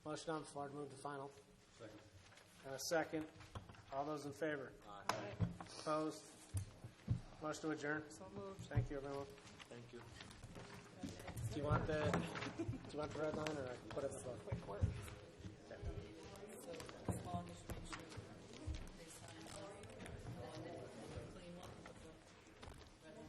Motion on the floor to move to final. Second. Second. All those in favor? Aye. Opposed? Motion to adjourn. So moved. Thank you, everyone. Thank you. Do you want the red line, or I can put it in the book? Quick work. Okay. So as long as we make sure they sign it. And then clean one with the red one.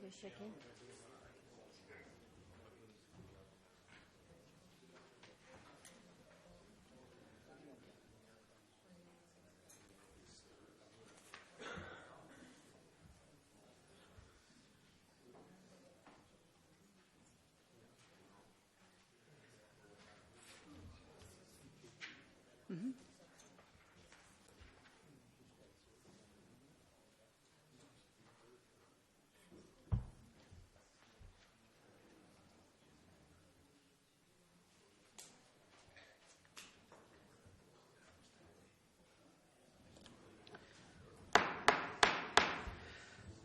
You're shaking.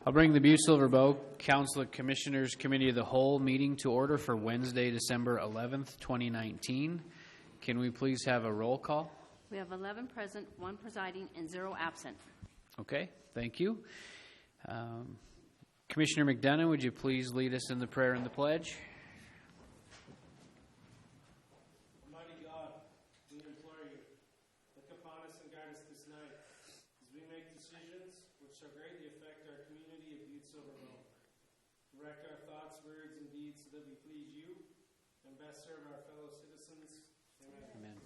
I'll bring the Butte-Silver Council of Commissioners Committee of the Whole meeting to order for Wednesday, December 11th, 2019. Can we please have a roll call? We have 11 present, 1 presiding, and 0 absent. Okay, thank you. Commissioner McDonough, would you please lead us in the prayer and the pledge? Almighty God, we implore you, look upon us and guide us this night as we make decisions which shall greatly affect our community of Butte-Silver. Direct our thoughts, words, and deeds so that we please you and best serve our fellow citizens. Amen. Amen.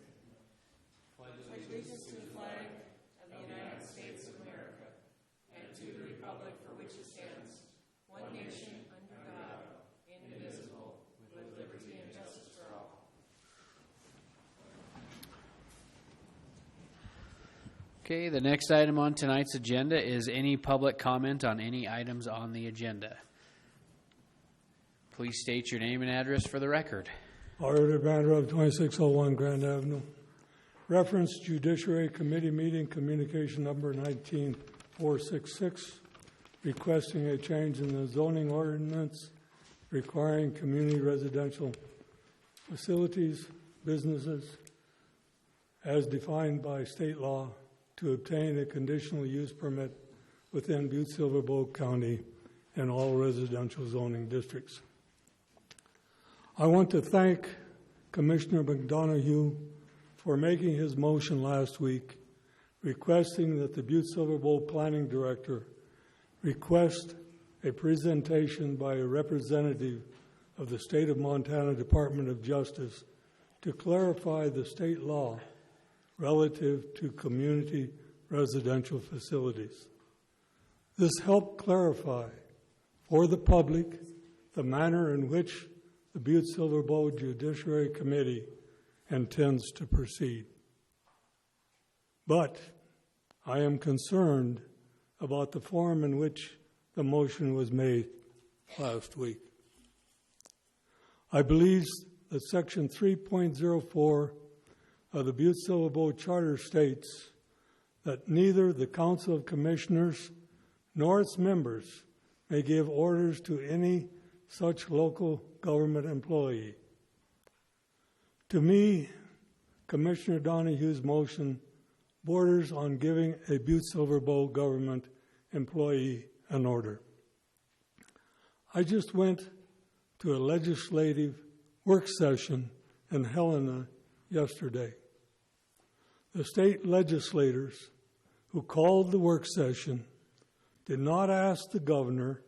Allegiance to the flag of the United States of America and to the republic for which it stands, one nation under God, indivisible, with liberty and justice for all. Okay, the next item on tonight's agenda is any public comment on any items on the agenda. Please state your name and address for the record. Auditor Vanderhook, 2601 Grand Avenue. Reference Judiciary Committee meeting communication number 19466, requesting a change in the zoning ordinance requiring community residential facilities, businesses, as defined by state law, to obtain a conditional use permit within Butte-Silver County and all residential zoning districts. I want to thank Commissioner McDonough for making his motion last week requesting that the Butte-Silver Planning Director request a presentation by a representative of the State of Montana Department of Justice to clarify the state law relative to community residential facilities. This helped clarify for the public the manner in which the Butte-Silver Judiciary Committee intends to proceed. But I am concerned about the form in which the motion was made last week. I believe that Section 3.04 of the Butte-Silver Charter states that neither the Council of Commissioners nor its members may give orders to any such local government employee. To me, Commissioner Donahue's motion borders on giving a Butte-Silver government employee an order. I just went to a legislative work session in Helena yesterday. The state legislators who called the work session did not ask the governor,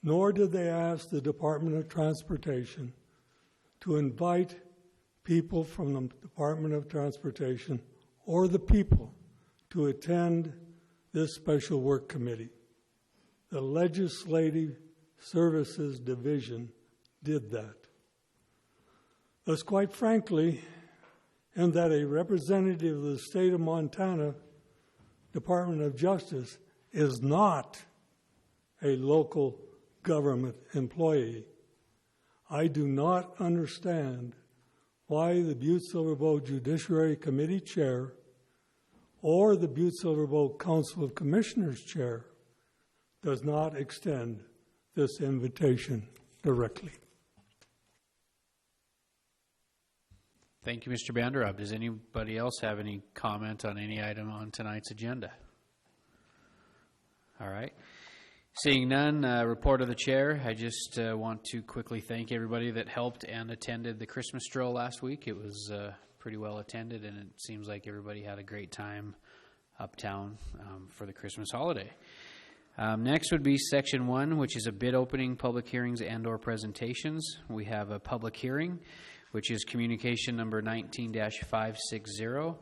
nor did they ask the Department of Transportation to invite people from the Department of Transportation or the people to attend this special work committee. The Legislative Services Division did that. Thus, quite frankly, and that a representative of the state of Montana Department of Justice is not a local government employee, I do not understand why the Butte-Silver Bow Judiciary Committee Chair or the Butte-Silver Bow Council of Commissioners Chair does not extend this invitation directly. Thank you, Mr. Banderup. Does anybody else have any comment on any item on tonight's agenda? All right. Seeing none, report of the chair. I just want to quickly thank everybody that helped and attended the Christmas stroll last week. It was pretty well attended, and it seems like everybody had a great time uptown for the Christmas holiday. Next would be Section 1, which is a bid opening, public hearings, and/or presentations. We have a public hearing, which is communication number 19-560.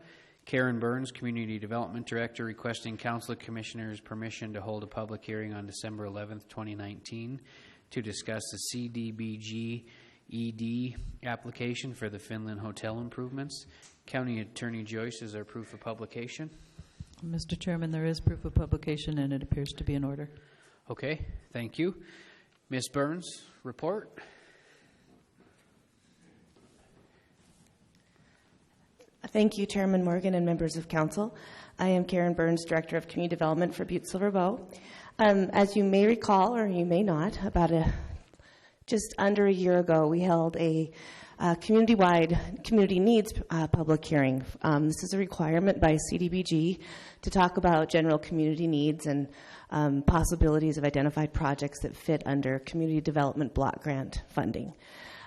Karen Burns, Community Development Director, requesting Council of Commissioners permission to hold a public hearing on December 11th, 2019 to discuss the CDBG ED application for the Finland Hotel improvements. County Attorney Joyce is our proof of publication. Mr. Chairman, there is proof of publication, and it appears to be in order. Okay, thank you. Ms. Burns, report. Thank you, Chairman Morgan and members of council. I am Karen Burns, Director of Community Development for Butte-Silver Bow. As you may recall, or you may not, just under a year ago, we held a community-wide community needs public hearing. This is a requirement by CDBG to talk about general community needs and possibilities of identified projects that fit under community development block grant funding.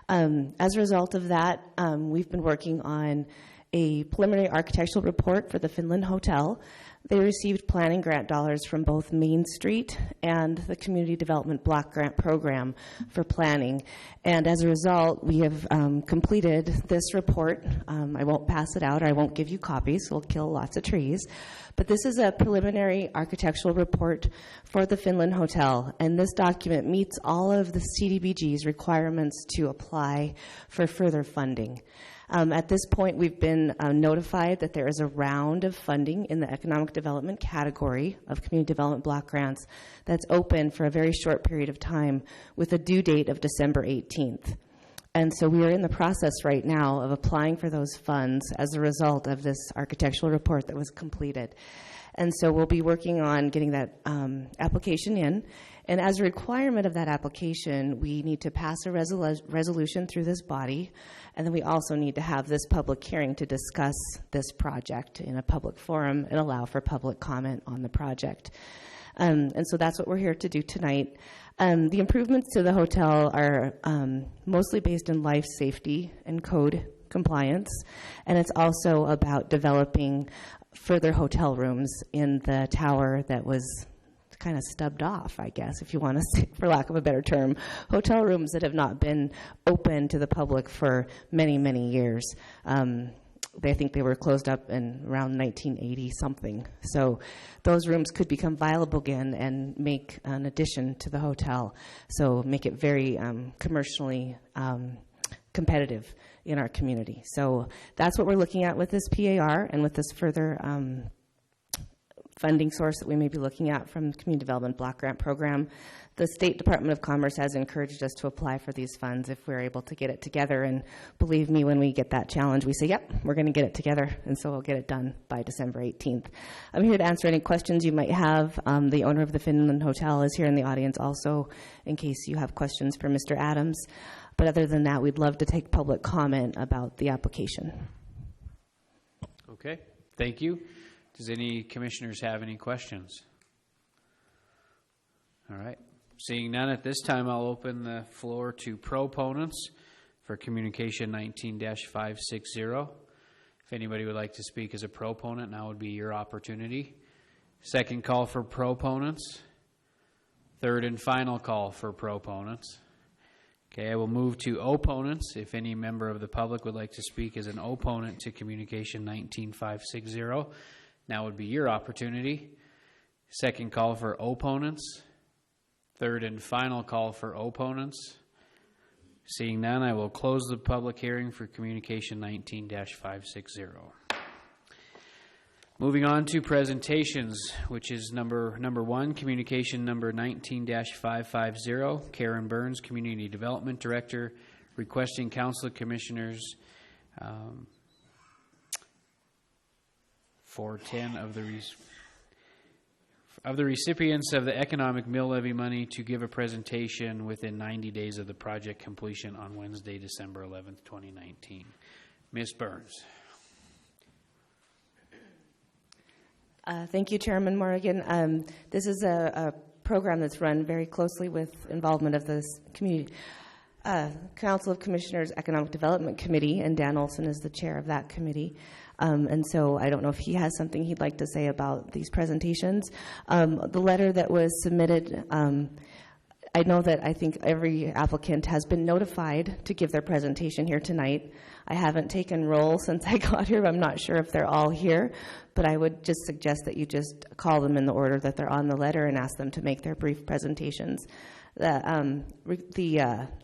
As a result of that, we've been working on a preliminary architectural report for the Finland Hotel. They received planning grant dollars from both Main Street and the Community Development Block Grant Program for planning. And as a result, we have completed this report. I won't pass it out, or I won't give you copies. We'll kill lots of trees. But this is a preliminary architectural report for the Finland Hotel. And this document meets all of the CDBG's requirements to apply for further funding. At this point, we've been notified that there is a round of funding in the economic development category of community development block grants that's open for a very short period of time with a due date of December 18th. And so we are in the process right now of applying for those funds as a result of this architectural report that was completed. And so we'll be working on getting that application in. And as a requirement of that application, we need to pass a resolution through this body, and then we also need to have this public hearing to discuss this project in a public forum and allow for public comment on the project. And so that's what we're here to do tonight. The improvements to the hotel are mostly based in life safety and code compliance, and it's also about developing further hotel rooms in the tower that was kind of stubbed off, I guess, if you want to say, for lack of a better term, hotel rooms that have not been open to the public for many, many years. I think they were closed up in around 1980 something. So those rooms could become viable again and make an addition to the hotel. So make it very commercially competitive in our community. So that's what we're looking at with this PAR and with this further funding source that we may be looking at from the Community Development Block Grant Program. The State Department of Commerce has encouraged us to apply for these funds if we're able to get it together. And believe me, when we get that challenge, we say, yep, we're going to get it together. And so we'll get it done by December 18th. I'm here to answer any questions you might have. The owner of the Finland Hotel is here in the audience also in case you have questions for Mr. Adams. But other than that, we'd love to take public comment about the application. Okay, thank you. Does any commissioners have any questions? All right. Seeing none at this time, I'll open the floor to proponents for communication 19-560. If anybody would like to speak as a proponent, now would be your opportunity. Second call for proponents. Third and final call for proponents. Okay, I will move to opponents. If any member of the public would like to speak as an opponent to communication 19-560, now would be your opportunity. Second call for opponents. third and final call for opponents? Seeing none, I will close the public hearing for communication 19-560. Moving on to presentations, which is number one, communication number 19-550, Karen Burns, Community Development Director, requesting Council of Commissioners for 10 of the recipients of the economic mill levy money to give a presentation within 90 days of the project completion on Wednesday, December 11th, 2019. Ms. Burns. Thank you, Chairman Morgan. This is a program that's run very closely with involvement of this community. Council of Commissioners Economic Development Committee, and Dan Olson is the chair of that committee. And so I don't know if he has something he'd like to say about these presentations. The letter that was submitted, I know that I think every applicant has been notified to give their presentation here tonight. I haven't taken roll since I got here. I'm not sure if they're all here, but I would just suggest that you just call them in the order that they're on the letter and ask them to make their brief presentations. The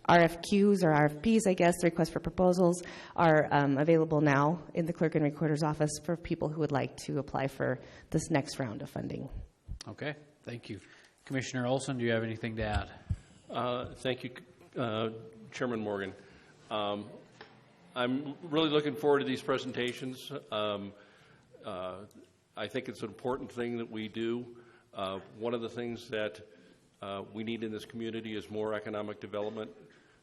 RFQs or RFPs, I guess, the requests for proposals, are available now in the Clerk and Recorder's office for people who would like to apply for this next round of funding. Okay, thank you. Commissioner Olson, do you have anything to add? Thank you, Chairman Morgan. I'm really looking forward to these presentations. I think it's an important thing that we do. One of the things that we need in this community is more economic development,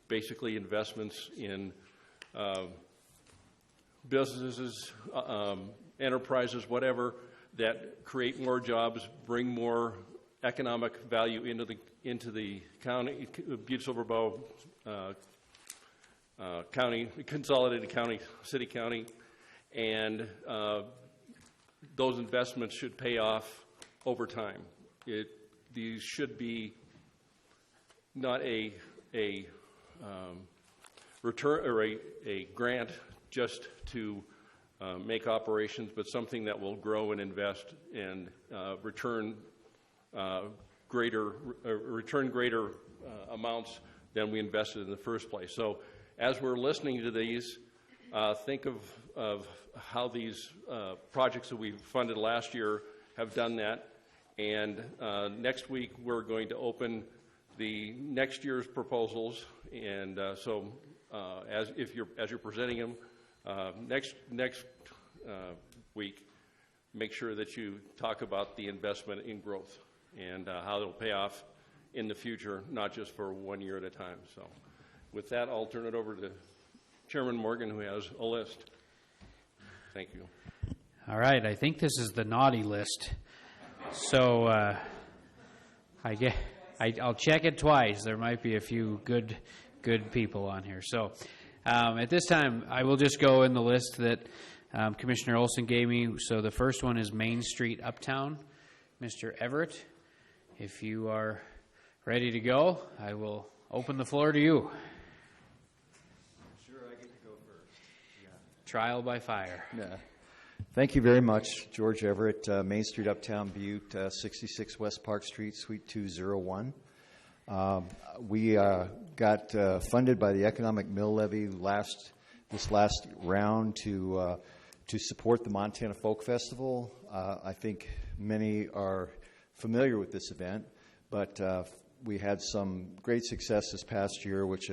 basically investments in businesses, enterprises, whatever, that create more jobs, bring more economic value into the county, Butte-Silver Bow County, Consolidated County, City County, and those investments should pay off over time. These should be not a return or a grant just to make operations, but something that will grow and invest and return greater amounts than we invested in the first place. So as we're listening to these, think of how these projects that we funded last year have done that. And next week we're going to open the next year's proposals, and so as you're presenting them next week, make sure that you talk about the investment in growth and how it'll pay off in the future, not just for 1 year at a time. So with that, I'll turn it over to Chairman Morgan, who has a list. Thank you. All right, I think this is the naughty list. So I'll check it twice. There might be a few good people on here. So at this time, I will just go in the list that Commissioner Olson gave me. So the first one is Main Street Uptown. Mr. Everett, if you are ready to go, I will open the floor to you. Sure, I get to go first. Yeah. Trial by fire. Yeah. Thank you very much, George Everett, Main Street, Uptown Butte, 66 West Park Street, Suite 201. We got funded by the Economic Mill Levy this last round to support the Montana Folk Festival. I think many are familiar with this event, but we had some great success this past year, which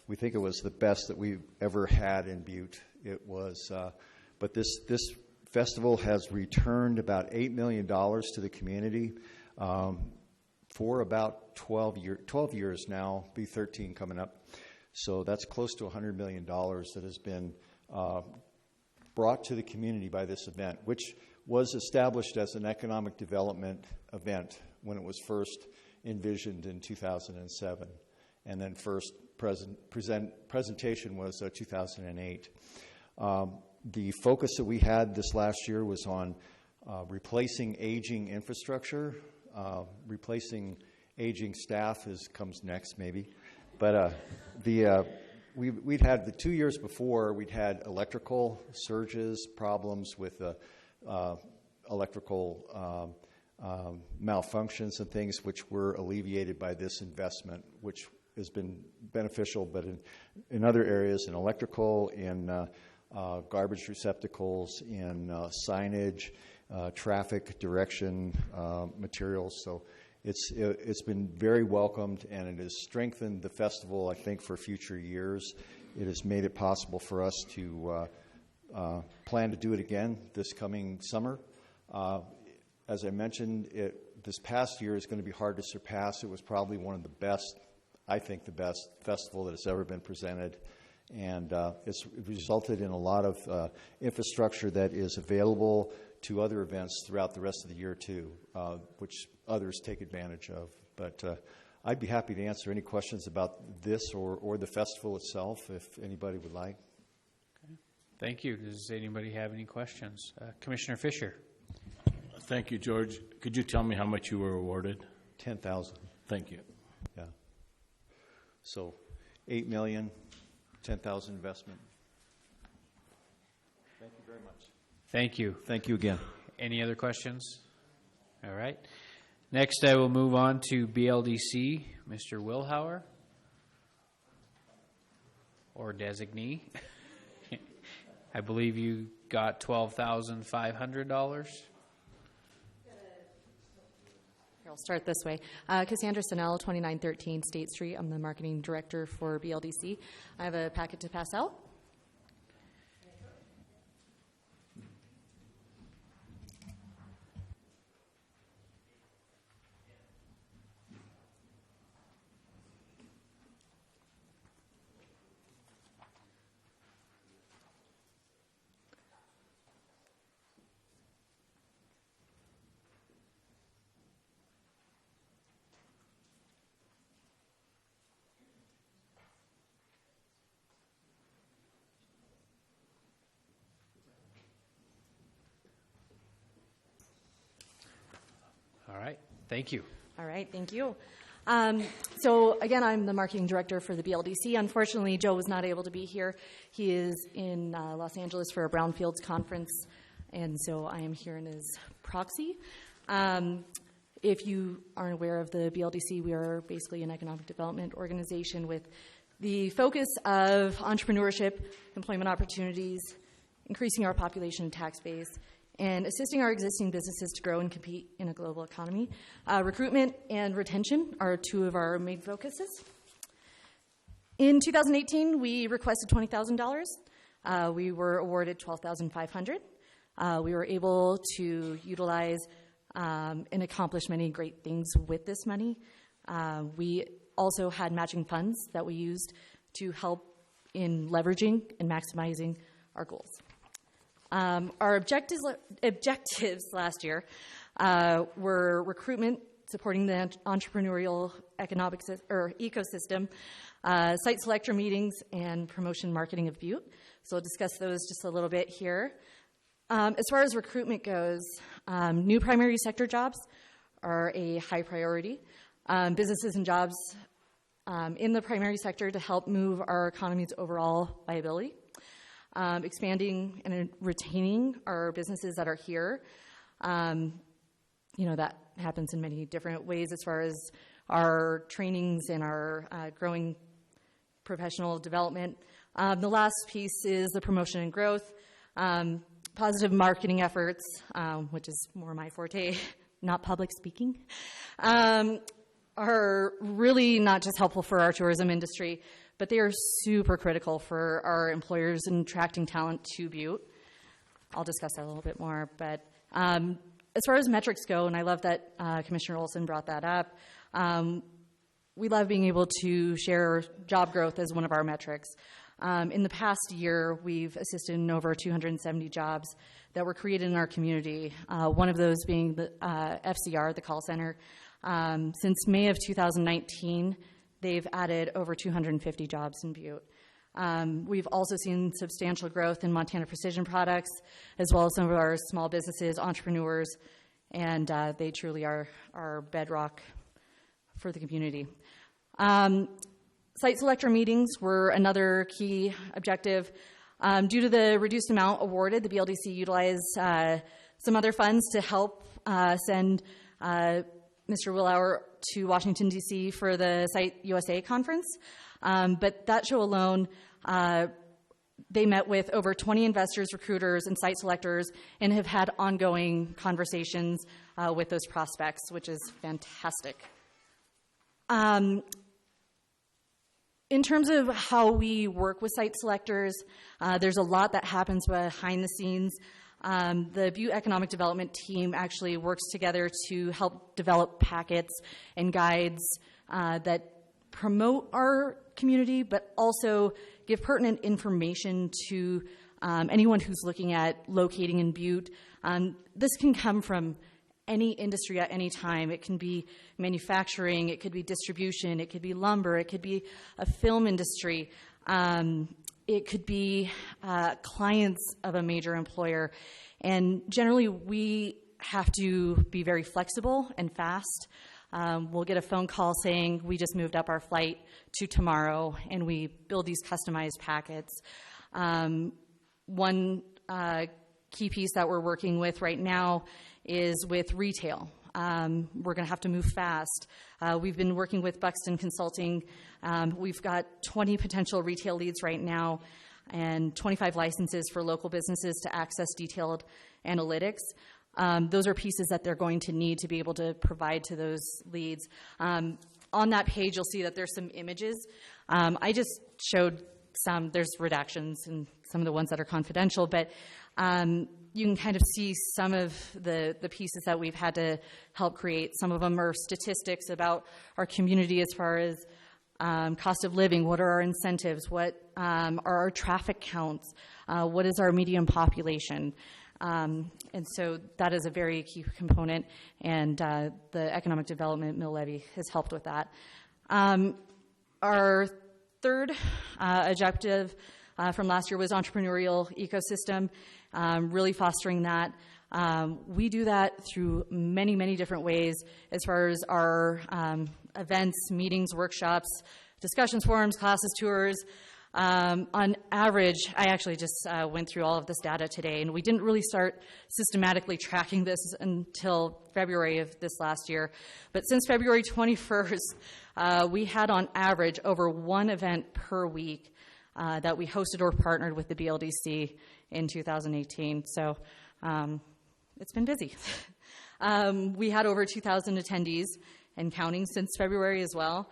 we think it was the best that we've ever had in Butte. It was, but this festival has returned about $8 million to the community for about 12 years now, be 13 coming up. So that's close to $100 million that has been brought to the community by this event, which was established as an economic development event when it was first envisioned in 2007. And then first presentation was 2008. The focus that we had this last year was on replacing aging infrastructure. Replacing aging staff comes next, maybe. But we'd had the 2 years before, we'd had electrical surges, problems with electrical malfunctions and things which were alleviated by this investment, which has been beneficial, but in other areas, in electrical, in garbage receptacles, in signage, traffic direction materials. So it's been very welcomed, and it has strengthened the festival, I think, for future years. It has made it possible for us to plan to do it again this coming summer. As I mentioned, this past year is going to be hard to surpass. It was probably one of the best, I think the best festival that has ever been presented. And it's resulted in a lot of infrastructure that is available to other events throughout the rest of the year, too, which others take advantage of. But I'd be happy to answer any questions about this or the festival itself, if anybody would like. Okay. Thank you. Does anybody have any questions? Commissioner Fisher. Thank you, George. Could you tell me how much you were awarded? $10,000. Thank you. Yeah. So $8 million, $10,000 investment. Thank you very much. Thank you. Thank you again. Any other questions? All right. Next, I will move on to BLDC, Mr. Wilhauer, or designee. I believe you got $12,500. I'll start this way. Cassandra Sennell, 2913 State Street. I'm the marketing director for BLDC. I have a packet to pass out. All right. Thank you. All right. Thank you. So again, I'm the marketing director for the BLDC. Unfortunately, Joe was not able to be here. He is in Los Angeles for a Brownfields conference, and so I am here in his proxy. If you aren't aware of the BLDC, we are basically an economic development organization with the focus of entrepreneurship, employment opportunities, increasing our population and tax base, and assisting our existing businesses to grow and compete in a global economy. Recruitment and retention are two of our main focuses. In 2018, we requested $20,000. We were awarded $12,500. We were able to utilize and accomplish many great things with this money. We also had matching funds that we used to help in leveraging and maximizing our goals. Our objectives last year were recruitment, supporting the entrepreneurial economic ecosystem, site selector meetings, and promotion marketing of Butte. So I'll discuss those just a little bit here. As far as recruitment goes, new primary sector jobs are a high priority. Businesses and jobs in the primary sector to help move our economy's overall viability. Expanding and retaining our businesses that are here. That happens in many different ways as far as our trainings and our growing professional development. The last piece is the promotion and growth. Positive marketing efforts, which is more my forte, not public speaking, are really not just helpful for our tourism industry, but they are super critical for our employers in attracting talent to Butte. I'll discuss that a little bit more. But as far as metrics go, and I love that Commissioner Olson brought that up, we love being able to share job growth as one of our metrics. In the past year, we've assisted in over 270 jobs that were created in our community, one of those being the FCR, the call center. Since May of 2019, they've added over 250 jobs in Butte. We've also seen substantial growth in Montana Precision Products, as well as some of our small businesses, entrepreneurs, and they truly are our bedrock for the community. Site selector meetings were another key objective. Due to the reduced amount awarded, the BLDC utilized some other funds to help send Mr. Willauer to Washington, D.C. for the Site USA conference. But that show alone, they met with over 20 investors, recruiters, and site selectors and have had ongoing conversations with those prospects, which is fantastic. In terms of how we work with site selectors, there's a lot that happens behind the scenes. The Butte Economic Development team actually works together to help develop packets and guides that promote our community, but also give pertinent information to anyone who's looking at locating in Butte. This can come from any industry at any time. It can be manufacturing, it could be distribution, it could be lumber, it could be a film industry, it could be clients of a major employer. And generally, we have to be very flexible and fast. We'll get a phone call saying we just moved up our flight to tomorrow, and we build these customized packets. One key piece that we're working with right now is with retail. We're going to have to move fast. We've been working with Buxton Consulting. We've got 20 potential retail leads right now and 25 licenses for local businesses to access detailed analytics. Those are pieces that they're going to need to be able to provide to those leads. On that page, you'll see that there's some images. I just showed some. There's redactions and some of the ones that are confidential, but you can kind of see some of the pieces that we've had to help create. Some of them are statistics about our community as far as cost of living, what are our incentives, what are our traffic counts, what is our median population. And so that is a very key component, and the economic development mill levy has helped with that. Our third objective from last year was entrepreneurial ecosystem, really fostering that. We do that through many, many different ways as far as our events, meetings, workshops, discussions, forums, classes, tours. On average, I actually just went through all of this data today, and we didn't really start systematically tracking this until February of this last year. But since February 21st, we had on average over one event per week that we hosted or partnered with the BLDC in 2018. So it's been busy. We had over 2,000 attendees and counting since February as well,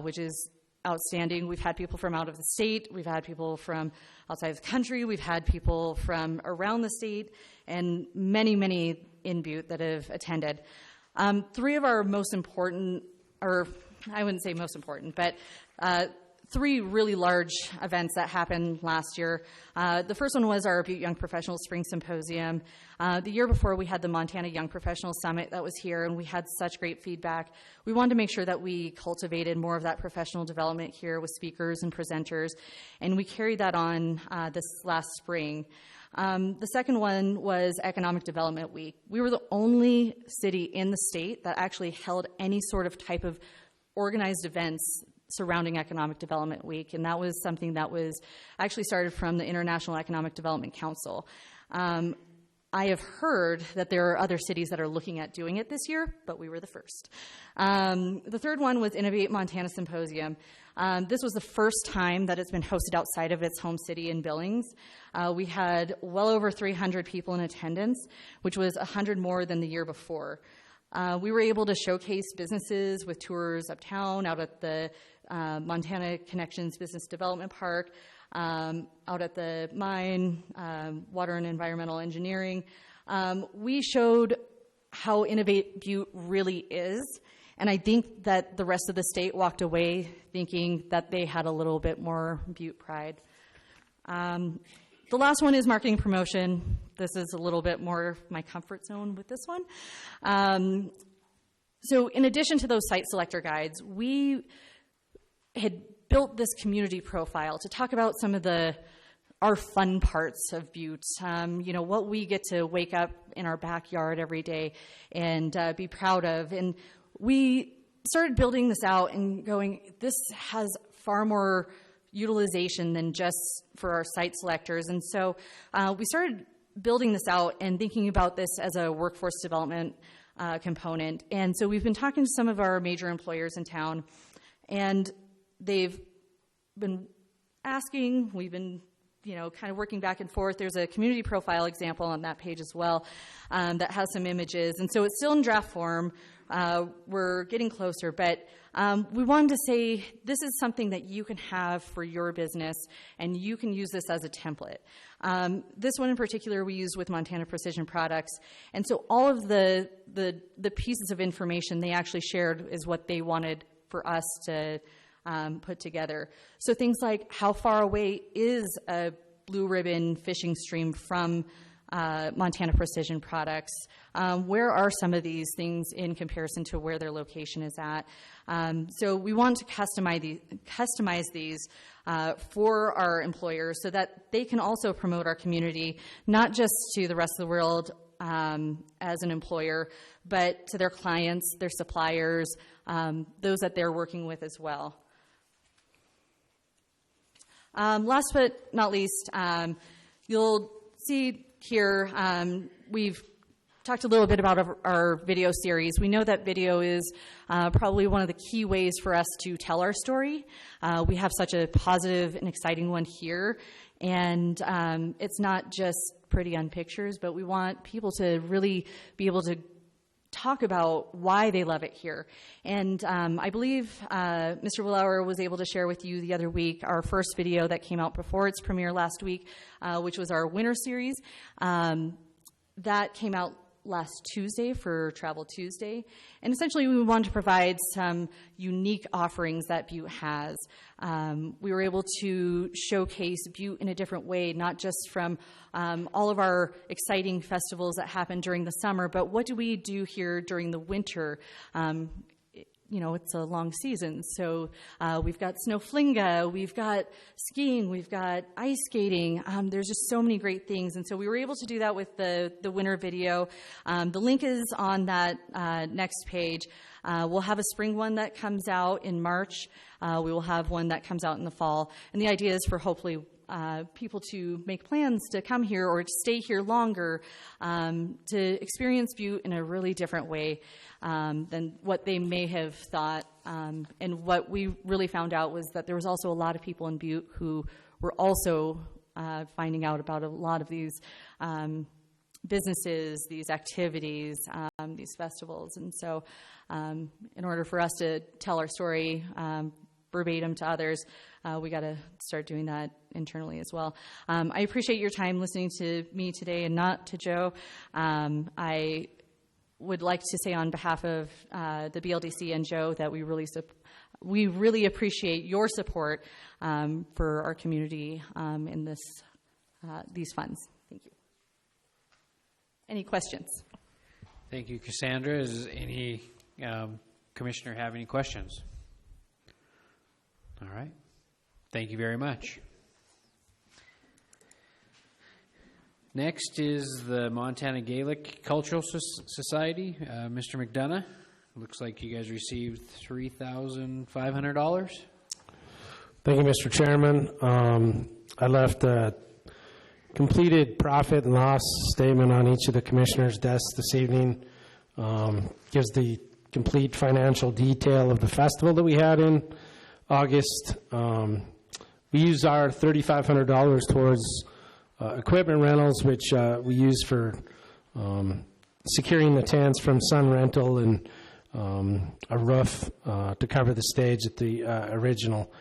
which is outstanding. We've had people from out of the state, we've had people from outside of the country, we've had people from around the state, and many, many in Butte that have attended. Three of our most important, or I wouldn't say most important, but three really large events that happened last year. The first one was our Butte Young Professionals Spring Symposium. The year before, we had the Montana Young Professionals Summit that was here, and we had such great feedback. We wanted to make sure that we cultivated more of that professional development here with speakers and presenters, and we carried that on this last spring. The second one was Economic Development Week. We were the only city in the state that actually held any sort of type of organized events surrounding Economic Development Week, and that was something that was actually started from the International Economic Development Council. I have heard that there are other cities that are looking at doing it this year, but we were the first. The third one was Innovate Montana Symposium. This was the first time that it's been hosted outside of its home city in Billings. We had well over 300 people in attendance, which was 100 more than the year before. We were able to showcase businesses with tours uptown, out at the Montana Connections Business Development Park, out at the mine, water and environmental engineering. We showed how Innovate Butte really is, and I think that the rest of the state walked away thinking that they had a little bit more Butte pride. The last one is marketing promotion. This is a little bit more my comfort zone with this one. So in addition to those site selector guides, we had built this community profile to talk about some of our fun parts of Butte, what we get to wake up in our backyard every day and be proud of. And we started building this out and going, this has far more utilization than just for our site selectors. And so we started building this out and thinking about this as a workforce development component. And so we've been talking to some of our major employers in town, and they've been asking, we've been kind of working back and forth. There's a community profile example on that page as well that has some images. And so it's still in draft form. We're getting closer, but we wanted to say this is something that you can have for your business, and you can use this as a template. This one in particular we use with Montana Precision Products, and so all of the pieces of information they actually shared is what they wanted for us to put together. So things like how far away is a blue ribbon fishing stream from Montana Precision Products? Where are some of these things in comparison to where their location is at? So we want to customize these for our employers so that they can also promote our community, not just to the rest of the world as an employer, but to their clients, their suppliers, those that they're working with as well. Last but not least, you'll see here we've talked a little bit about our video series. We know that video is probably one of the key ways for us to tell our story. We have such a positive and exciting one here, and it's not just pretty on pictures, but we want people to really be able to talk about why they love it here. And I believe Mr. Willauer was able to share with you the other week our first video that came out before its premiere last week, which was our winter series. That came out last Tuesday for Travel Tuesday. And essentially we wanted to provide some unique offerings that Butte has. We were able to showcase Butte in a different way, not just from all of our exciting festivals that happen during the summer, but what do we do here during the winter? It's a long season, so we've got snowflinga, we've got skiing, we've got ice skating. There's just so many great things, and so we were able to do that with the winter video. The link is on that next page. We'll have a spring one that comes out in March. We will have one that comes out in the fall, and the idea is for hopefully people to make plans to come here or to stay here longer, to experience Butte in a really different way than what they may have thought. And what we really found out was that there was also a lot of people in Butte who were also finding out about a lot of these businesses, these activities, these festivals. And so in order for us to tell our story verbatim to others, we got to start doing that internally as well. I appreciate your time listening to me today and not to Joe. I would like to say on behalf of the BLDC and Joe that we really appreciate your support for our community in these funds. Thank you. Any questions? Thank you, Cassandra. Does any commissioner have any questions? All right. Thank you very much. Next is the Montana Gaelic Cultural Society. Mr. McDonough, looks like you guys received $3,500. Thank you, Mr. Chairman. I left a completed profit and loss statement on each of the commissioners' desks this evening. Gives the complete financial detail of the festival that we had in August. We used our $3,500 towards equipment rentals, which we used for securing the tents from Sun Rental and a roof to cover the stage at the original.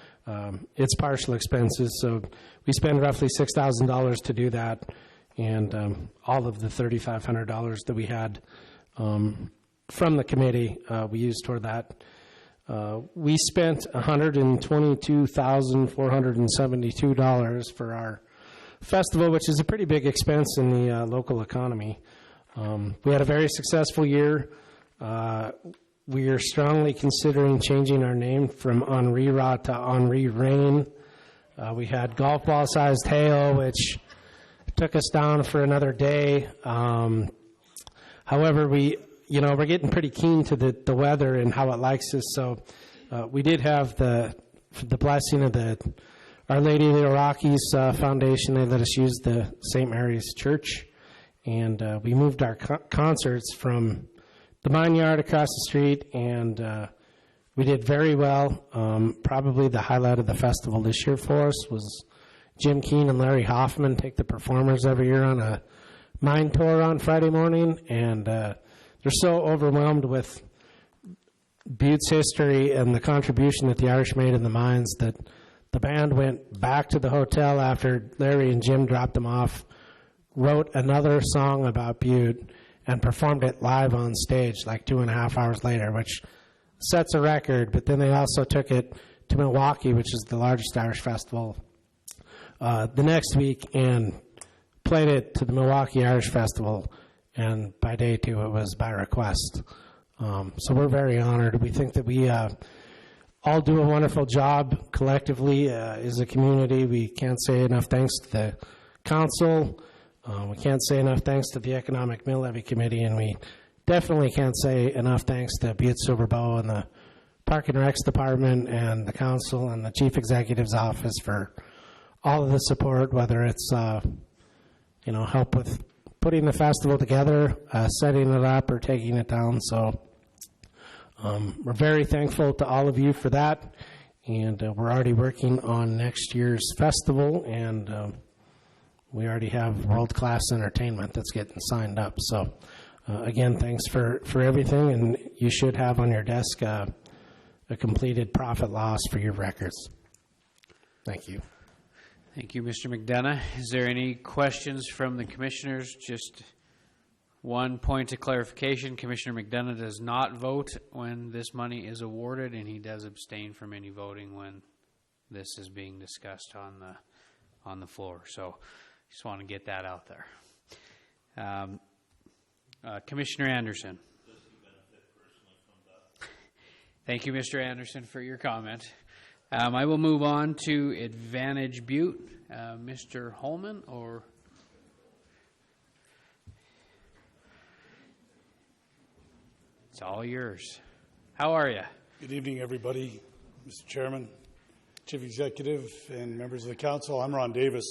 It's partial expenses, so we spent roughly $6,000 to do that, and all of the $3,500 that we had from the committee we used toward that. We spent $122,472 for our festival, which is a pretty big expense in the local economy. We had a very successful year. We are strongly considering changing our name from Henri Ra to Henri Rain. We had golf ball sized hail, which took us down for another day. However, we're getting pretty keen to the weather and how it likes us. So we did have the blessing of Our Lady of the Rockies Foundation. They let us use the St. Mary's Church, and we moved our concerts from the mine yard across the street, and we did very well. Probably the highlight of the festival this year for us was Jim Keane and Larry Hoffman take the performers every year on a mine tour on Friday morning, and they're so overwhelmed with Butte's history and the contribution that the Irish made in the mines that the band went back to the hotel after Larry and Jim dropped them off, wrote another song about Butte, and performed it live on stage like 2.5 hours later, which sets a record. But then they also took it to Milwaukee, which is the largest Irish festival, the next week, and played it to the Milwaukee Irish Festival, and by day 2 it was by request. So we're very honored. We think that we all do a wonderful job collectively as a community. We can't say enough thanks to the council. We can't say enough thanks to the Economic Mill Levy Committee, and we definitely can't say enough thanks to Butte-Silver Bow and the Park and Recs Department and the council and the Chief Executive's office for all of the support, whether it's help with putting the festival together, setting it up, or taking it down. So we're very thankful to all of you for that, and we're already working on next year's festival, and we already have world-class entertainment that's getting signed up. So again, thanks for everything, and you should have on your desk a completed profit loss for your records. Thank you. Thank you, Mr. McDonough. Is there any questions from the commissioners? Just one point of clarification. Commissioner McDonough does not vote when this money is awarded, and he does abstain from any voting when this is being discussed on the floor. So just want to get that out there. Commissioner Anderson. Does he benefit personally from that? Thank you, Mr. Anderson, for your comment. I will move on to Advantage Butte. Mr. Holman, or it's all yours. How are you? Good evening, everybody. Mr. Chairman, Chief Executive, and members of the council. I'm Ron Davis,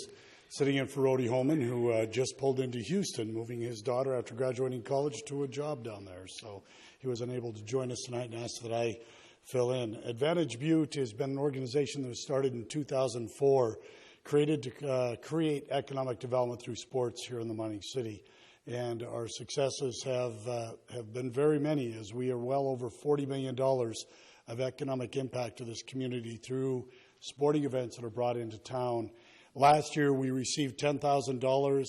sitting in for Rhodey Holman, who just pulled into Houston, moving his daughter after graduating college to a job down there. So he was unable to join us tonight and asked that I fill in. Advantage Butte has been an organization that was started in 2004, created to create economic development through sports here in the mining city. And our successes have been very many, as we are well over $40 million of economic impact to this community through sporting events that are brought into town. Last year, we received $10,000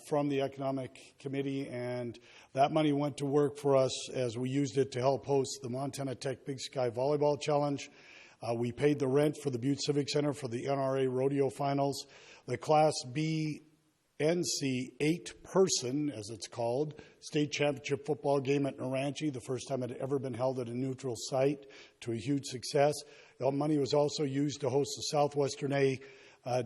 from the Economic Committee, and that money went to work for us as we used it to help host the Montana Tech Big Sky Volleyball Challenge. We paid the rent for the Butte Civic Center for the NRA Rodeo Finals. The Class B NC 8-person, as it's called, state championship football game at Naranche, the first time it had ever been held at a neutral site, to a huge success. The money was also used to host the Southwestern A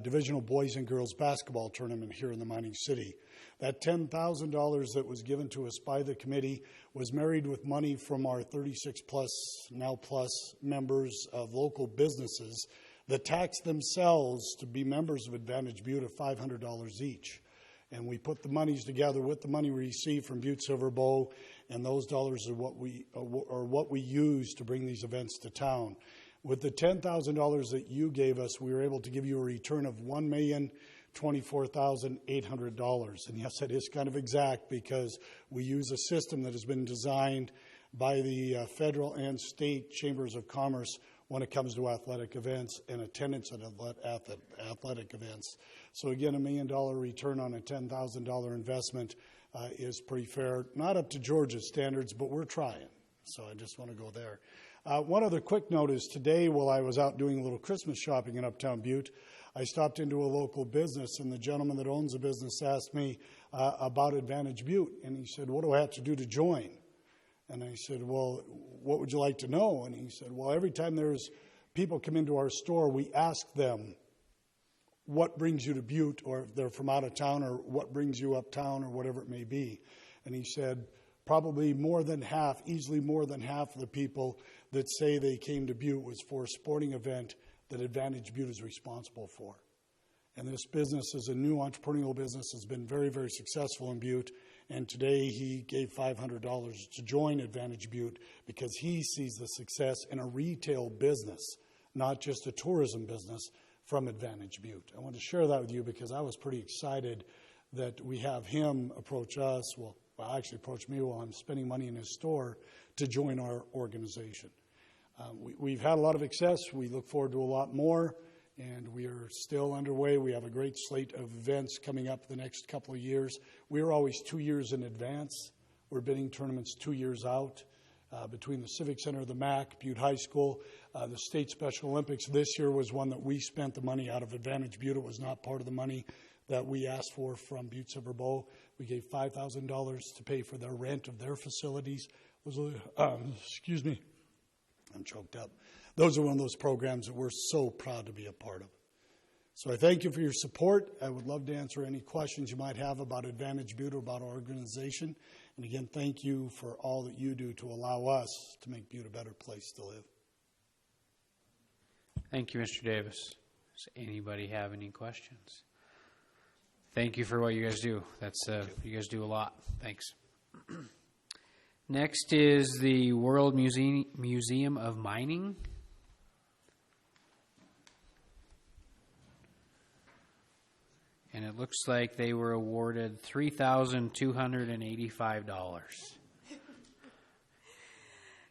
Divisional Boys and Girls Basketball Tournament here in the mining city. That $10,000 that was given to us by the committee was married with money from our 36-plus, now-plus members of local businesses that tax themselves to be members of Advantage Butte of $500 each. And we put the monies together with the money we received from Butte-Silver Bow, and those dollars are what we use to bring these events to town. With the $10,000 that you gave us, we were able to give you a return of $1,024,800. And yes, that is kind of exact because we use a system that has been designed by the federal and state chambers of commerce when it comes to athletic events and attendance at athletic events. So again, $1 million return on a $10,000 investment is pretty fair. Not up to Georgia's standards, but we're trying. So I just want to go there. One other quick note is today, while I was out doing a little Christmas shopping in Uptown Butte, I stopped into a local business, and the gentleman that owns the business asked me about Advantage Butte. And he said, "What do I have to do to join?" And I said, "Well, what would you like to know?" And he said, "Well, every time there's people come into our store, we ask them, what brings you to Butte, or if they're from out of town, or what brings you uptown, or whatever it may be." And he said, probably more than half, easily more than half of the people that say they came to Butte was for a sporting event that Advantage Butte is responsible for. And this business is a new entrepreneurial business, has been very, very successful in Butte, And today he gave $500 to join Advantage Butte because he sees the success in a retail business, not just a tourism business, from Advantage Butte. I want to share that with you because I was pretty excited that we have him approach us, well, actually approach me while I'm spending money in his store to join our organization. We've had a lot of success. We look forward to a lot more, and we are still underway. We have a great slate of events coming up the next couple of years. We're always 2 years in advance. We're bidding tournaments 2 years out between the Civic Center, the MAC, Butte High School, the State Special Olympics. This year was one that we spent the money out of Advantage Butte. It was not part of the money that we asked for from Butte-Silver Bow. We gave $5,000 to pay for their rent of their facilities. Excuse me. I'm choked up. Those are one of those programs that we're so proud to be a part of. So I thank you for your support. I would love to answer any questions you might have about Advantage Butte or about our organization. And again, thank you for all that you do to allow us to make Butte a better place to live. Thank you, Mr. Davis. Does anybody have any questions? Thank you for what you guys do. You guys do a lot. Thanks. Next is the World Museum of Mining. And it looks like they were awarded $3,285.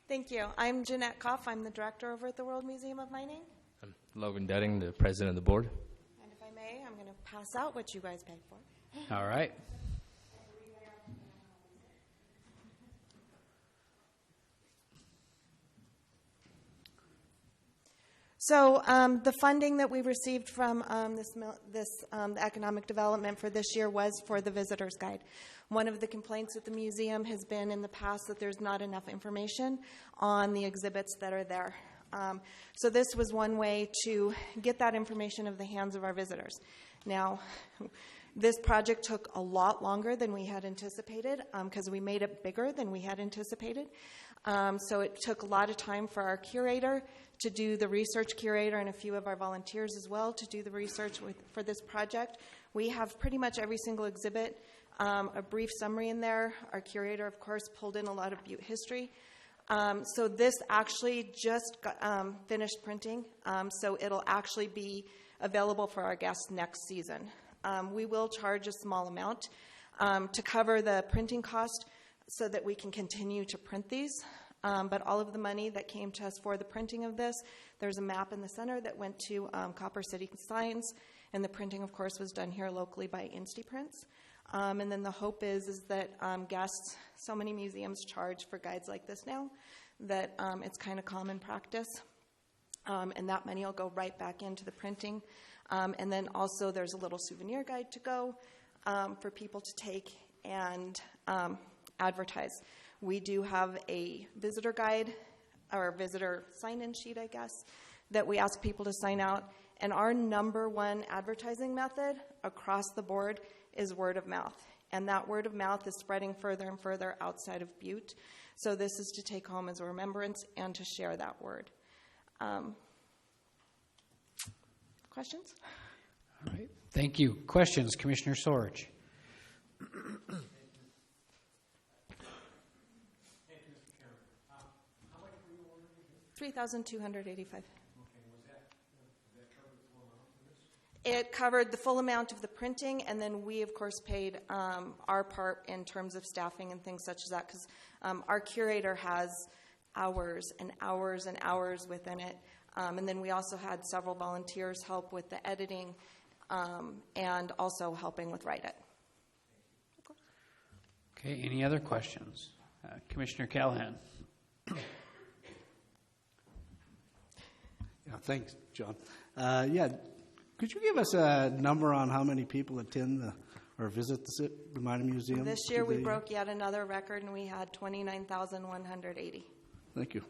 Thank you. I'm Jeanette Koff. I'm the director over at the World Museum of Mining. I'm Logan Detting, the president of the board. And if I may, I'm going to pass out what you guys paid for. All right. So the funding that we received from the economic development for this year was for the visitor's guide. One of the complaints at the museum has been in the past that there's not enough information on the exhibits that are there. So this was one way to get that information of the hands of our visitors. Now, this project took a lot longer than we had anticipated because we made it bigger than we had anticipated. So it took a lot of time for our curator to do the research, curator and a few of our volunteers as well to do the research for this project. We have pretty much every single exhibit, a brief summary in there. Our curator, of course, pulled in a lot of Butte history. So this actually just got, finished printing, so it'll actually be available for our guests next season. We will charge a small amount to cover the printing cost so that we can continue to print these. But all of the money that came to us for the printing of this, there's a map in the center that went to Copper City Signs, and the printing, of course, was done here locally by InstiPrints. And then the hope is that guests, so many museums charge for guides like this now, that it's kind of common practice. And that money will go right back into the printing. And then also there's a little souvenir guide to go for people to take and advertise. We do have a visitor guide, or a visitor sign-in sheet, I guess, that we ask people to sign out. And our number one advertising method across the board is word of mouth. And that word of mouth is spreading further and further outside of Butte. So this is to take home as a remembrance and to share that word. Questions? All right. Thank you. Questions, Commissioner Sorge. $3,285. It covered the full amount of the printing, and then we, of course, paid our part in terms of staffing and things such as that, because our curator has hours and hours and hours within it. And then we also had several volunteers help with the editing and also helping with Write It. Okay, any other questions? Commissioner Callahan. Yeah, thanks, John. Could you give us a number on how many people attend or visit the Mining Museum? This year we broke yet another record, and we had 29,180. Thank you.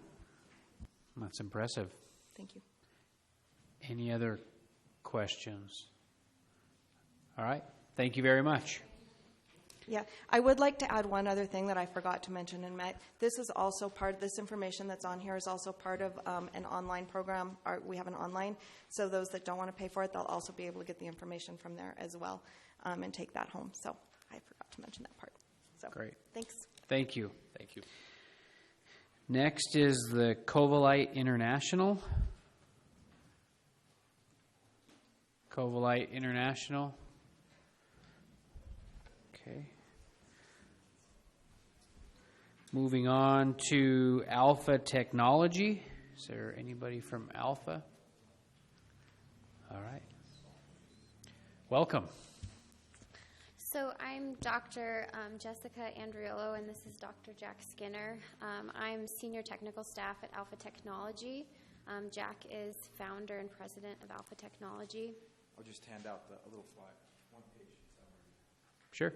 That's impressive. Thank you. Any other questions? All right. Thank you very much. Yeah, I would like to add one other thing that I forgot to mention. This is also part of this information that's on here is also part of an online program. We have an online, so those that don't want to pay for it, they'll also be able to get the information from there as well and take that home. So I forgot to mention that part. So, Great. thanks. Thank you. Thank you. Next is the Covalite International. Covalite International. Okay. Moving on to Alpha Technology. Is there anybody from Alpha? All right. Welcome. So I'm Dr. Jessica Andriolo, and this is Dr. Jack Skinner. I'm senior technical staff at Alpha Technology. Jack is founder and president of Alpha Technology. I'll just hand out a little flyer, one page. Sure.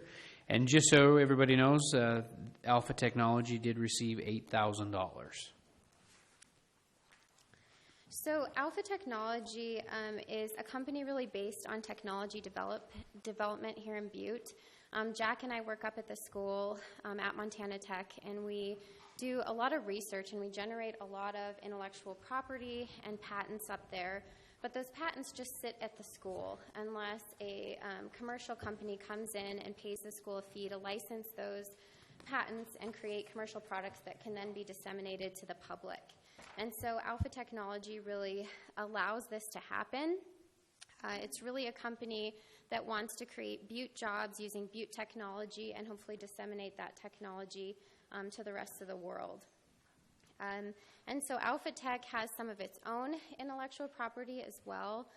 And just so everybody knows, Alpha Technology did receive $8,000. So Alpha Technology is a company really based on technology development here in Butte. Jack and I work up at the school at Montana Tech, and we do a lot of research, and we generate a lot of intellectual property and patents up there. But those patents just sit at the school unless a commercial company comes in and pays the school a fee to license those patents and create commercial products that can then be disseminated to the public. And so Alpha Technology really allows this to happen. It's really a company that wants to create Butte jobs using Butte technology and hopefully disseminate that technology to the rest of the world. And so Alpha Tech has some of its own intellectual property as well.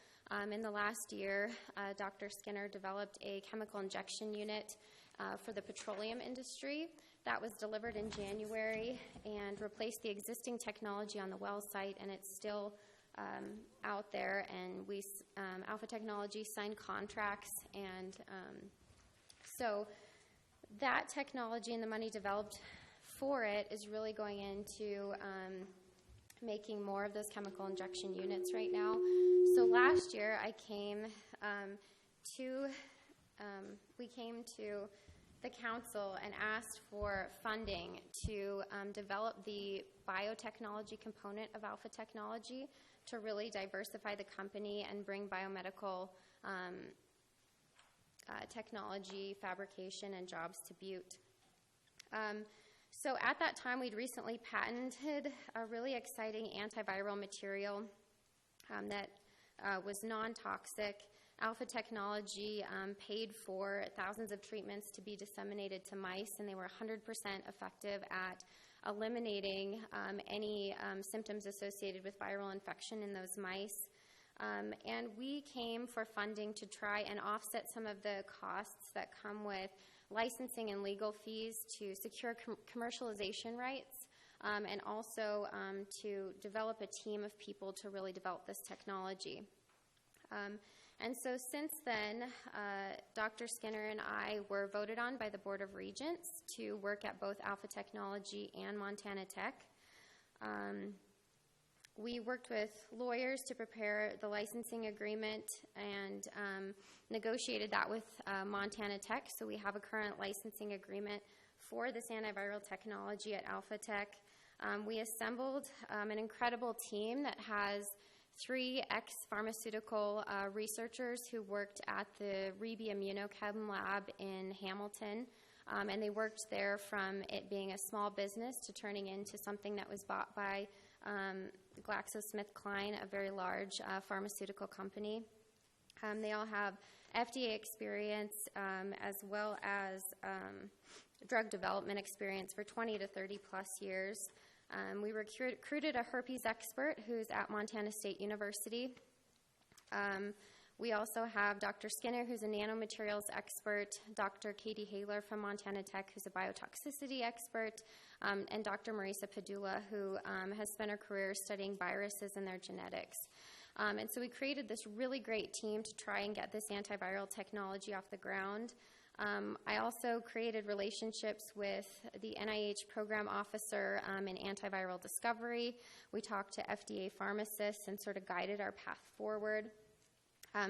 In the last year, Dr. Skinner developed a chemical injection unit for the petroleum industry. That was delivered in January and replaced the existing technology on the well site, and it's still out there. And Alpha Technology signed contracts, and so that technology and the money developed for it is really going into making more of those chemical injection units right now. So last year, we came to the council and asked for funding to develop the biotechnology component of Alpha Technology to really diversify the company and bring biomedical technology, fabrication, and jobs to Butte. So at that time, we'd recently patented a really exciting antiviral material that was non-toxic. Alpha Technology paid for thousands of treatments to be disseminated to mice, and they were 100% effective at eliminating any symptoms associated with viral infection in those mice. And we came for funding to try and offset some of the costs that come with licensing and legal fees to secure commercialization rights, and also to develop a team of people to really develop this technology. And so since then, Dr. Skinner and I were voted on by the Board of Regents to work at both Alpha Technology and Montana Tech. We worked with lawyers to prepare the licensing agreement and negotiated that with Montana Tech. So we have a current licensing agreement for this antiviral technology at Alpha Tech. We assembled an incredible team that has 3 ex-pharmaceutical researchers who worked at the Reby Immunochem lab in Hamilton. And they worked there from it being a small business to turning into something that was bought by GlaxoSmithKline, a very large pharmaceutical company. They all have FDA experience as well as drug development experience for 20 to 30 plus years. We recruited a herpes expert who's at Montana State University. We also have Dr. Skinner, who's a nanomaterials expert, Dr. Katie Haler from Montana Tech, who's a biotoxicity expert, and Dr. Marisa Padula, who has spent her career studying viruses and their genetics. And so we created this really great team to try and get this antiviral technology off the ground. I also created relationships with the NIH program officer in antiviral discovery. We talked to FDA pharmacists and sort of guided our path forward.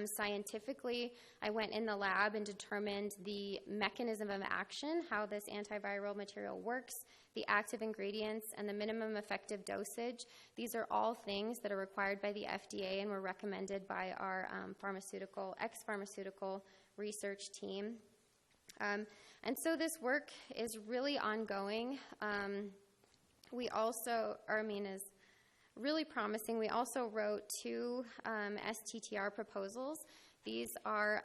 Scientifically, I went in the lab and determined the mechanism of action, how this antiviral material works, the active ingredients, and the minimum effective dosage. These are all things that are required by the FDA and were recommended by our ex-pharmaceutical research team. And so this work is really ongoing. Is really promising. We also wrote 2 STTR proposals. These are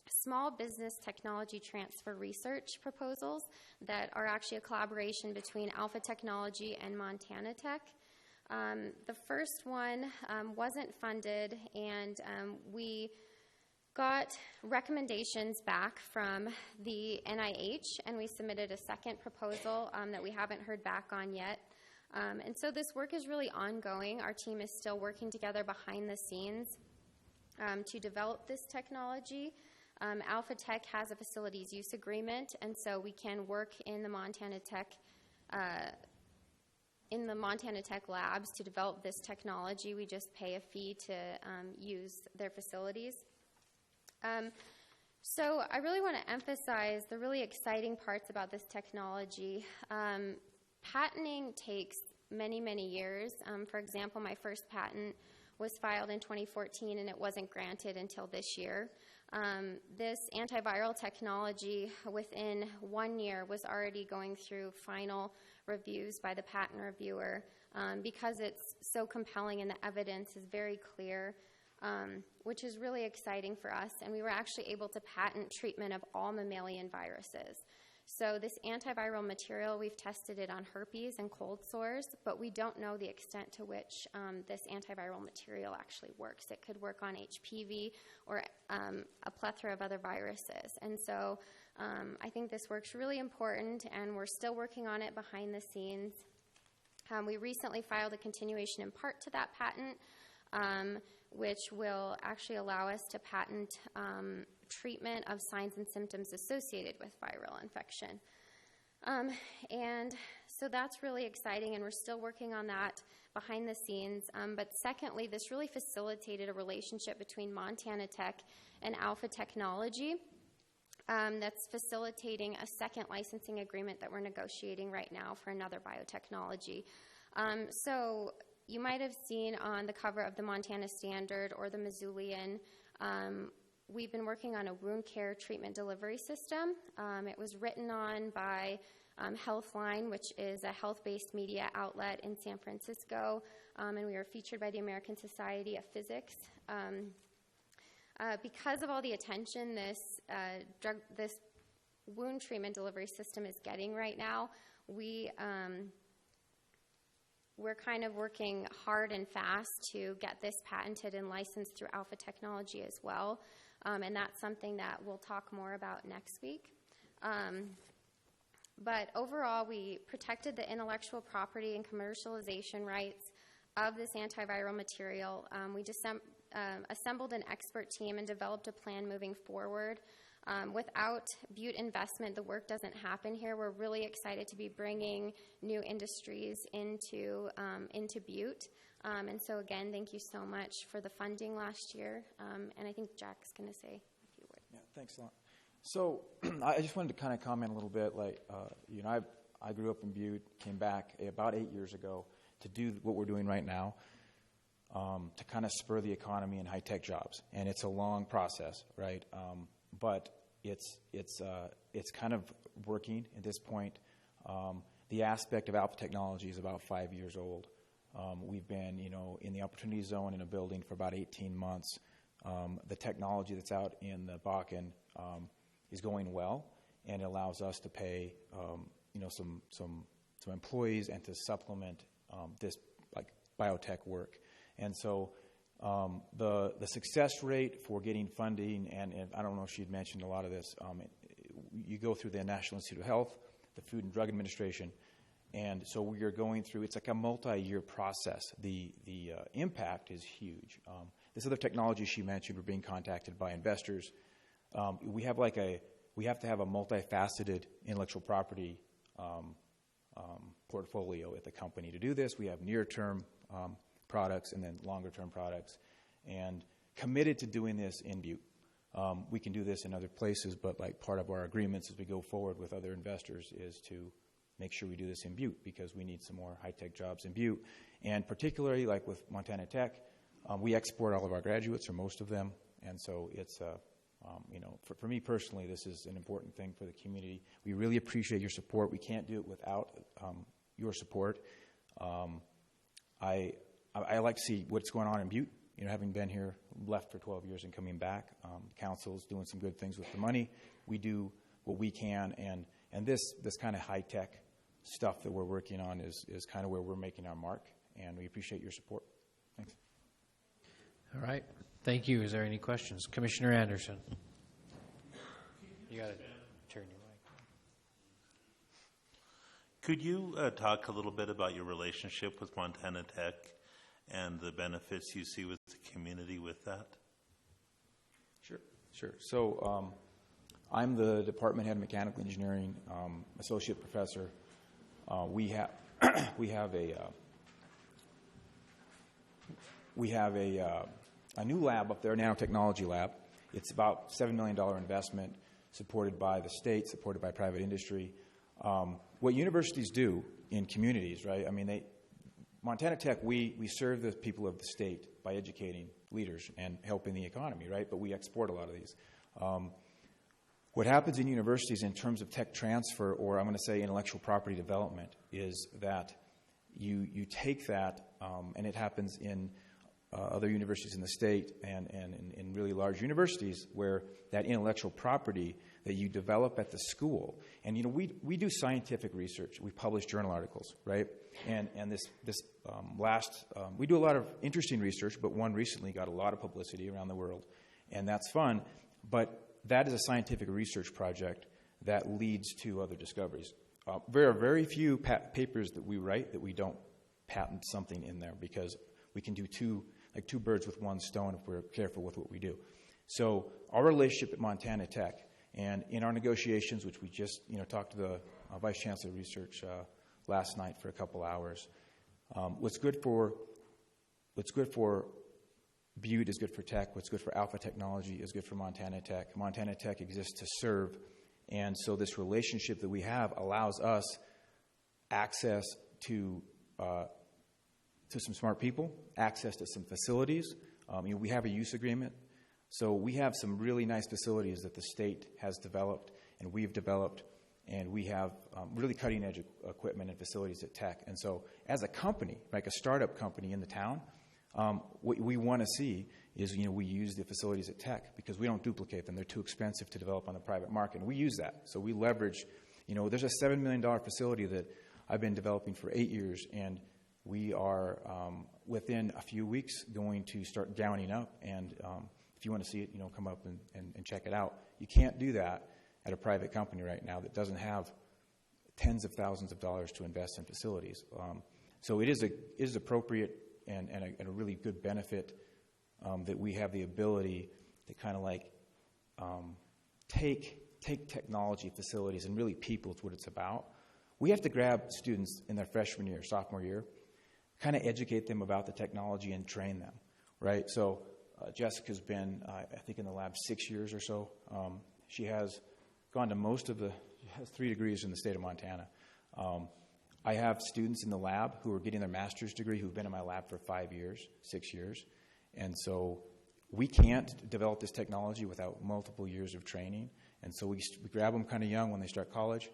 small business technology transfer research proposals that are actually a collaboration between Alpha Technology and Montana Tech. The first one wasn't funded, and we got recommendations back from the NIH, and we submitted a second proposal that we haven't heard back on yet. And so this work is really ongoing. Our team is still working together behind the scenes to develop this technology. Alpha Tech has a facilities use agreement, and so we can work in the Montana Tech labs to develop this technology. We just pay a fee to use their facilities. So I really want to emphasize the really exciting parts about this technology. Patenting takes many, many years. For example, my first patent was filed in 2014, and it wasn't granted until this year. This antiviral technology, within 1 year, was already going through final reviews by the patent reviewer because it's so compelling and the evidence is very clear, which is really exciting for us. And we were actually able to patent treatment of all mammalian viruses. So this antiviral material, we've tested it on herpes and cold sores, but we don't know the extent to which this antiviral material actually works. It could work on HPV or a plethora of other viruses. And so I think this work's really important, and we're still working on it behind the scenes. We recently filed a continuation in part to that patent, which will actually allow us to patent treatment of signs and symptoms associated with viral infection. And so that's really exciting, and we're still working on that behind the scenes. But secondly, this really facilitated a relationship between Montana Tech and Alpha Technology that's facilitating a second licensing agreement that we're negotiating right now for another biotechnology. So you might have seen on the cover of the Montana Standard or the Missoulian, we've been working on a wound care treatment delivery system. It was written on by Healthline, which is a health-based media outlet in San Francisco, and we were featured by the American Society of Physics. Because of all the attention this wound treatment delivery system is getting right now, we're kind of working hard and fast to get this patented and licensed through Alpha Technology as well. And that's something that we'll talk more about next week. But overall, we protected the intellectual property and commercialization rights of this antiviral material. We just assembled an expert team and developed a plan moving forward. Without Butte investment, the work doesn't happen here. We're really excited to be bringing new industries into Butte. And so again, thank you so much for the funding last year. And I think Jack's going to say a few words. Yeah, thanks a lot. So I just wanted to kind of comment a little bit. I grew up in Butte, came back about 8 years ago to do what we're doing right now, to kind of spur the economy and high-tech jobs. And it's a long process, right? But it's kind of working at this point. The aspect of Alpha Technology is about 5 years old. We've been, in the opportunity zone in a building for about 18 months. The technology that's out in the Bakken is going well, and it allows us to pay, some employees and to supplement this biotech work. And so the success rate for getting funding, and I don't know if she'd mentioned a lot of this, you go through the National Institute of Health, the Food and Drug Administration, and so we are going through, it's like a multi-year process. The impact is huge. This other technology she mentioned, we're being contacted by investors. We have to have a multifaceted intellectual property portfolio at the company to do this. We have near-term products and then longer-term products, and committed to doing this in Butte. We can do this in other places, but part of our agreements as we go forward with other investors is to make sure we do this in Butte because we need some more high-tech jobs in Butte. And particularly with Montana Tech, we export all of our graduates, or most of them, and so it's For me personally, this is an important thing for the community. We really appreciate your support. We can't do it without your support. I like to see what's going on in Butte. Having been here, left for 12 years and coming back, council's doing some good things with the money. We do what we can, and this kind of high-tech stuff that we're working on is kind of where we're making our mark, and we appreciate your support. Thanks. All right. Thank you. Is there any questions? Commissioner Anderson. You got to turn your mic. Could you talk a little bit about your relationship with Montana Tech and the benefits you see with the community with that? Sure. So I'm the department head of mechanical engineering, associate professor. We have a new lab up there, nanotechnology lab. It's about $7 million investment, supported by the state, supported by private industry. What universities do in communities, right? I mean, Montana Tech, we serve the people of the state by educating leaders and helping the economy, right? But we export a lot of these. What happens in universities in terms of tech transfer, or I'm going to say intellectual property development, is that you take that, and it happens in other universities in the state and in really large universities, where that intellectual property that you develop at the school, and we do scientific research. We publish journal articles, right? And we do a lot of interesting research, but one recently got a lot of publicity around the world, and that's fun. But that is a scientific research project that leads to other discoveries. There are very few papers that we write that we don't patent something in there, because we can do two birds with one stone if we're careful with what we do. So our relationship at Montana Tech, and in our negotiations, which we just talked to the Vice Chancellor of Research last night for a couple hours, what's good for Butte is good for tech. What's good for Alpha Technology is good for Montana Tech. Montana Tech exists to serve, and so this relationship that we have allows us access to some smart people, access to some facilities. We have a use agreement, so we have some really nice facilities that the state has developed and we've developed, and we have really cutting-edge equipment and facilities at Tech. And so as a company, like a startup company in the town, what we want to see is, we use the facilities at Tech because we don't duplicate them. They're too expensive to develop on the private market, and we use that. So we leverage, there's a $7 million facility that I've been developing for 8 years, and we are, within a few weeks, going to start gowning up. And if you want to see it, come up and check it out. You can't do that at a private company right now that doesn't have tens of thousands of dollars to invest in facilities. So it is appropriate and a really good benefit that we have the ability to kind of take technology facilities and really people to what it's about. We have to grab students in their freshman year, sophomore year, kind of educate them about the technology and train them, right? So Jessica's been, I think, in the lab 6 years or so. She has gone to she has 3 degrees in the state of Montana. I have students in the lab who are getting their master's degree who've been in my lab for 5 years, 6 years. And so we can't develop this technology without multiple years of training. And so we grab them kind of young when they start college,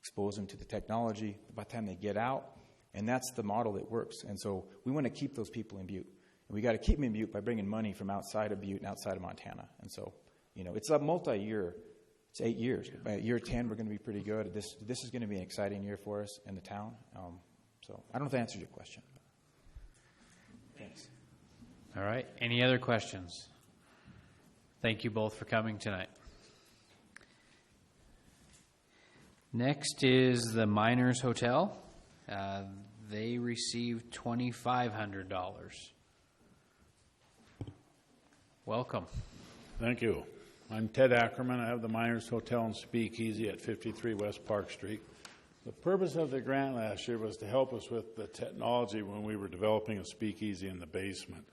expose them to the technology by the time they get out. And that's the model that works. And so we want to keep those people in Butte. And we got to keep them in Butte by bringing money from outside of Butte and outside of Montana. And so, it's a multi-year. It's 8 years. By year 10, we're going to be pretty good. This is going to be an exciting year for us in the town. So I don't know if I answered your question. Thanks. All right. Any other questions? Thank you both for coming tonight. Next is the Miners Hotel. They received $2,500. Welcome. Thank you. I'm Ted Ackerman. I have the Miners Hotel and Speakeasy at 53 West Park Street. The purpose of the grant last year was to help us with the technology when we were developing a speakeasy in the basement.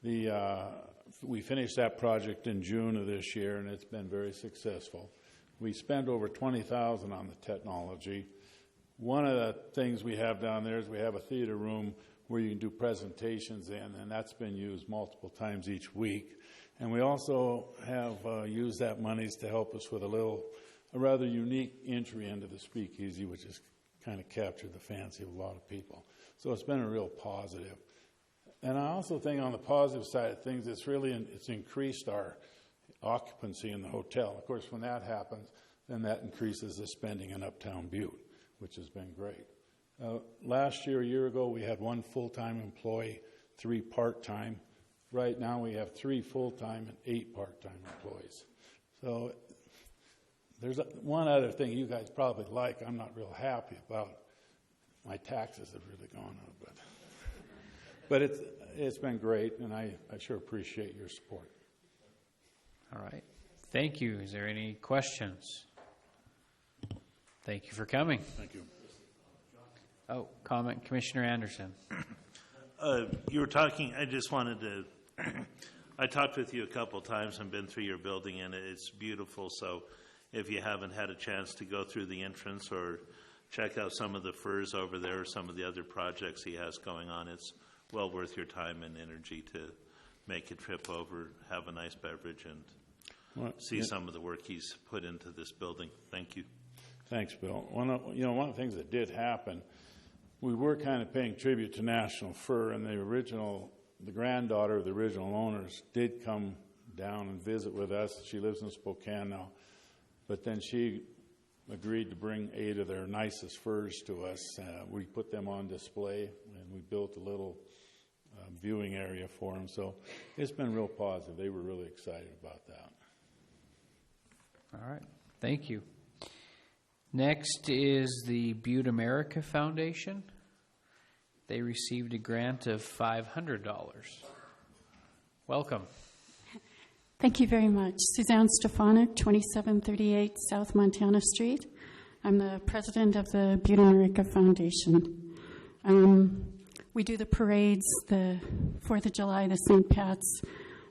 We finished that project in June of this year, and it's been very successful. We spent over $20,000 on the technology. One of the things we have down there is we have a theater room where you can do presentations in, and that's been used multiple times each week. And we also have used that monies to help us with a rather unique entry into the speakeasy, which has kind of captured the fancy of a lot of people. So it's been a real positive. And I also think on the positive side of things, it's increased our occupancy in the hotel. Of course, when that happens, then that increases the spending in Uptown Butte, which has been great. Last year, a year ago, we had 1 full-time employee, 3 part-time. Right now, we have 3 full-time and 8 part-time employees. So there's one other thing you guys probably like. I'm not real happy about. My taxes have really gone up, but it's been great, and I sure appreciate your support. All right. Thank you. Is there any questions? Thank you for coming. Thank you. Oh, comment, Commissioner Anderson. You were talking, I just wanted to, I talked with you a couple times and been through your building, and it's beautiful. So if you haven't had a chance to go through the entrance or check out some of the furs over there or some of the other projects he has going on, it's well worth your time and energy to make a trip over, have a nice beverage, and see some of the work he's put into this building. Thank you. Thanks, Bill. One of the things that did happen, we were kind of paying tribute to National Fur, and the granddaughter of the original owners did come down and visit with us. She lives in Spokane now, but then she agreed to bring 8 of their nicest furs to us. We put them on display, and we built a little viewing area for them. So it's been real positive. They were really excited about that. All right. Thank you. Next is the Butte America Foundation. They received a grant of $500. Welcome. Thank you very much. Suzanne Stefanik, 2738 South Montana Street. I'm the president of the Butte America Foundation. We do the parades, the 4th of July, the St. Pat's,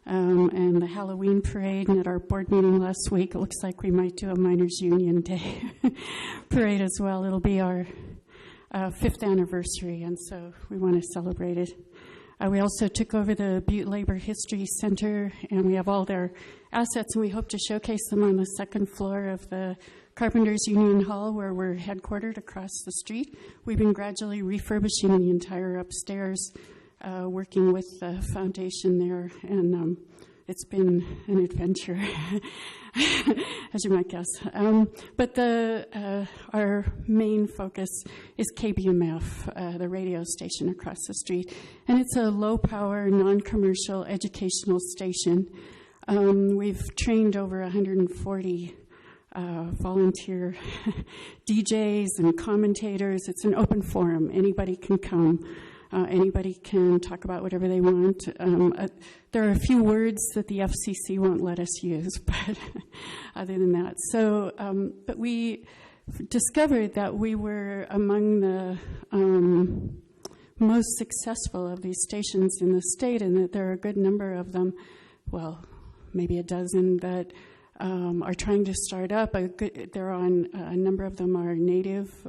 and the Halloween parade. And at our board meeting last week, it looks like we might do a Miners Union Day parade as well. It'll be our 5th anniversary, and so we want to celebrate it. We also took over the Butte Labor History Center, and we have all their assets, and we hope to showcase them on the 2nd floor of the Carpenters Union Hall, where we're headquartered across the street. We've been gradually refurbishing the entire upstairs, working with the foundation there, and it's been an adventure, as you might guess. But our main focus is KBMF, the radio station across the street, and it's a low-power, non-commercial educational station. We've trained over 140 volunteer DJs and commentators. It's an open forum. Anybody can come. Anybody can talk about whatever they want. There are a few words that the FCC won't let us use, but other than that. So, but we discovered that we were among the most successful of these stations in the state, and that there are a good number of them, well, maybe a dozen, that are trying to start up. A number of them are native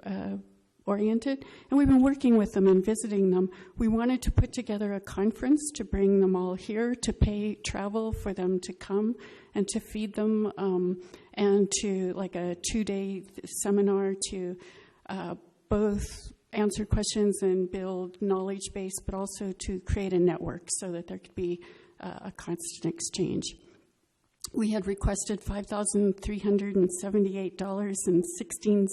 oriented, and we've been working with them and visiting them. We wanted to put together a conference to bring them all here, to pay travel for them to come and to feed them, and to like a 2-day seminar to both answer questions and build knowledge base, but also to create a network so that there could be a constant exchange. We had requested $5,378.16.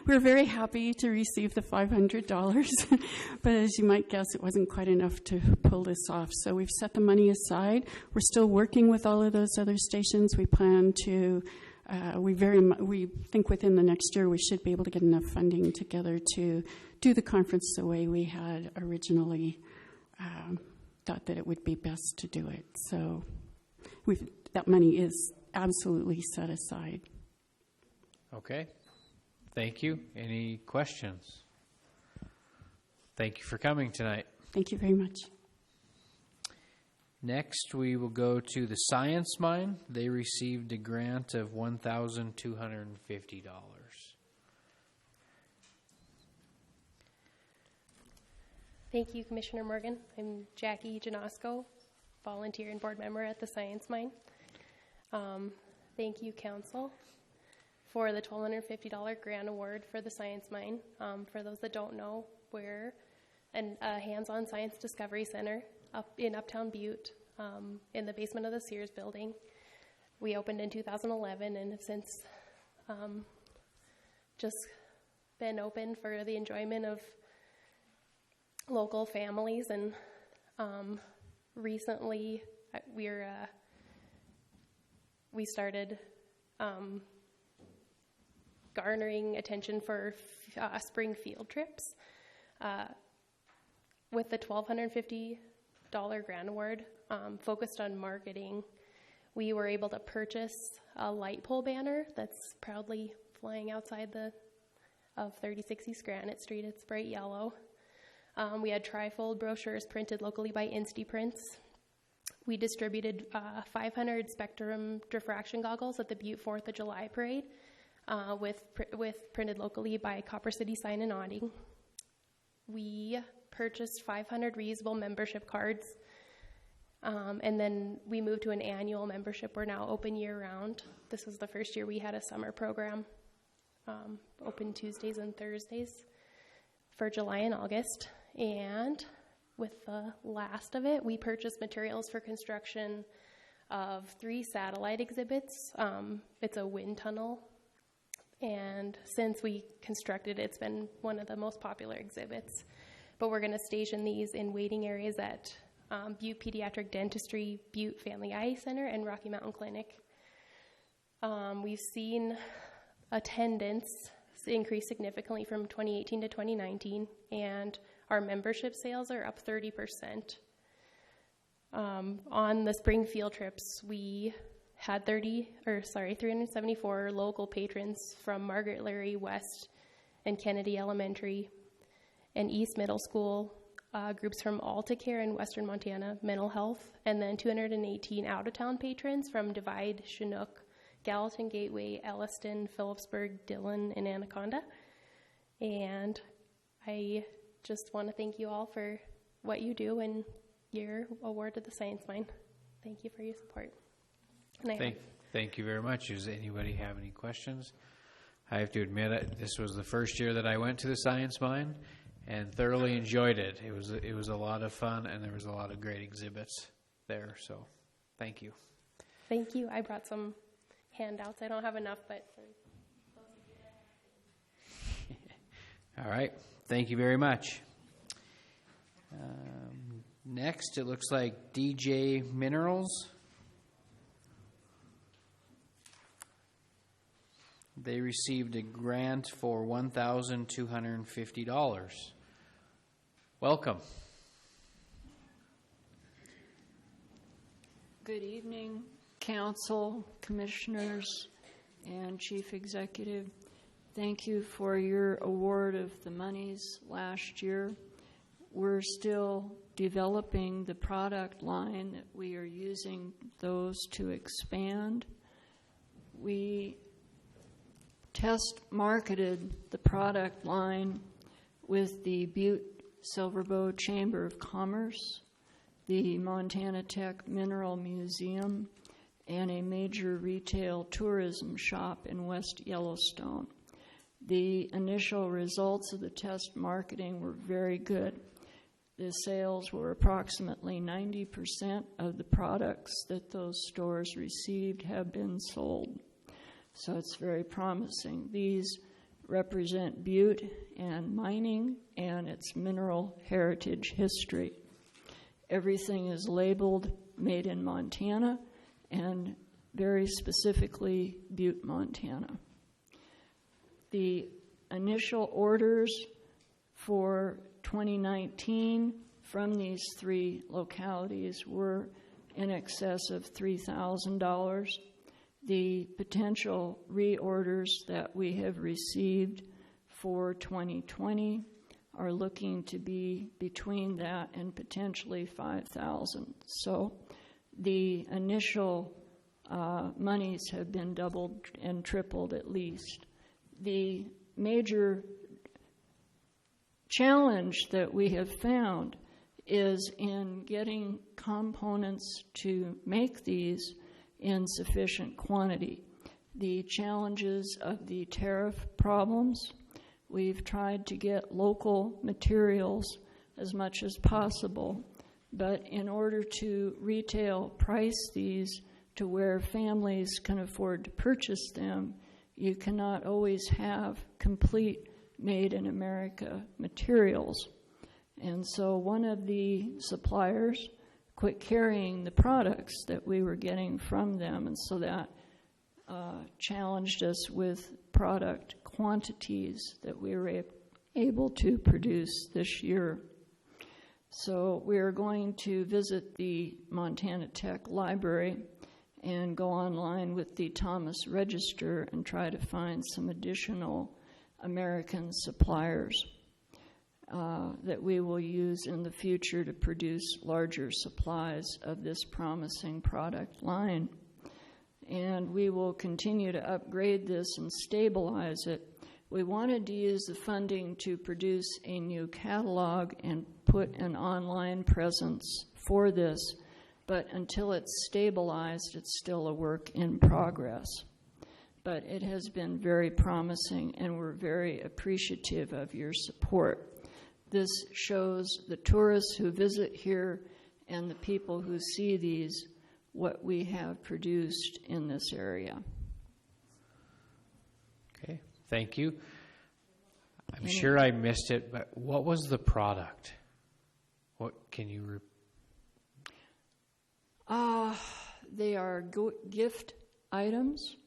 We're very happy to receive the $500, but as you might guess, it wasn't quite enough to pull this off. So we've set the money aside. We're still working with all of those other stations. We plan to, we think within the next year we should be able to get enough funding together to do the conference the way we had originally thought that it would be best to do it. So that money is absolutely set aside. Okay. Thank you. Any questions? Thank you for coming tonight. Thank you very much. Next, we will go to the Science Mine. They received a grant of $1,250. Thank you, Commissioner Morgan. I'm Jackie Janosko volunteer and board member at the Science Mine. Thank you, Council, for the $1,250 grant award for the Science Mine. For those that don't know, we're a hands-on science discovery center up in Uptown Butte, in the basement of the Sears building. We opened in 2011 and have since just been open for the enjoyment of local families. And recently we started garnering attention for spring field trips. With the $1,250 grant award focused on marketing, we were able to purchase a light pole banner that's proudly flying outside of 3060 Granite Street. It's bright yellow. We had trifold brochures printed locally by InstiPrints. We distributed 500 spectrum diffraction goggles at the Butte 4th of July parade, with printed locally by Copper City Sign and Awning. We purchased 500 reusable membership cards, and then we moved to an annual membership. We're now open year-round. This was the first year we had a summer program, open Tuesdays and Thursdays for July and August. And with the last of it, we purchased materials for construction of 3 satellite exhibits. It's a wind tunnel, and since we constructed it, it's been one of the most popular exhibits. But we're going to station these in waiting areas at Butte Pediatric Dentistry, Butte Family Eye Center, and Rocky Mountain Clinic. We've seen attendance increase significantly from 2018 to 2019, and our membership sales are up 30%. On the spring field trips, we had 374 local patrons from Margaret Larry West and Kennedy Elementary and East Middle School, groups from AltaCare in Western Montana, Mental Health, and then 218 out-of-town patrons from Divide, Chinook, Gallatin Gateway, Elliston, Phillipsburg, Dillon, and Anaconda. And I just want to thank you all for what you do and your award to the Science Mine. Thank you for your support. And Thank you very much. Does anybody have any questions? I have to admit, this was the first year that I went to the Science Mine and thoroughly enjoyed it. It was a lot of fun, and there was a lot of great exhibits there. So, thank you. Thank you. I brought some handouts. I don't have enough, but for those of you that All right. Thank you very much. Next, it looks like DJ Minerals. They received a grant for $1,250. Welcome. Good evening, Council, Commissioners, and Chief Executive. Thank you for your award of the monies last year. We're still developing the product line that we are using those to expand. We test marketed the product line with the Butte-Silver Chamber of Commerce, the Montana Tech Mineral Museum, and a major retail tourism shop in West Yellowstone. The initial results of the test marketing were very good. The sales were approximately 90% of the products that those stores received have been sold. So it's very promising. These represent Butte and mining and its mineral heritage history. Everything is labeled made in Montana and very specifically Butte, Montana. The initial orders for 2019 from these 3 localities were in excess of $3,000. The potential reorders that we have received for 2020 are looking to be between that and potentially $5,000. So the initial monies have been doubled and tripled at least. The major challenge that we have found is in getting components to make these in sufficient quantity. The challenges of the tariff problems, we've tried to get local materials as much as possible, but in order to retail price these to where families can afford to purchase them, you cannot always have complete made in America materials. And so one of the suppliers quit carrying the products that we were getting from them, and so that challenged us with product quantities that we were able to produce this year. So we are going to visit the Montana Tech Library and go online with the Thomas Register and try to find some additional American suppliers that we will use in the future to produce larger supplies of this promising product line. And we will continue to upgrade this and stabilize it. We wanted to use the funding to produce a new catalog and put an online presence for this, but until it's stabilized, it's still a work in progress. But it has been very promising, and we're very appreciative of your support. This shows the tourists who visit here and the people who see these what we have produced in this area. Okay, thank you. I'm sure I missed it, but what was the product? What can you they are gift items.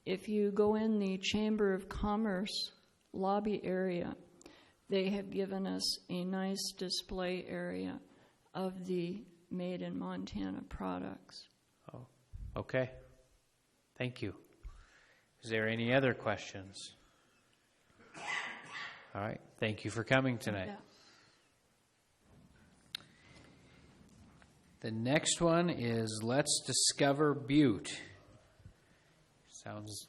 If you go in the Chamber of Commerce lobby area, they have given us a nice display area of the made in Montana products. Oh, okay. Thank you. Is there any other questions? All right. Thank you for coming tonight. Yeah. The next one is Let's Discover Butte. Sounds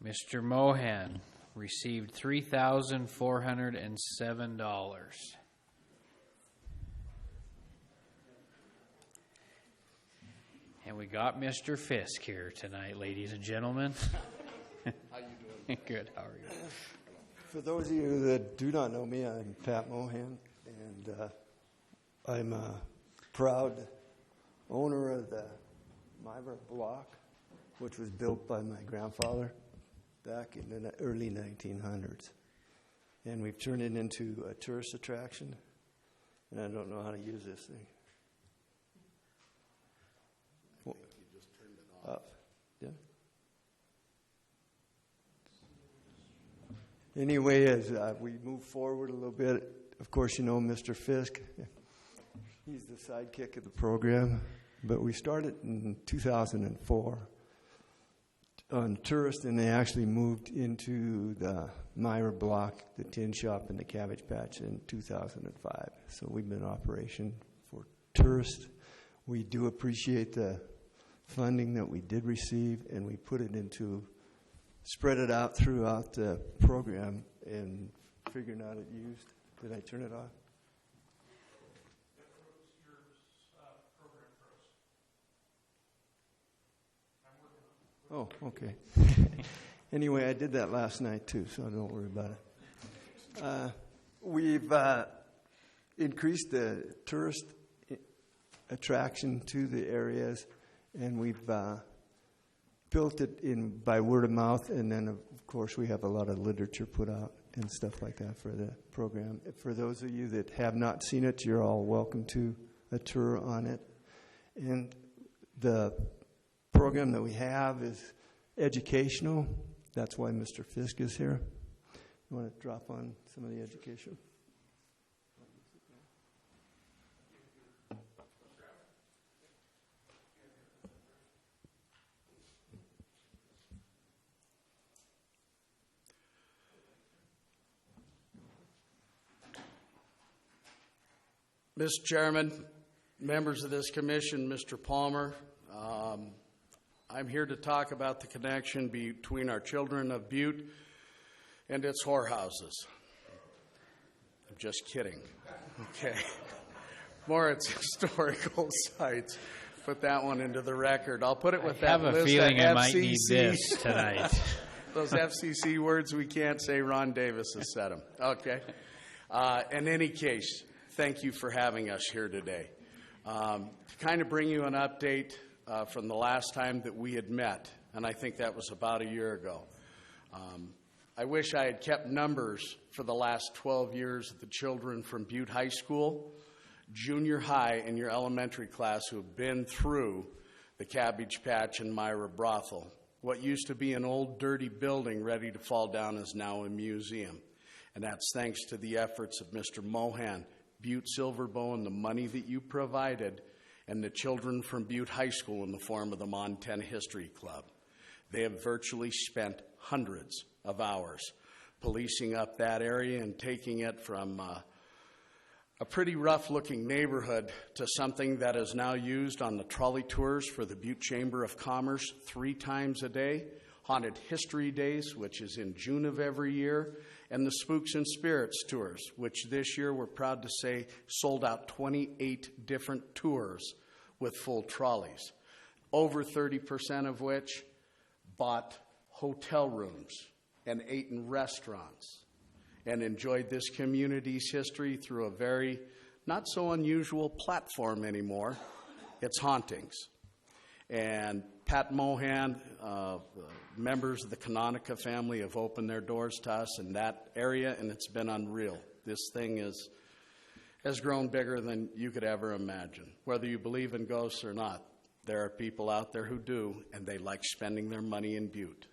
Mr. Mohan received $3,407. And we got Mr. Fisk here tonight, ladies and gentlemen. How you doing? Good. How are you? For those of you that do not know me, I'm Pat Mohan, and I'm a proud owner of the Myra block, which was built by my grandfather back in the early 1900s. And we've turned it into a tourist attraction, and I don't know how to use this thing. I think you just turned it off. Up. Yeah. Anyway, as we move forward a little bit, of course, you know Mr. Fisk. He's the sidekick of the program. But we started in 2004 on tourists, and they actually moved into the Myra block, the tin shop, and the cabbage patch in 2005. So we've been in operation for tourists. We do appreciate the funding that we did receive, and we put it into, spread it out throughout the program and figuring out it used. Did I turn it off? Oh, okay. Anyway, I did that last night too, so don't worry about it. We've increased the tourist attraction to the areas, and we've built it in by word of mouth, and then of course we have a lot of literature put out and stuff like that for the program. For those of you that have not seen it, you're all welcome to a tour on it. And the program that we have is educational. That's why Mr. Fisk is here. You want to drop on some of the education? Mr. Chairman, members of this commission, Mr. Palmer, I'm here to talk about the connection between our children of Butte and its whorehouses. I'm just kidding. Okay. more its historical sites. Put that one into the record. I'll put it with I have that a list feeling of I might need FCC this tonight. Those FCC words we can't say, Ron Davis has said them. Okay. In any case, thank you for having us here today. To kind of bring you an update from the last time that we had met, and I think that was about a year ago. I wish I had kept numbers for the last 12 years of the children from Butte High School, junior high, and your elementary class who have been through the Cabbage Patch and Myra Brothel. What used to be an old, dirty building ready to fall down is now a museum. And that's thanks to the efforts of Mr. Mohan, Butte-Silver, and the money that you provided, and the children from Butte High School in the form of the Montana History Club. They have virtually spent hundreds of hours policing up that area and taking it from a pretty rough-looking neighborhood to something that is now used on the trolley tours for the Butte Chamber of Commerce 3 times a day, Haunted History Days, which is in June of every year, and the Spooks and Spirits tours, which this year we're proud to say sold out 28 different tours with full trolleys, over 30% of which bought hotel rooms and ate in restaurants and enjoyed this community's history through a very not so unusual platform anymore. It's hauntings. And Pat Mohan, members of the Canonica family have opened their doors to us in that area, and it's been unreal. This thing has grown bigger than you could ever imagine. Whether you believe in ghosts or not, there are people out there who do, and they like spending their money in Butte.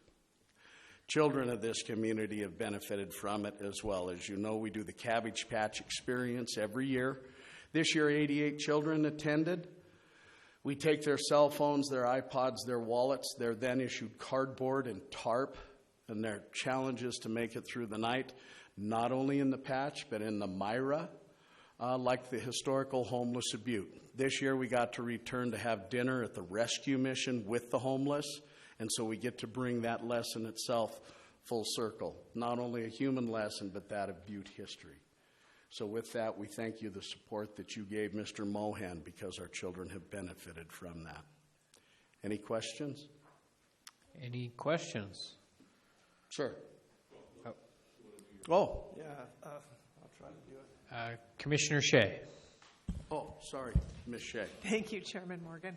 Children of this community have benefited from it as well. As you know, we do the Cabbage Patch experience every year. This year, 88 children attended. We take their cell phones, their iPods, their wallets. They're then issued cardboard and tarp, and their challenge is to make it through the night, not only in the patch, but in the Myra, like the historical homeless of Butte. This year, we got to return to have dinner at the rescue mission with the homeless. And so we get to bring that lesson itself full circle, not only a human lesson, but that of Butte history. So with that, we thank you the support that you gave Mr. Mohan, because our children have benefited from that. Any questions? Any questions? Sure. Oh. Yeah, I'll try to do it. Commissioner Shea. Oh, sorry, Ms. Shea. Thank you, Chairman Morgan.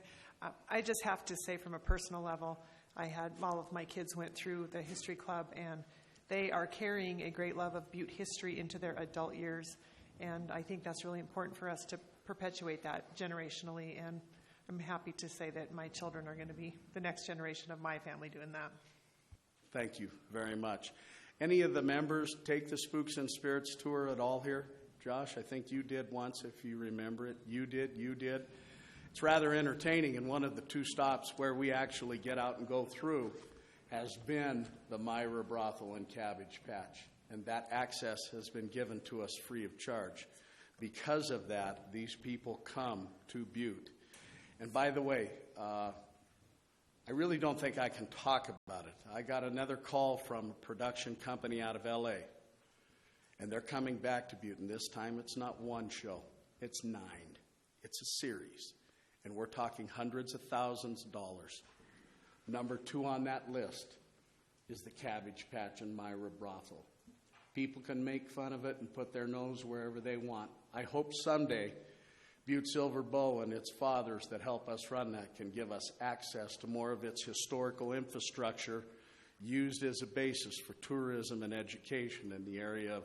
I just have to say, from a personal level, all of my kids went through the history club, and they are carrying a great love of Butte history into their adult years, and I think that's really important for us to perpetuate that generationally, and I'm happy to say that my children are going to be the next generation of my family doing that. Thank you very much. Any of the members take the Spooks and Spirits tour at all here? Josh, I think you did once, if you remember it. You did. It's rather entertaining, and one of the 2 stops where we actually get out and go through has been the Myra Brothel and Cabbage Patch, and that access has been given to us free of charge. Because of that, these people come to Butte. And by the way, I really don't think I can talk about it. I got another call from a production company out of L.A., and they're coming back to Butte, and this time it's not 1 show, it's 9. It's a series. And we're talking hundreds of thousands of dollars. Number 2 on that list is the Cabbage Patch and Myra Brothel. People can make fun of it and put their nose wherever they want. I hope someday Butte-Silver and its fathers that help us run that can give us access to more of its historical infrastructure used as a basis for tourism and education in the area of,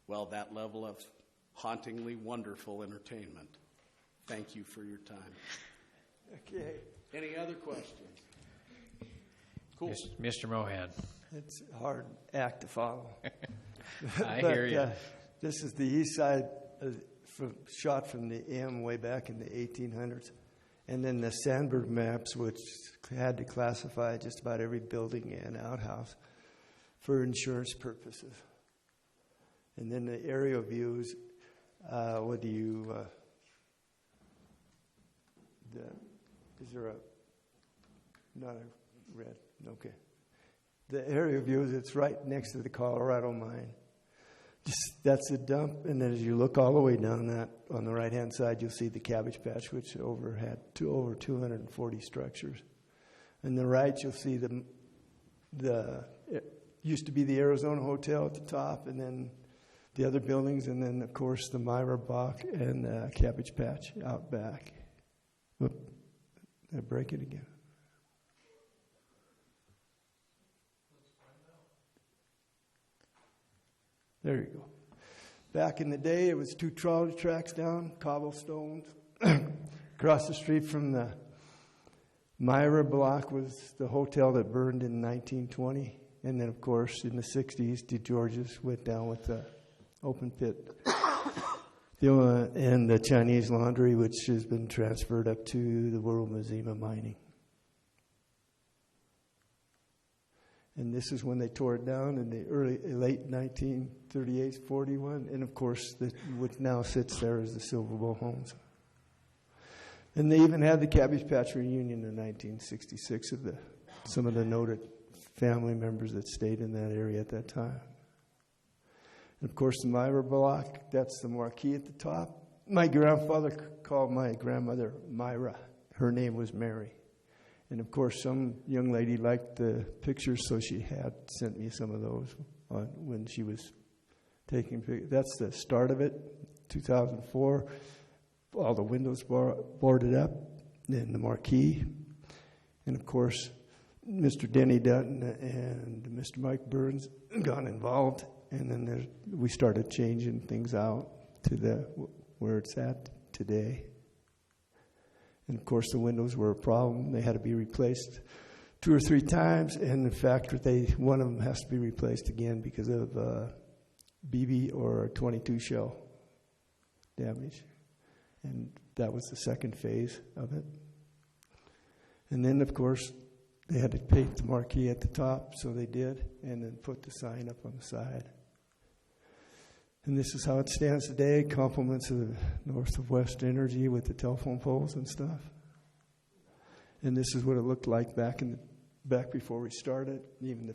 well, that level of hauntingly wonderful entertainment. Thank you for your time. Okay. Any other questions? Cool. Mr. Mohan. It's a hard act to follow. I hear you. This is the east side, shot from the M way back in the 1800s. And then the Sandberg maps, which had to classify just about every building and outhouse for insurance purposes. And then the aerial views, is there not a red? Okay. The area views, it's right next to the Colorado mine. That's the dump, and then as you look all the way down that, on the right-hand side, you'll see the cabbage patch, which had over 240 structures. On the right, you'll see it used to be the Arizona Hotel at the top, and then the other buildings, and then, of course, the Myra Bach and the cabbage patch out back. Whoop, I break it again. There you go. Back in the day, it was 2 trolley tracks down, cobblestones. Across the street from the Myra block was the hotel that burned in 1920. And then, of course, in the 60s, DeGeorge's went down with the open pit. And the Chinese laundry, which has been transferred up to the World Museum of Mining. And this is when they tore it down in the late 1938, 41. And, of course, what now sits there is the Silver Bowl Homes. And they even had the Cabbage Patch reunion in 1966 of some of the noted family members that stayed in that area at that time. And, of course, the Myra block, that's the marquee at the top. My grandfather called my grandmother Myra. Her name was Mary. And, of course, some young lady liked the pictures, so she had sent me some of those when she was taking pictures. That's the start of it, 2004. All the windows boarded up, and the marquee. And, of course, Mr. Denny Dutton and Mr. Mike Burns got involved, and then we started changing things out to where it's at today. And, of course, the windows were a problem. They had to be replaced 2 or 3 times. And, in fact, one of them has to be replaced again because of BB or 22 shell damage. And that was the second phase of it. And then, of course, they had to paint the marquee at the top, so they did, and then put the sign up on the side. And this is how it stands today, compliments of the North of West Energy with the telephone poles and stuff. And this is what it looked like back before we started. Even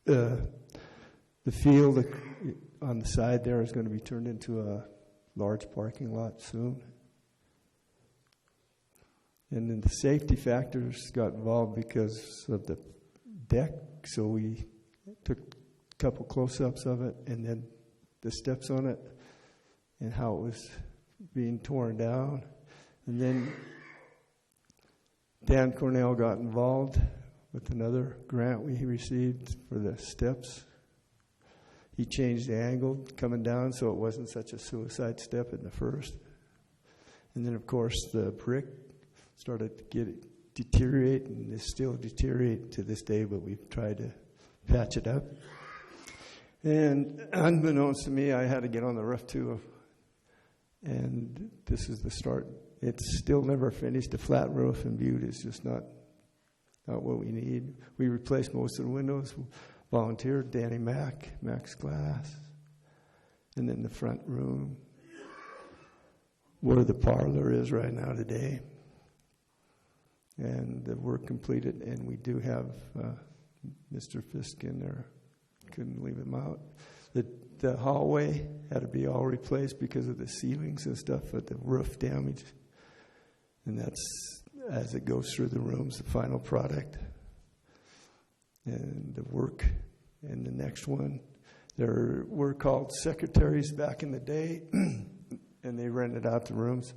the field on the side there is going to be turned into a large parking lot soon. And then the safety factors got involved because of the deck, so we took a couple close-ups of it, and then the steps on it and how it was being torn down. And then Dan Cornell got involved with another grant we received for the steps. He changed the angle coming down so it wasn't such a suicide step in the first. And then, of course, the brick started to deteriorate, and it's still deteriorating to this day, but we've tried to patch it up. And unbeknownst to me, I had to get on the roof too. And this is the start. It's still never finished. The flat roof in Butte is just not what we need. We replaced most of the windows. Volunteered Danny Max Glass. And then the front room, where the parlor is right now today. And the work completed, and we do have Mr. Fisk in there. Couldn't leave him out. The hallway had to be all replaced because of the ceilings and stuff, but the roof damage. And that's, as it goes through the rooms, the final product. And the work. And the next one, there were called secretaries back in the day, and they rented out the rooms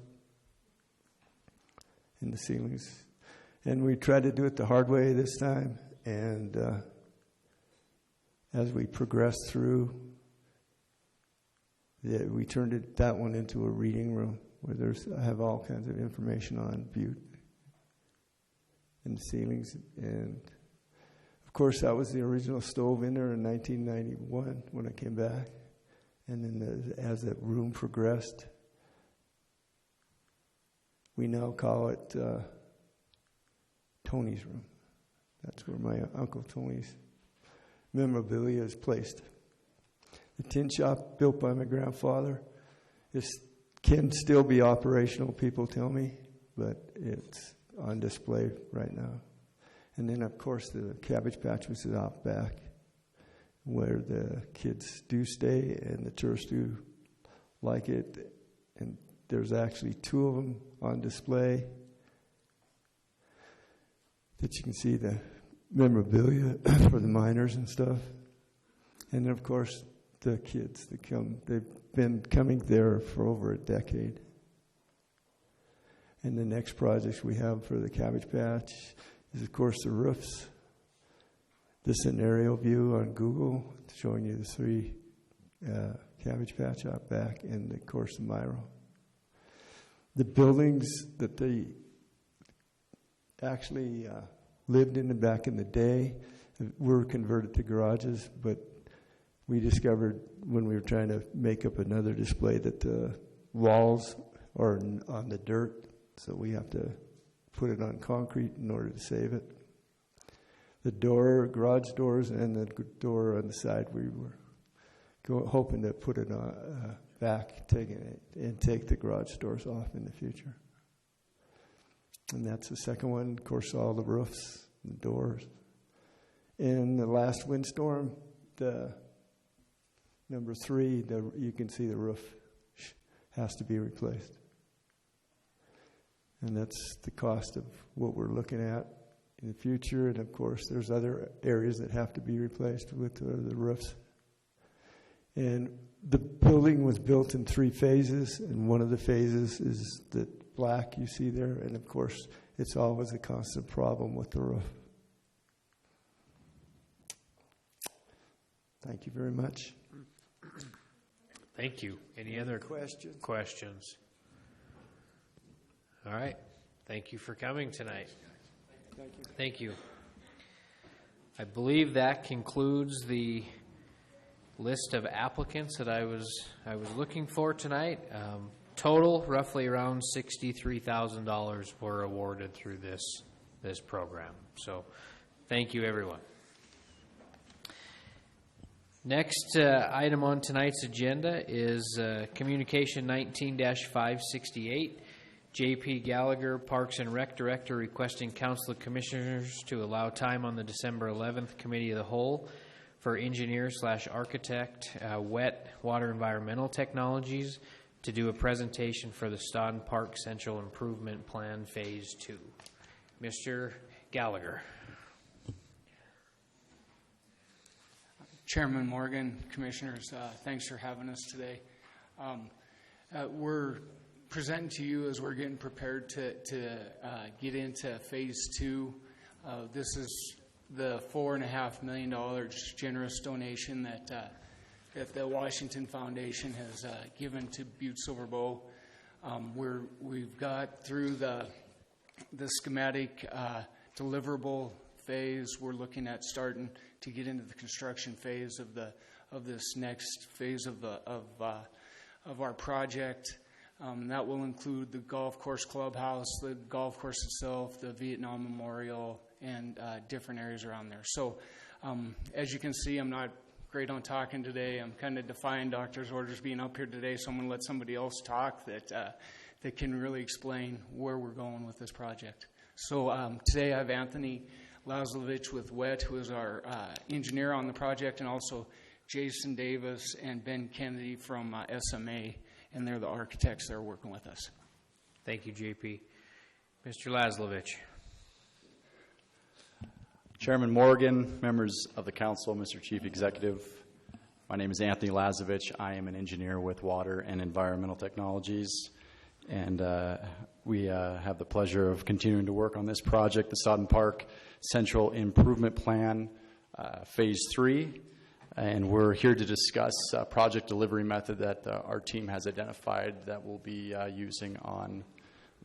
and the ceilings. And we tried to do it the hard way this time, and as we progressed through, we turned that one into a reading room where I have all kinds of information on Butte and the ceilings. And, of course, that was the original stove in there in 1991 when I came back. And then as that room progressed, we now call it Tony's room. That's where my Uncle Tony's memorabilia is placed. The tin shop built by my grandfather can still be operational, people tell me, but it's on display right now. And then, of course, the cabbage patch was out back where the kids do stay and the tourists do like it. And there's actually 2 of them on display that you can see the memorabilia for the miners and stuff. And then, of course, the kids that come. They've been coming there for over a decade. And the next projects we have for the Cabbage Patch is, of course, the roofs. This is an aerial view on Google showing you the 3 Cabbage Patch out back and, of course, the Myro. The buildings that they actually lived in back in the day were converted to garages, but we discovered when we were trying to make up another display that the walls are on the dirt, so we have to put it on concrete in order to save it. The garage doors, and the door on the side, we were hoping to put it on, back, take the garage doors off in the future. And that's the second one. Of course, all the roofs, the doors. In the last windstorm, the number 3, you can see the roof has to be replaced. And that's the cost of what we're looking at in the future. And of course, there's other areas that have to be replaced with the roofs. And the building was built in 3 phases, and one of the phases is the black you see there. And of course, it's always a constant problem with the roof. Thank you very much. Thank you. Any other questions? All right. Thank you for coming tonight. Thank you. Thank you. I believe that concludes the list of applicants that I was looking for tonight. Total, roughly around $63,000 were awarded through this program. So, thank you, everyone. Next item on tonight's agenda is Communication 19-568. J.P. Gallagher, Parks and Rec Director, requesting Council of Commissioners to allow time on the December 11th Committee of the Whole for engineer/architect, wet water environmental technologies, to do a presentation for the Stodden Park Central Improvement Plan Phase 2. Mr. Gallagher. Chairman Morgan, Commissioners, thanks for having us today. We're presenting to you as we're getting prepared to get into Phase 2. This is the $4.5 million generous donation that the Washington Foundation has given to Butte-Silver. We've got through the schematic deliverable phase. We're looking at starting to get into the construction phase of this next phase of our project. That will include the golf course clubhouse, the golf course itself, the Vietnam Memorial, and different areas around there. So, as you can see, I'm not great on talking today. I'm kind of defying doctor's orders being up here today, so I'm going to let somebody else talk that can really explain where we're going with this project. So today I have Anthony Lazlovich with WET, who is our engineer on the project, and also Jason Davis and Ben Kennedy from SMA, and they're the architects that are working with us. Thank you, JP. Mr. Lazlovich. Chairman Morgan, members of the council, Mr. Chief Executive, my name is Anthony Lazovich. I am an engineer with Water and Environmental Technologies, and we have the pleasure of continuing to work on this project, the Stodden Park Central Improvement Plan, Phase 3, and we're here to discuss a project delivery method that our team has identified that we'll be using on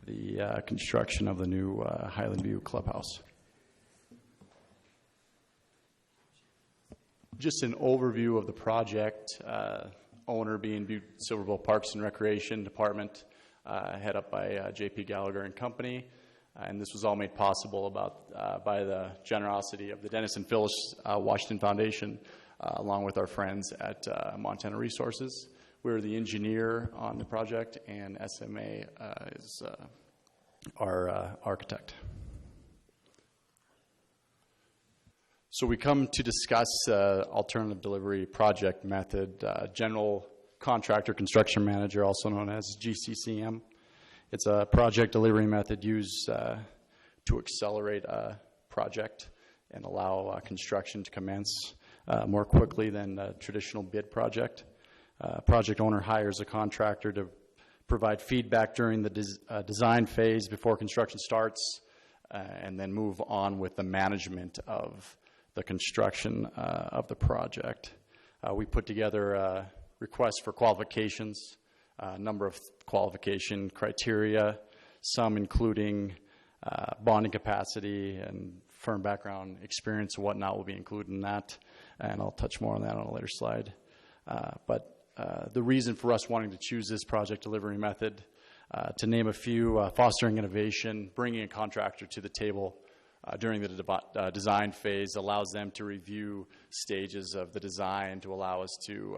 the construction of the new Highland View Clubhouse. Just an overview of the project, owner being Butte-Silver Parks and Recreation Department, head up by J.P. Gallagher and Company. And this was all made possible by the generosity of the Dennis and Phyllis Washington Foundation, along with our friends at Montana Resources. We're the engineer on the project, and SMA is our architect. So we come to discuss alternative delivery project method, general contractor construction manager, also known as GCCM. It's a project delivery method used to accelerate a project and allow construction to commence more quickly than a traditional bid project. Project owner hires a contractor to provide feedback during the design phase before construction starts, and then move on with the management of the construction of the project. We put together a request for qualifications, a number of qualification criteria, some including bonding capacity and firm background experience and whatnot will be included in that, and I'll touch more on that on a later slide. But the reason for us wanting to choose this project delivery method, to name a few, fostering innovation, bringing a contractor to the table during the design phase allows them to review stages of the design to allow us to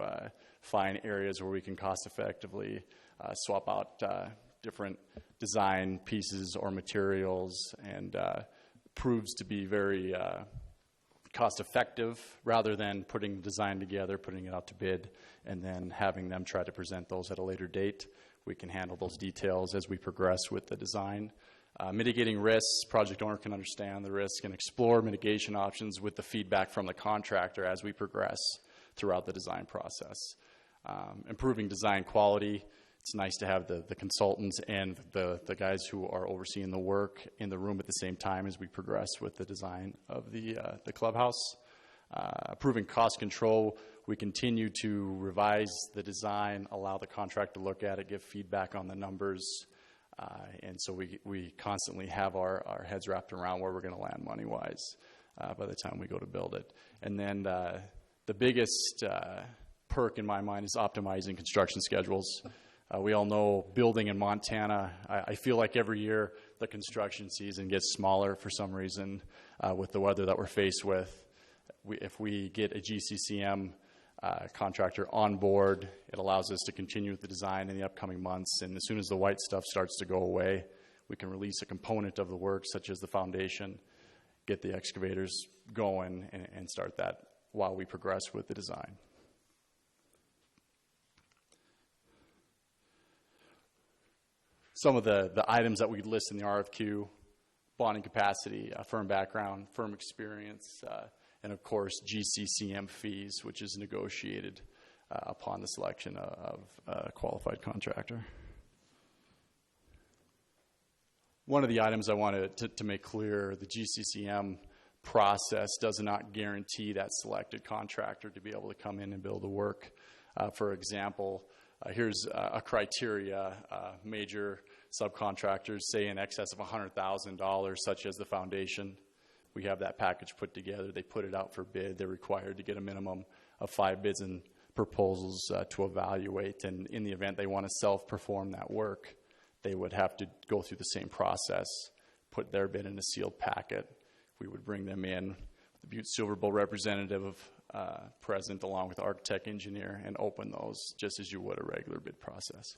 find areas where we can cost effectively swap out different design pieces or materials, and proves to be very cost effective rather than putting the design together, putting it out to bid, and then having them try to present those at a later date. We can handle those details as we progress with the design. Mitigating risks, project owner can understand the risk and explore mitigation options with the feedback from the contractor as we progress throughout the design process. Improving design quality, it's nice to have the consultants and the guys who are overseeing the work in the room at the same time as we progress with the design of the clubhouse. Improving cost control, we continue to revise the design, allow the contractor to look at it, give feedback on the numbers, and so we constantly have our heads wrapped around where we're going to land money-wise by the time we go to build it. And then the biggest perk in my mind is optimizing construction schedules. We all know building in Montana, I feel like every year the construction season gets smaller for some reason with the weather that we're faced with. If we get a GCCM contractor on board, it allows us to continue with the design in the upcoming months, and as soon as the white stuff starts to go away, we can release a component of the work, such as the foundation, get the excavators going, and start that while we progress with the design. Some of the items that we list in the RFQ: bonding capacity, firm background, firm experience, and of course GCCM fees, which is negotiated upon the selection of a qualified contractor. One of the items I wanted to make clear: the GCCM process does not guarantee that selected contractor to be able to come in and build the work. For example, here's a criteria: major subcontractors, say in excess of $100,000, such as the foundation. We have that package put together. They put it out for bid. They're required to get a minimum of 5 bids and proposals to evaluate. And in the event they want to self-perform that work, they would have to go through the same process, put their bid in a sealed packet. We would bring them in, the Butte-Silver representative present along with the architect engineer, and open those just as you would a regular bid process.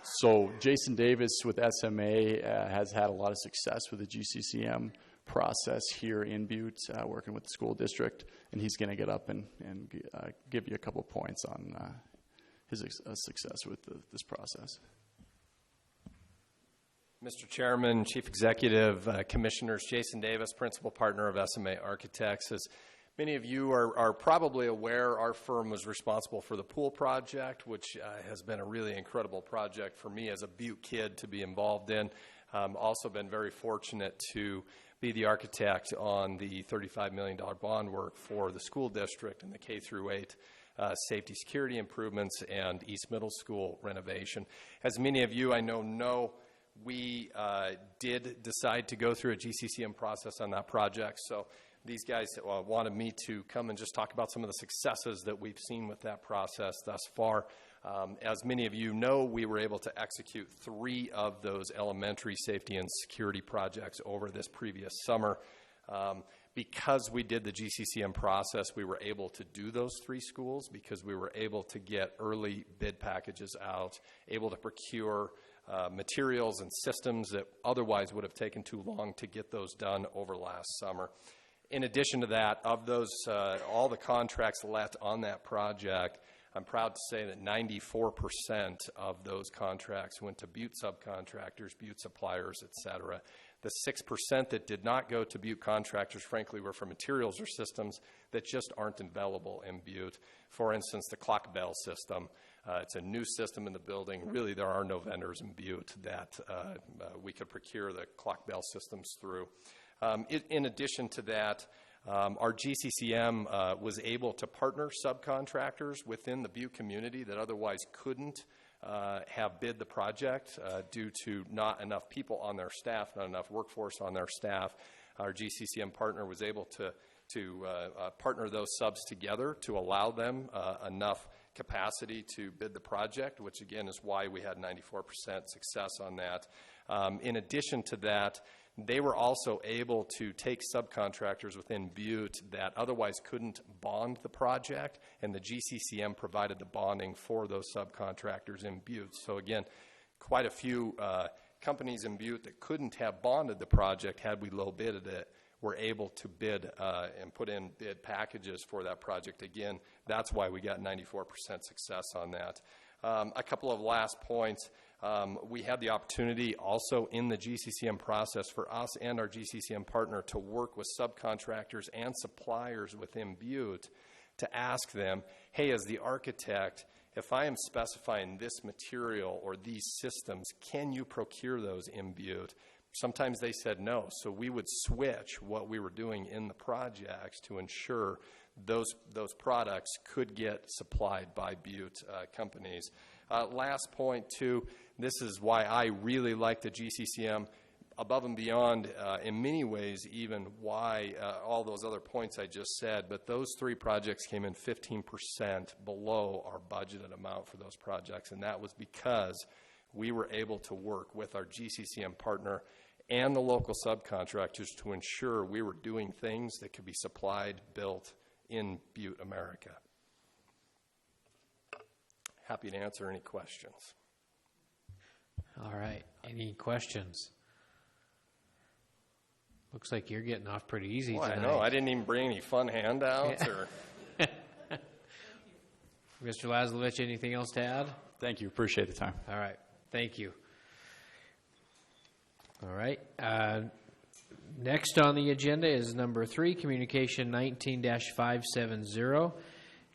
So Jason Davis with SMA has had a lot of success with the GCCM process here in Butte, working with the school district, and he's going to get up and give you a couple points on his success with this process. Mr. Chairman, Chief Executive, Commissioners, Jason Davis, Principal Partner of SMA Architects. As many of you are probably aware, our firm was responsible for the pool project, which has been a really incredible project for me as a Butte kid to be involved in. Also been very fortunate to be the architect on the $35 million bond work for the school district and the K-8 safety security improvements and East Middle School renovation. As many of you I know, we did decide to go through a GCCM process on that project. So these guys wanted me to come and just talk about some of the successes that we've seen with that process thus far. As many of you know, we were able to execute 3 of those elementary safety and security projects over this previous summer. Because we did the GCCM process, we were able to do those 3 schools because we were able to get early bid packages out, able to procure materials and systems that otherwise would have taken too long to get those done over last summer. In addition to that, of those, all the contracts left on that project, I'm proud to say that 94% of those contracts went to Butte subcontractors, Butte suppliers, et cetera. The 6% that did not go to Butte contractors, frankly, were for materials or systems that just aren't available in Butte. For instance, the clock bell system. It's a new system in the building. Really, there are no vendors in Butte that we could procure the clock bell systems through. In addition to that, our GCCM was able to partner subcontractors within the Butte community that otherwise couldn't have bid the project due to not enough people on their staff, not enough workforce on their staff. Our GCCM partner was able to partner those subs together to allow them enough capacity to bid the project, which again is why we had 94% success on that. In addition to that, they were also able to take subcontractors within Butte that otherwise couldn't bond the project, and the GCCM provided the bonding for those subcontractors in Butte. So again, quite a few companies in Butte that couldn't have bonded the project had we low bidded it were able to bid and put in bid packages for that project. Again, that's why we got 94% success on that. A couple of last points. We had the opportunity also in the GCCM process for us and our GCCM partner to work with subcontractors and suppliers within Butte to ask them, hey, as the architect, if I am specifying this material or these systems, can you procure those in Butte? Sometimes they said no, so we would switch what we were doing in the projects to ensure those products could get supplied by Butte companies. Last point, too, this is why I really like the GCCM above and beyond, in many ways, even why all those other points I just said, but those three projects came in 15% below our budgeted amount for those projects, and that was because we were able to work with our GCCM partner and the local subcontractors to ensure we were doing things that could be supplied, built in Butte, America. Happy to answer any questions. All right. Any questions? Looks like you're getting off pretty easy tonight. I know. I didn't even bring any fun handouts. Or Mr. Lazlovich, anything else to add? Thank you. Appreciate the time. All right. Thank you. All right. Next on the agenda is number 3, Communication 19-570.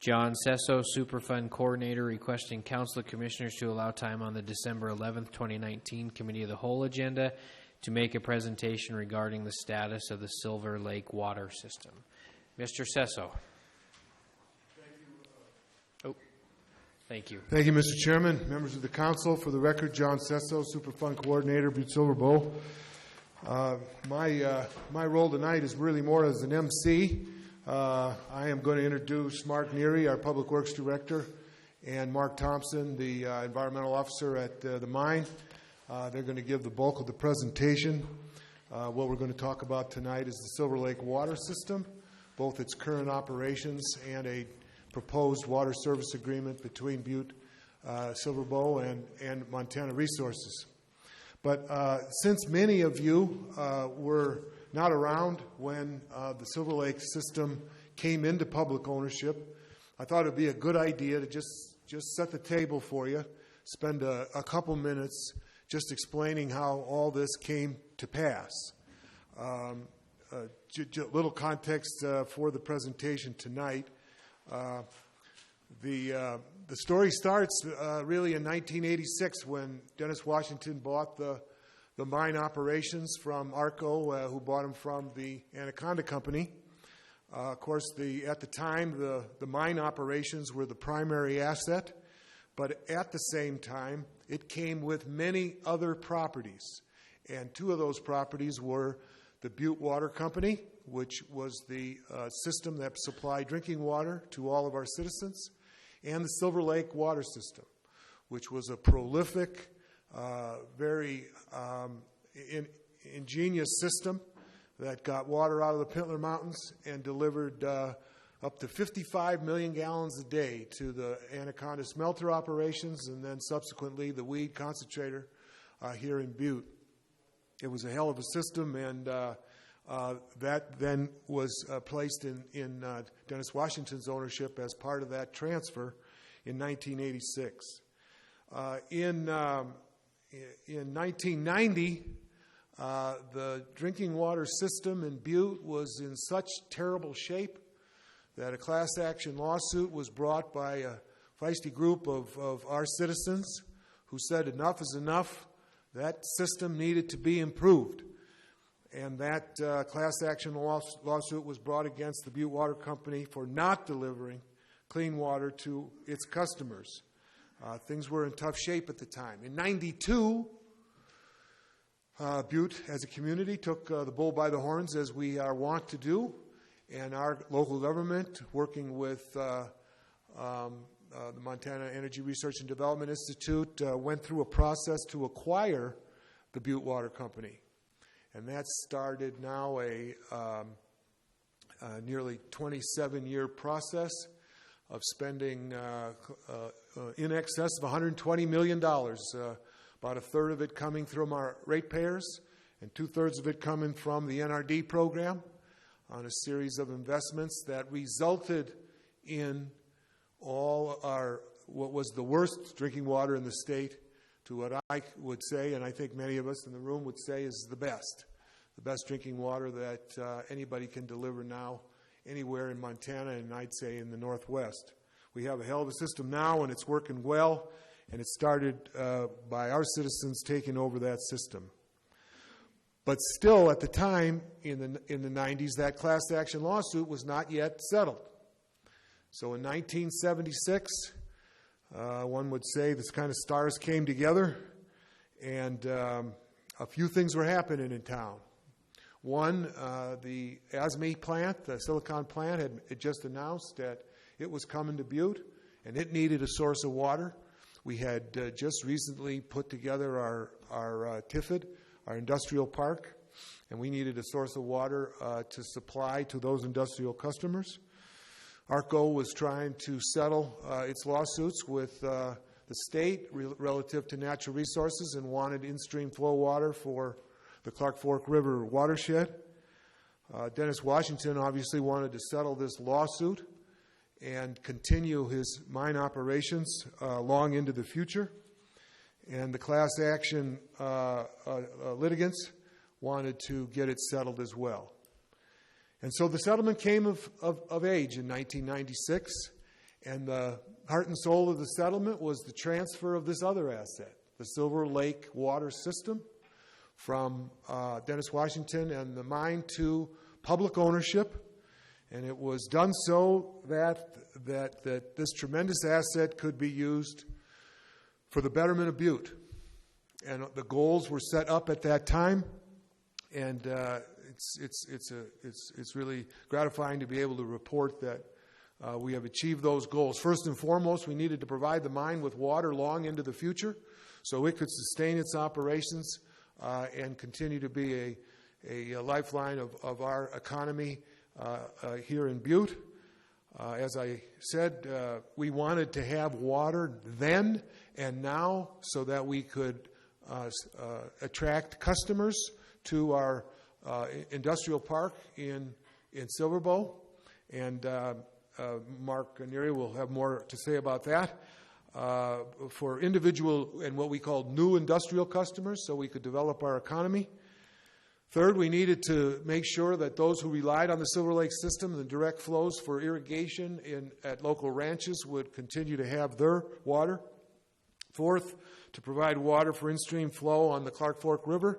John Sesso, Superfund Coordinator, requesting Council of Commissioners to allow time on the December 11th, 2019 Committee of the Whole agenda to make a presentation regarding the status of the Silver Lake water system. Mr. Sesso. Thank you. Thank you, Mr. Chairman, members of the council. For the record, John Sesso, Superfund Coordinator, Butte-Silver Bowl. My role tonight is really more as an MC. I am going to introduce Mark Neary, our Public Works Director, and Mark Thompson, the Environmental Officer at the mine. They're going to give the bulk of the presentation. What we're going to talk about tonight is the Silver Lake water system, both its current operations and a proposed water service agreement between Butte, Silver Bow, and Montana Resources. But since many of you were not around when the Silver Lake system came into public ownership, I thought it would be a good idea to just set the table for you, spend a couple minutes just explaining how all this came to pass. Little context for the presentation tonight. The story starts really in 1986 when Dennis Washington bought the mine operations from ARCO, who bought them from the Anaconda Company. Of course, at the time, the mine operations were the primary asset, but at the same time, it came with many other properties. And two of those properties were the Butte Water Company, which was the system that supplied drinking water to all of our citizens, and the Silver Lake water system, which was a prolific, very ingenious system that got water out of the Pintler Mountains and delivered up to 55 million gallons a day to the Anaconda smelter operations and then subsequently the weed concentrator here in Butte. It was a hell of a system, and that then was placed in Dennis Washington's ownership as part of that transfer in 1986. In 1990, the drinking water system in Butte was in such terrible shape that a class action lawsuit was brought by a feisty group of our citizens who said enough is enough. That system needed to be improved. And that class action lawsuit was brought against the Butte Water Company for not delivering clean water to its customers. Things were in tough shape at the time. In 92, Butte, as a community, took the bull by the horns, as we are wont to do, and our local government, working with the Montana Energy Research and Development Institute, went through a process to acquire the Butte Water Company. And that started now a nearly 27-year process of spending in excess of $120 million, about a third of it coming from our ratepayers and two-thirds of it coming from the NRD program, on a series of investments that resulted in all our, what was the worst drinking water in the state, to what I would say, and I think many of us in the room would say, is the best drinking water that anybody can deliver now anywhere in Montana, and I'd say in the Northwest. We have a hell of a system now, and it's working well, and it started by our citizens taking over that system. But still, at the time, in the 90s, that class action lawsuit was not yet settled. So in 1976, one would say this kind of stars came together, and a few things were happening in town. One, the ASME plant, the silicon plant, had just announced that it was coming to Butte, and it needed a source of water. We had just recently put together our TIFID, our industrial park, and we needed a source of water to supply to those industrial customers. ARCO was trying to settle its lawsuits with the state relative to natural resources and wanted in-stream flow water for the Clark Fork River watershed. Dennis Washington obviously wanted to settle this lawsuit and continue his mine operations long into the future. And the class action litigants wanted to get it settled as well. And so the settlement came of age in 1996, and the heart and soul of the settlement was the transfer of this other asset, the Silver Lake water system, from Dennis Washington and the mine to public ownership. And it was done so that this tremendous asset could be used for the betterment of Butte. And the goals were set up at that time, and it's really gratifying to be able to report that we have achieved those goals. First and foremost, we needed to provide the mine with water long into the future so it could sustain its operations and continue to be a lifeline of our economy here in Butte. As I said, we wanted to have water then and now so that we could attract customers to our industrial park in Silver Bow. And Mark Neary will have more to say about that. For individual and what we call new industrial customers, so we could develop our economy. Third, we needed to make sure that those who relied on the Silver Lake system and the direct flows for irrigation at local ranches would continue to have their water. Fourth, to provide water for in-stream flow on the Clark Fork River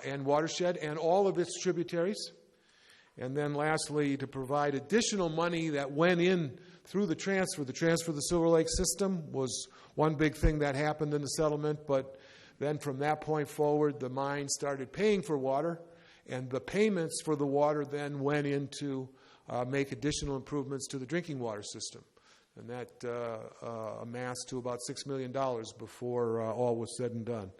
and watershed and all of its tributaries. And then lastly, to provide additional money that went in through the transfer. The transfer of the Silver Lake system was one big thing that happened in the settlement, but then from that point forward, the mine started paying for water, and the payments for the water then went in to make additional improvements to the drinking water system. And that amassed to about $6 million before all was said and done.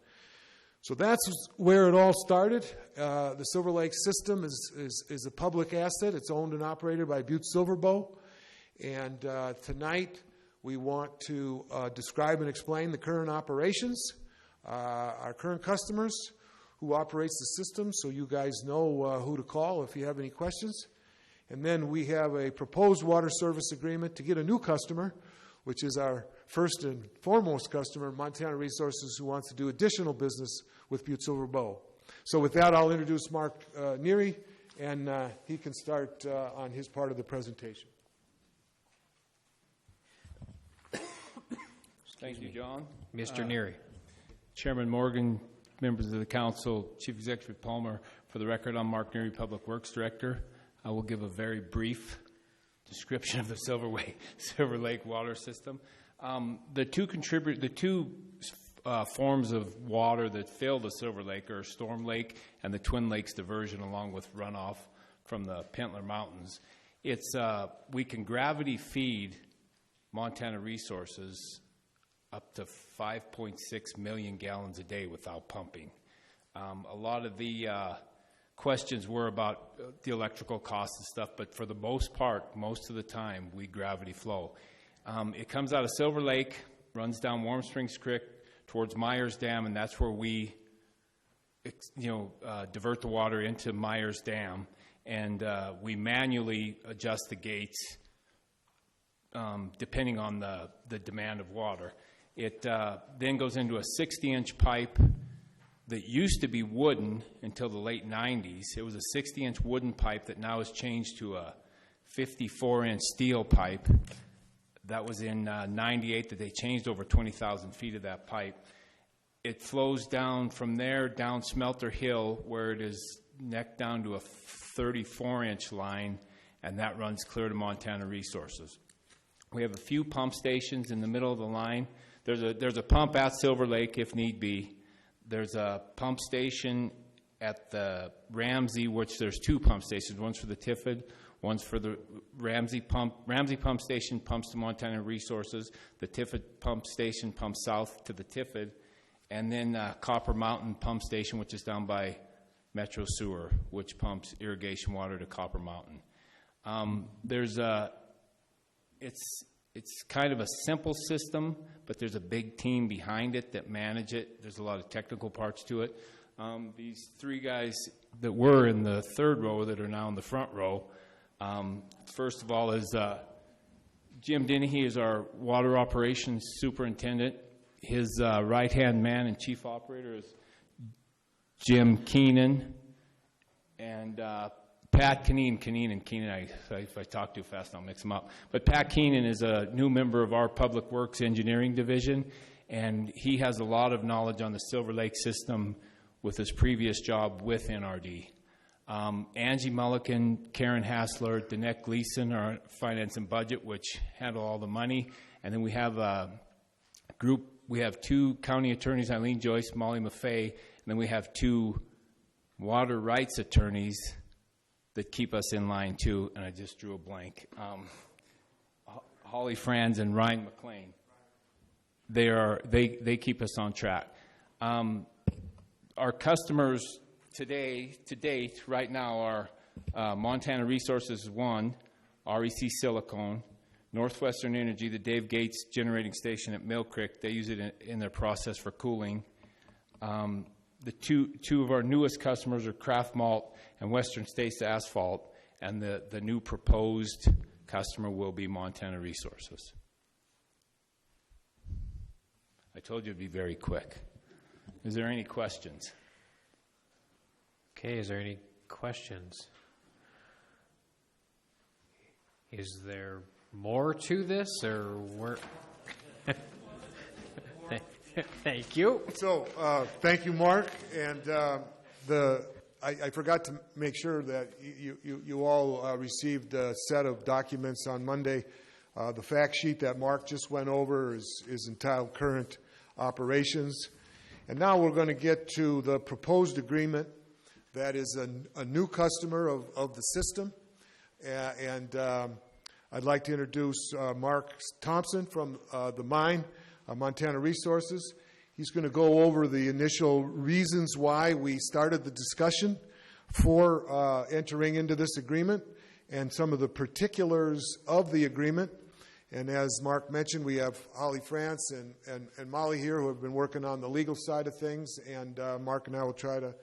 So that's where it all started. The Silver Lake system is a public asset. It's owned and operated by Butte-Silver. And tonight we want to describe and explain the current operations our current customers, who operates the system, so you guys know who to call if you have any questions. And then we have a proposed water service agreement to get a new customer, which is our first and foremost customer, Montana Resources, who wants to do additional business with Butte-Silver Bow. So with that, I'll introduce Mark Neary, and he can start on his part of the presentation. Thank you, John. Mr. Neary. Chairman Morgan, members of the council, Chief Executive Palmer, for the record, I'm Mark Neary, Public Works Director. I will give a very brief description of the Silver Lake water system. The two forms of water that fill the Silver Lake are Storm Lake and the Twin Lakes diversion, along with runoff from the Pentler Mountains. We can gravity feed Montana Resources up to 5.6 million gallons a day without pumping. A lot of the questions were about the electrical costs and stuff, but for the most part, most of the time, we gravity flow. It comes out of Silver Lake, runs down Warm Springs Creek towards Myers Dam, and that's where we divert the water into Myers Dam, and we manually adjust the gates depending on the demand of water. It then goes into a 60-inch pipe that used to be wooden until the late 90s. It was a 60-inch wooden pipe that now has changed to a 54-inch steel pipe. That was in 98 that they changed over 20,000 feet of that pipe. It flows down from there, down Smelter Hill, where it is necked down to a 34-inch line, and that runs clear to Montana Resources. We have a few pump stations in the middle of the line. There's a pump at Silver Lake if need be. There's a pump station at the Ramsey, which there's two pump stations. One's for the Tiffin, one's for the Ramsey pump. Ramsey pump station pumps to Montana Resources. The Tiffin pump station pumps south to the Tiffin. And then Copper Mountain pump station, which is down by Metro Sewer, which pumps irrigation water to Copper Mountain. It's kind of a simple system, but there's a big team behind it that manage it. There's a lot of technical parts to it. These three guys that were in the third row that are now in the front row, first of all is Jim Dennehy is our water operations superintendent. His right-hand man and chief operator is Jim Keenan, and Pat Keenan. If I talk too fast, I'll mix them up. But Pat Keenan is a new member of our Public Works Engineering Division, and he has a lot of knowledge on the Silver Lake system with his previous job with NRD. Angie Mulligan, Karen Hassler, Danette Gleason are finance and budget, which handle all the money. And then we have a group. We have two county attorneys, Eileen Joyce, Molly Maffei, and then we have two water rights attorneys that keep us in line too, and I just drew a blank. Holly Franz and Ryan McLean. They keep us on track. Our customers to date, right now are Montana Resources 1, REC Silicone, Northwestern Energy, the Dave Gates generating station at Mill Creek. They use it in their process for cooling. The two of our newest customers are Kraft Malt and Western States Asphalt, and the new proposed customer will be Montana Resources. I told you it'd be very quick. Is there any questions? Okay, is there any questions? Is there more to this, or where? Thank you. So, thank you, Mark. And I forgot to make sure that you all received a set of documents on Monday. The fact sheet that Mark just went over is entitled Current Operations. And now we're going to get to the proposed agreement that is a new customer of the system. And I'd like to introduce Mark Thompson from the mine, Montana Resources. He's going to go over the initial reasons why we started the discussion for entering into this agreement and some of the particulars of the agreement. And as Mark mentioned, we have Holly France and Molly here who have been working on the legal side of things, and Mark and I will try to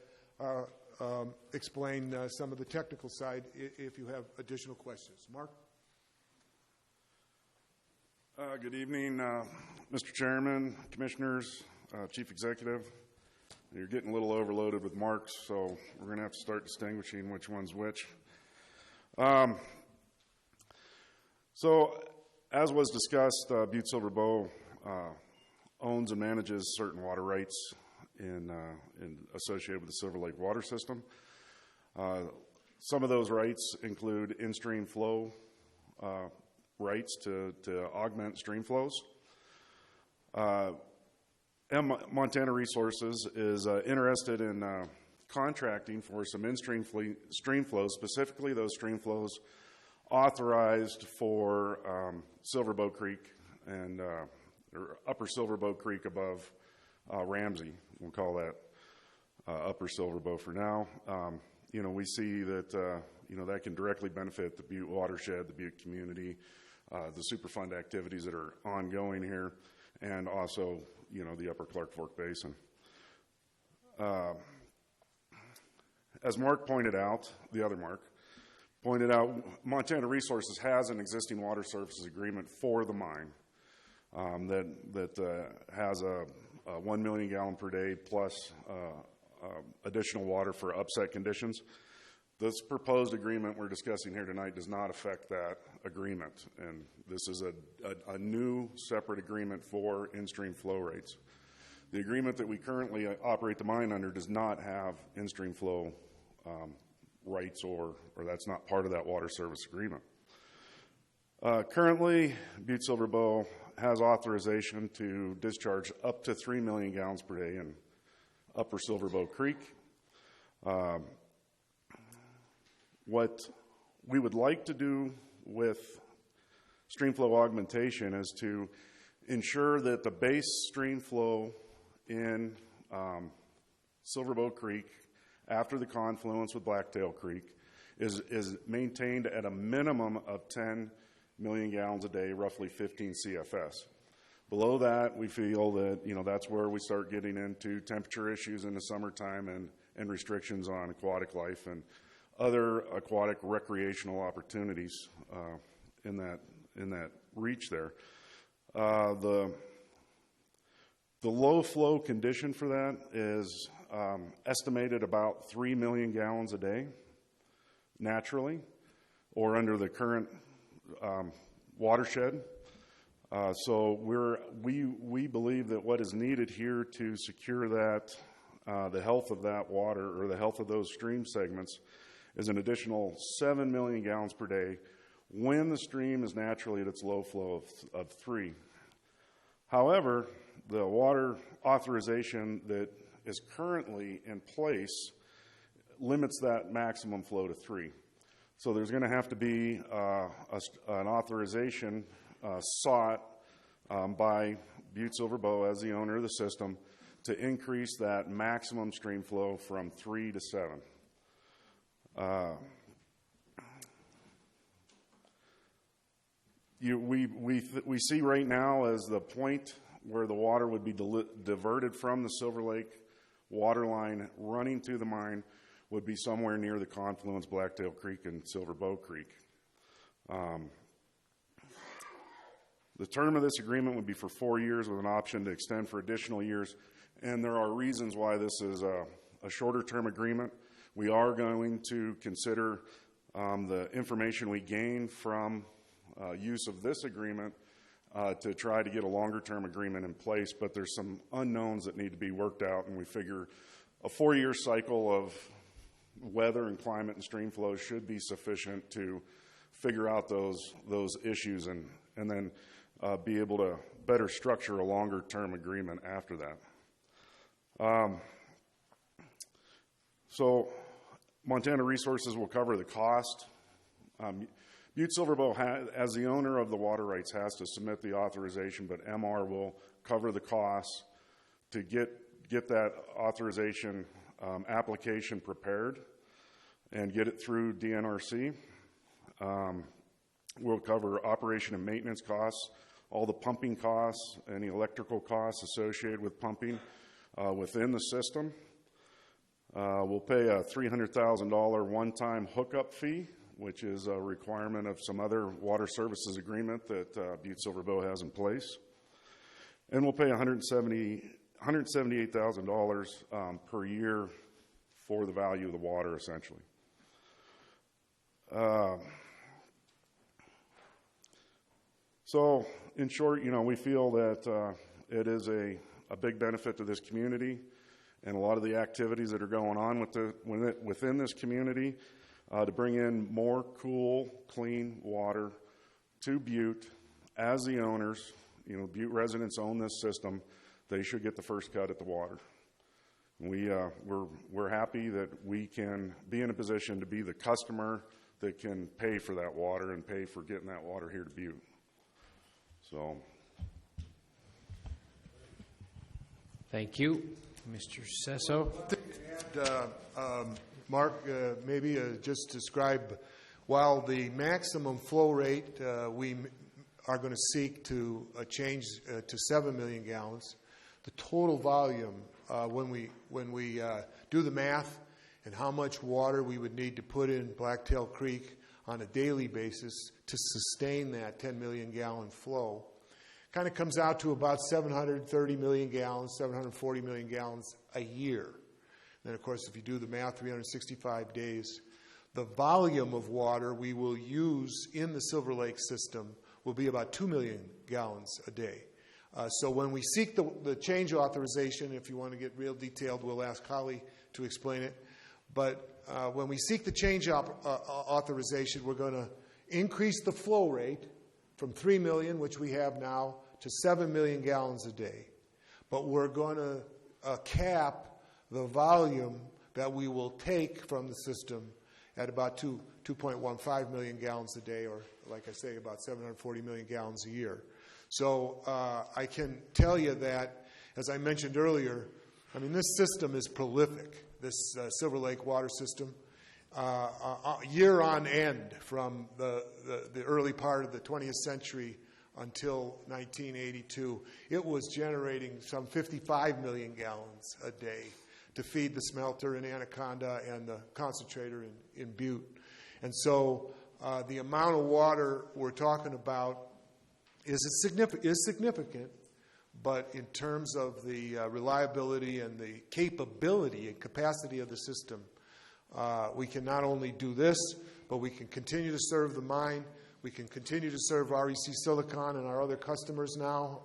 explain some of the technical side if you have additional questions. Mark? Good evening, Mr. Chairman, Commissioners, Chief Executive. You're getting a little overloaded with marks, so we're going to have to start distinguishing which one's which. So, as was discussed, Butte-Silver Bow owns and manages certain water rights associated with the Silver Lake water system. Some of those rights include in-stream flow rights to augment stream flows. Montana Resources is interested in contracting for some in-stream stream flows, specifically those stream flows authorized for Silver Bow Creek and or Upper Silver Bow Creek above Ramsey. We'll call that Upper Silver Bow for now. We see that that can directly benefit the Butte watershed, the Butte community, the Superfund activities that are ongoing here, and also the Upper Clark Fork Basin. As Mark pointed out, the other Mark pointed out, Montana Resources has an existing water services agreement for the mine that has a 1 million gallon per day plus additional water for upset conditions. This proposed agreement we're discussing here tonight does not affect that agreement, and this is a new separate agreement for in-stream flow rates. The agreement that we currently operate the mine under does not have in-stream flow rights, or that's not part of that water service agreement. Currently, Butte-Silver Bow has authorization to discharge up to 3 million gallons per day in Upper Silver Bow Creek. What we would like to do with stream flow augmentation is to ensure that the base stream flow in Silver Bow Creek after the confluence with Blacktail Creek is maintained at a minimum of 10 million gallons a day, roughly 15 CFS. Below that, we feel that that's where we start getting into temperature issues in the summertime and restrictions on aquatic life and other aquatic recreational opportunities in that reach there. The low flow condition for that is estimated about 3 million gallons a day naturally, or under the current watershed. So we believe that what is needed here to secure that the health of that water, or the health of those stream segments, is an additional 7 million gallons per day when the stream is naturally at its low flow of 3. However, the water authorization that is currently in place limits that maximum flow to 3. So there's going to have to be an authorization sought by Butte-Silver Bow as the owner of the system to increase that maximum stream flow from 3 to 7. We see right now as the point where the water would be diverted from the Silver Lake water line running to the mine would be somewhere near the confluence Blacktail Creek and Silver Bow Creek. The term of this agreement would be for 4 years with an option to extend for additional years, and there are reasons why this is a shorter term agreement. We are going to consider the information we gain from use of this agreement to try to get a longer term agreement in place, but there's some unknowns that need to be worked out, and we figure a 4-year cycle of weather and climate and stream flow should be sufficient to figure out those issues and then be able to better structure a longer term agreement after that. So Montana Resources will cover the cost. Butte-Silver Bow, as the owner of the water rights, has to submit the authorization, but MR will cover the costs to get that authorization application prepared and get it through DNRC. We'll cover operation and maintenance costs, all the pumping costs, any electrical costs associated with pumping within the system. We'll pay a $300,000 one-time hookup fee, which is a requirement of some other water services agreement that Butte-Silver has in place. And we'll pay $178,000 per year for the value of the water, essentially. So, in short, we feel that it is a big benefit to this community, and a lot of the activities that are going on within this community to bring in more cool, clean water to Butte as the owners. Butte residents own this system. They should get the first cut at the water. We're happy that we can be in a position to be the customer that can pay for that water and pay for getting that water here to Butte. So, thank you, Mr. Sesso. Mark, maybe just describe, while the maximum flow rate we are going to seek to change to 7 million gallons, the total volume when we do the math and how much water we would need to put in Blacktail Creek on a daily basis to sustain that 10 million gallon flow, kind of comes out to about 730 million gallons, 740 million gallons a year. And of course, if you do the math, 365 days, the volume of water we will use in the Silver Lake system will be about 2 million gallons a day. So when we seek the change authorization, if you want to get real detailed, we'll ask Holly to explain it. But when we seek the change authorization, we're going to increase the flow rate from 3 million, which we have now, to 7 million gallons a day. But we're going to cap the volume that we will take from the system at about 2.15 million gallons a day, or like I say, about 740 million gallons a year. So I can tell you that, as I mentioned earlier, this system is prolific, this Silver Lake water system. Year on end, from the early part of the 20th century until 1982, it was generating some 55 million gallons a day to feed the smelter in Anaconda and the concentrator in Butte. And so the amount of water we're talking about is significant, but in terms of the reliability and the capability and capacity of the system, we can not only do this, but we can continue to serve the mine. We can continue to serve REC Silicon and our other customers now,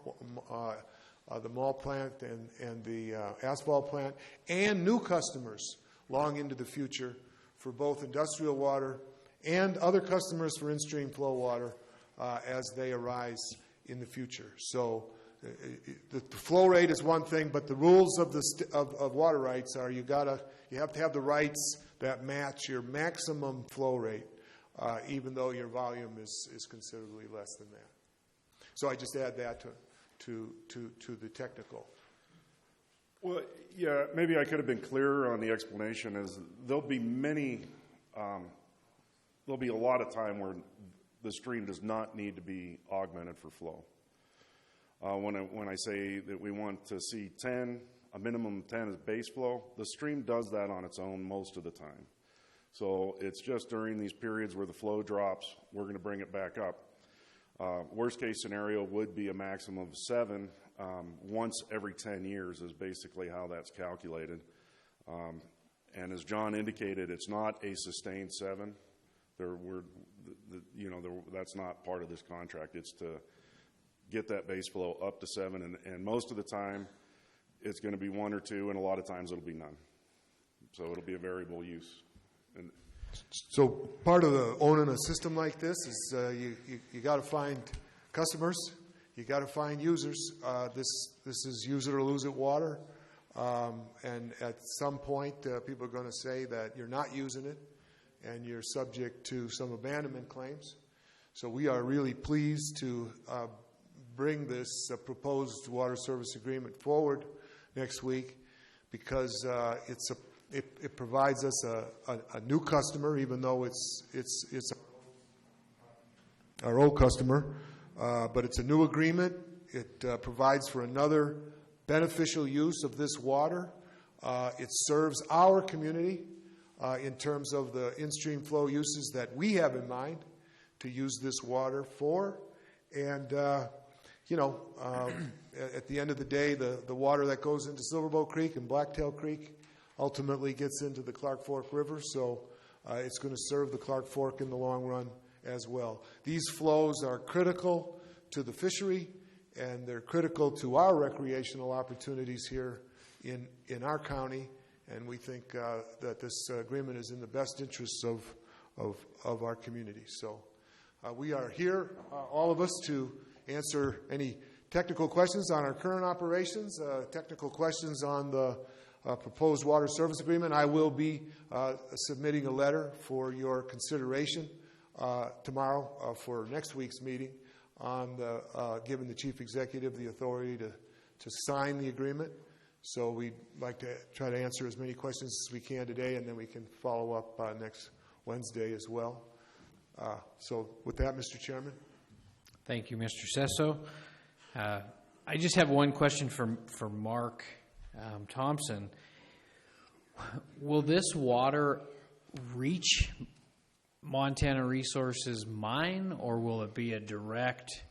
the malt plant and the asphalt plant, and new customers long into the future for both industrial water and other customers for in-stream flow water as they arise in the future. So the flow rate is one thing, but the rules of water rights are you have to have the rights that match your maximum flow rate, even though your volume is considerably less than that. So I just add that to the technical. Well, yeah, maybe I could have been clearer on the explanation. Is there'll be a lot of time where the stream does not need to be augmented for flow. When I say that we want to see 10, a minimum of 10 is base flow, the stream does that on its own most of the time. So it's just during these periods where the flow drops, we're going to bring it back up. Worst case scenario would be a maximum of 7 once every 10 years is basically how that's calculated. And as John indicated, it's not a sustained 7. That's not part of this contract. It's to get that base flow up to 7, and most of the time it's going to be 1 or 2, and a lot of times it'll be none. So it'll be a variable use. So part of owning a system like this is you got to find customers, you got to find users. This is use it or lose it water, and at some point people are going to say that you're not using it, and you're subject to some abandonment claims. So we are really pleased to bring this proposed water service agreement forward next week, because it provides us a new customer, even though it's our old customer, but it's a new agreement. It provides for another beneficial use of this water. It serves our community in terms of the in-stream flow uses that we have in mind to use this water for. And, at the end of the day, the water that goes into Silverbow Creek and Blacktail Creek ultimately gets into the Clark Fork River, so it's going to serve the Clark Fork in the long run as well. These flows are critical to the fishery, and they're critical to our recreational opportunities here in our county, and we think that this agreement is in the best interests of our community. So we are here, all of us, to answer any technical questions on our current operations, technical questions on the proposed water service agreement. I will be submitting a letter for your consideration tomorrow for next week's meeting on giving the chief executive the authority to sign the agreement. So we'd like to try to answer as many questions as we can today, and then we can follow up next Wednesday as well. So with that, Mr. Chairman. Thank you, Mr. Sesso. I just have one question for Mark Thompson. Will this water reach Montana Resources mine, or will it be a direct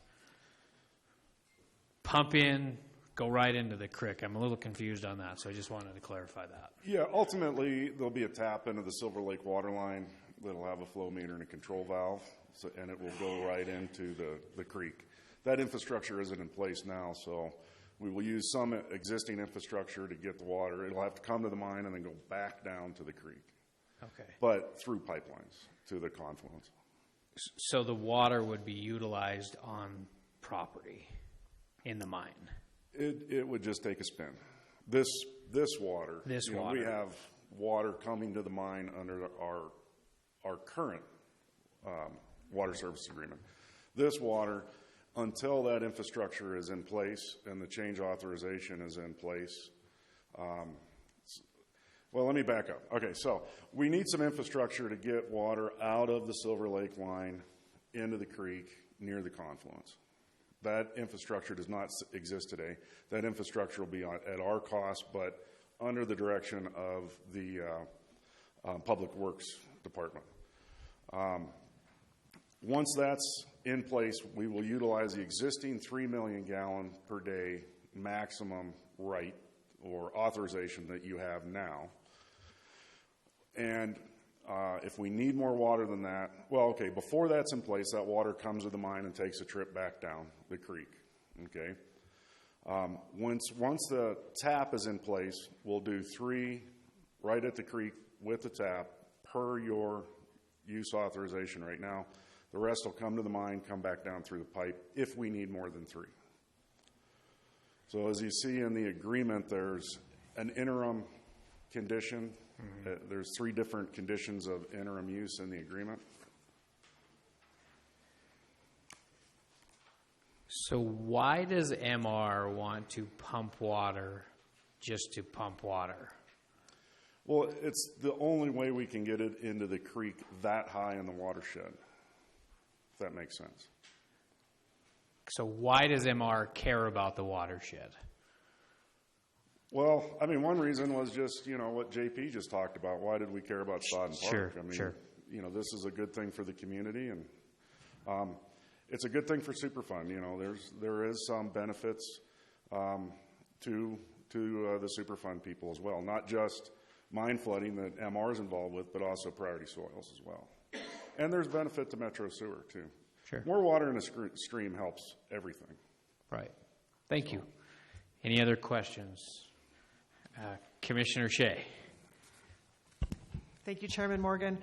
pump in, go right into the creek? I'm a little confused on that, so I just wanted to clarify that. Yeah, ultimately, there'll be a tap into the Silver Lake water line that'll have a flow meter and a control valve, and it will go right into the creek. That infrastructure isn't in place now, so we will use some existing infrastructure to get the water. It'll have to come to the mine and then go back down to the creek. Okay. But through pipelines to the confluence. So the water would be utilized on property in the mine? It would just take a spin. This water. This water. We have water coming to the mine under our current water service agreement. This water, until that infrastructure is in place and the change authorization is in place. Well, let me back up. Okay, so we need some infrastructure to get water out of the Silver Lake line into the creek near the confluence. That infrastructure does not exist today. That infrastructure will be at our cost, but under the direction of the Public Works Department. Once that's in place, we will utilize the existing 3 million gallon per day maximum right or authorization that you have now. And if we need more water than that, well, okay, before that's in place, that water comes to the mine and takes a trip back down the creek, okay? Once the tap is in place, we'll do 3 right at the creek with the tap per your use authorization right now. The rest will come to the mine, come back down through the pipe if we need more than 3. So as you see in the agreement, there's an interim condition. There's 3 different conditions of interim use in the agreement. So why does MR want to pump water just to pump water? Well, it's the only way we can get it into the creek that high in the watershed, if that makes sense. So why does MR care about the watershed? Well, I mean, one reason was just, what JP just talked about. Why did we care about Sodden Park? Sure, I mean, sure. This is a good thing for the community, and it's a good thing for Superfund. There is some benefits to the Superfund people as well, not just mine flooding that MR is involved with, but also priority soils as well. And there's benefit to Metro Sewer, too. Sure. More water in a stream helps everything. Right. Thank you. Any other questions? Commissioner Shea. Thank you, Chairman Morgan.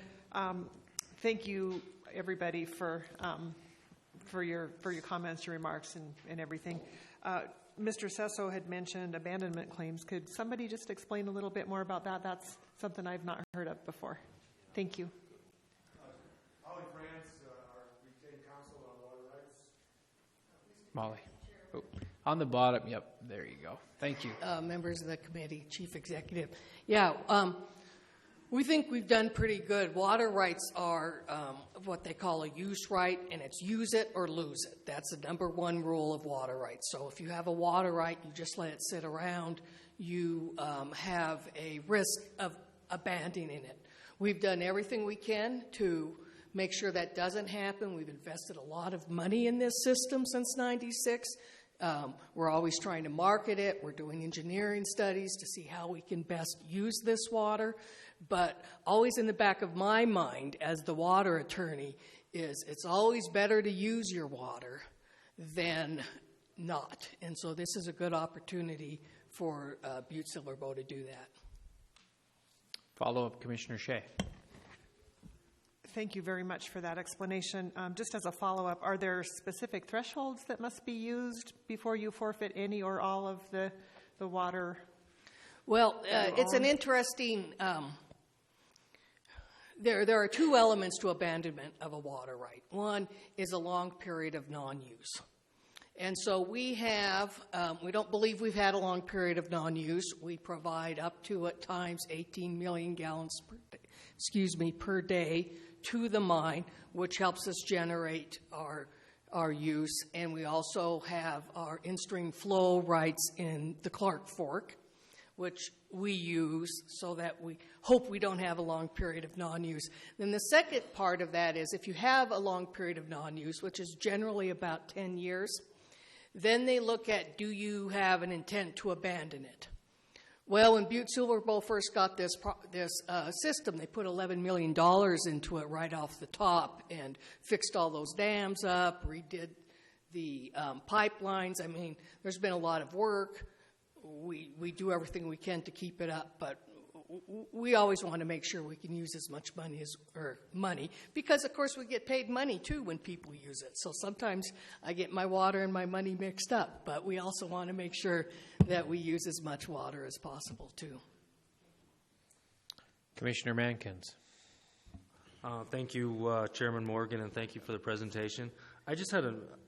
Thank you, everybody, for your comments, your remarks, and everything. Mr. Sesso had mentioned abandonment claims. Could somebody just explain a little bit more about that? That's something I've not heard of before. Thank you. Molly France, our retained counsel on water rights. Molly. Oh, on the bottom. Yep, there you go. Thank you. Members of the committee, Chief Executive. Yeah, We think we've done pretty good. Water rights are what they call a use right, and it's use it or lose it. That's the number one rule of water rights. So if you have a water right, you just let it sit around, you have a risk of abandoning it. We've done everything we can to make sure that doesn't happen. We've invested a lot of money in this system since '96. We're always trying to market it. We're doing engineering studies to see how we can best use this water. But always in the back of my mind as the water attorney is it's always better to use your water than not. And so this is a good opportunity for Butte-Silver to do that. Follow-up, Commissioner Shea. Thank you very much for that explanation. Just as a follow-up, are there specific thresholds that must be used before you forfeit any or all of the water? Well, it's an interesting... There are two elements to abandonment of a water right. One is a long period of non-use. And so we don't believe we've had a long period of non-use. We provide up to, at times, 18 million gallons per day to the mine, which helps us generate our use. And we also have our in-stream flow rights in the Clark Fork, which we use so that we hope we don't have a long period of non-use. Then the second part of that is if you have a long period of non-use, which is generally about 10 years, then they look at, do you have an intent to abandon it? Well, when Butte-Silver first got this system, they put $11 million into it right off the top and fixed all those dams up, redid the pipelines. I mean, there's been a lot of work. We do everything we can to keep it up, but we always want to make sure we can use as much money because, of course, we get paid money too when people use it. So sometimes I get my water and my money mixed up, but we also want to make sure that we use as much water as possible too. Commissioner Mankins. Thank you, Chairman Morgan, and thank you for the presentation. I just had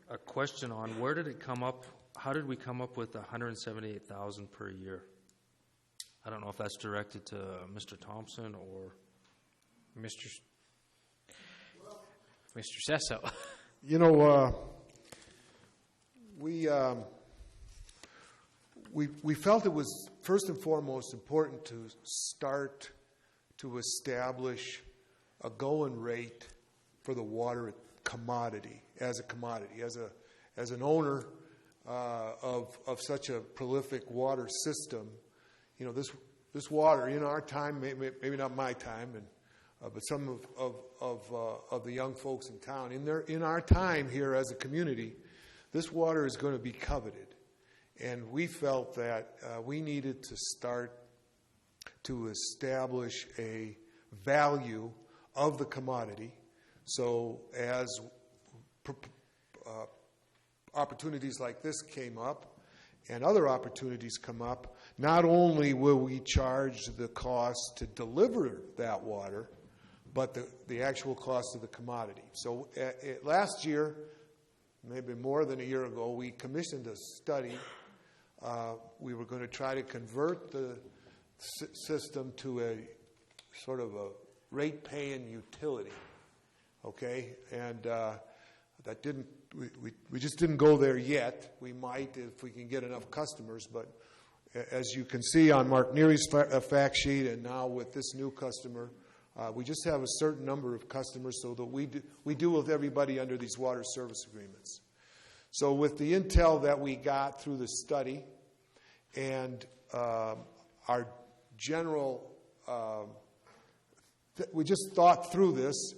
a question on where did it come up? How did we come up with $178,000 per year? I don't know if that's directed to Mr. Thompson or Mr. Sesso. You know, we felt it was first and foremost important to start to establish a going rate for the water commodity, as an owner of such a prolific water system. You know, this water in our time, maybe not my time, but some of the young folks in town, in our time here as a community, this water is going to be coveted, and we felt that we needed to start to establish a value of the commodity. So as opportunities like this came up and other opportunities come up, not only will we charge the cost to deliver that water, but the actual cost of the commodity. So last year, maybe more than a year ago, we commissioned a study. We were going to try to convert the system to a sort of a rate-paying utility, okay? And that didn't. We just didn't go there yet. We might if we can get enough customers, but as you can see on Mark Neary's fact sheet and now with this new customer, we just have a certain number of customers so that we deal with everybody under these water service agreements. So with the intel that we got through the study and our general, we just thought through this.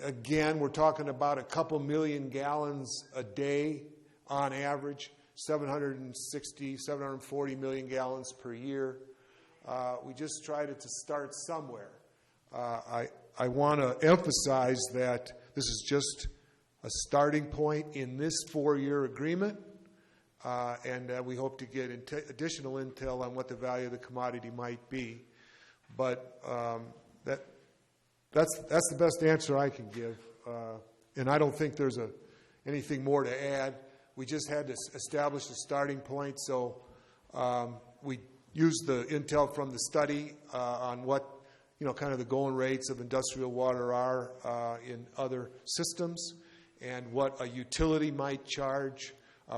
Again, we're talking about a couple million gallons a day on average, 740 million gallons per year. We just tried to start somewhere. I want to emphasize that this is just a starting point in this 4-year agreement, and we hope to get additional intel on what the value of the commodity might be. But that's the best answer I can give, and I don't think there's anything more to add. We just had to establish a starting point, so we used the intel from the study on what kind of the going rates of industrial water are in other systems, and what a utility might charge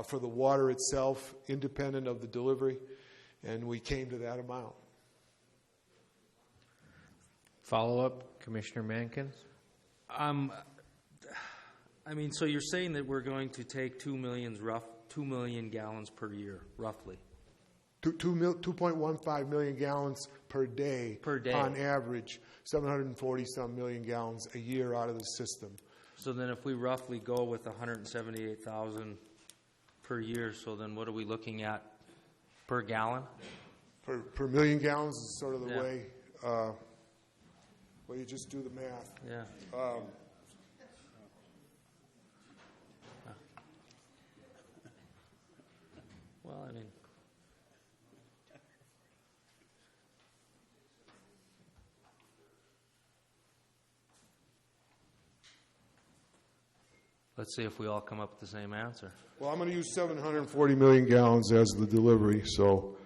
for the water itself, independent of the delivery, and we came to that amount. Follow-up, Commissioner Mankins? So you're saying that we're going to take 2 million gallons per year, roughly? 2.15 million gallons per day on average, 740-some million gallons a year out of the system. So then if we roughly go with 178,000 per year, so then what are we looking at per gallon? Per million gallons is sort of the way, well, you just do the math. Yeah. Well, I mean, let's see if we all come up with the same answer. Well, I'm going to use 740 million gallons as the delivery, so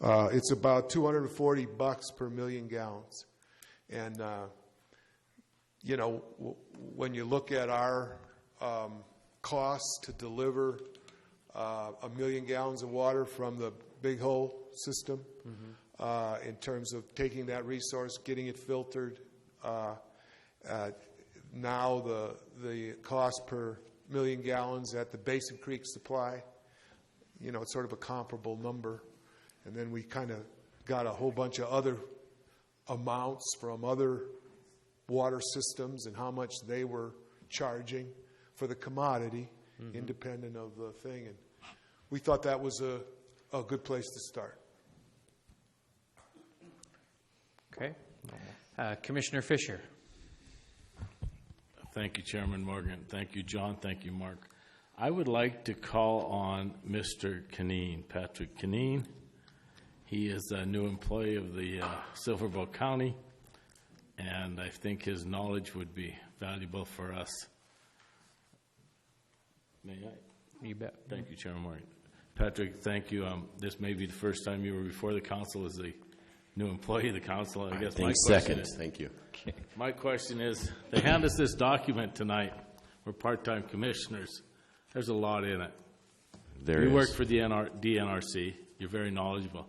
it's about $240 per million gallons. And, when you look at our costs to deliver 1 million gallons of water from the Big Hole system, in terms of taking that resource, getting it filtered, now the cost per million gallons at the Basin Creek supply, it's sort of a comparable number. And then we kind of got a whole bunch of other amounts from other water systems and how much they were charging for the commodity, independent of the thing. And we thought that was a good place to start. Okay. Commissioner Fisher. Thank you, Chairman Morgan. Thank you, John. Thank you, Mark. I would like to call on Mr. Canine, Patrick Canine. He is a new employee of the Silverville County, and I think his knowledge would be valuable for us. May I? You bet. Thank you, Chairman Morgan. Patrick, thank you. This may be the first time you were before the council as a new employee of the council. I guess my question is, thank you. Okay. My question is, they hand us this document tonight. We're part-time commissioners. There's a lot in it. You work for the DNRC. You're very knowledgeable.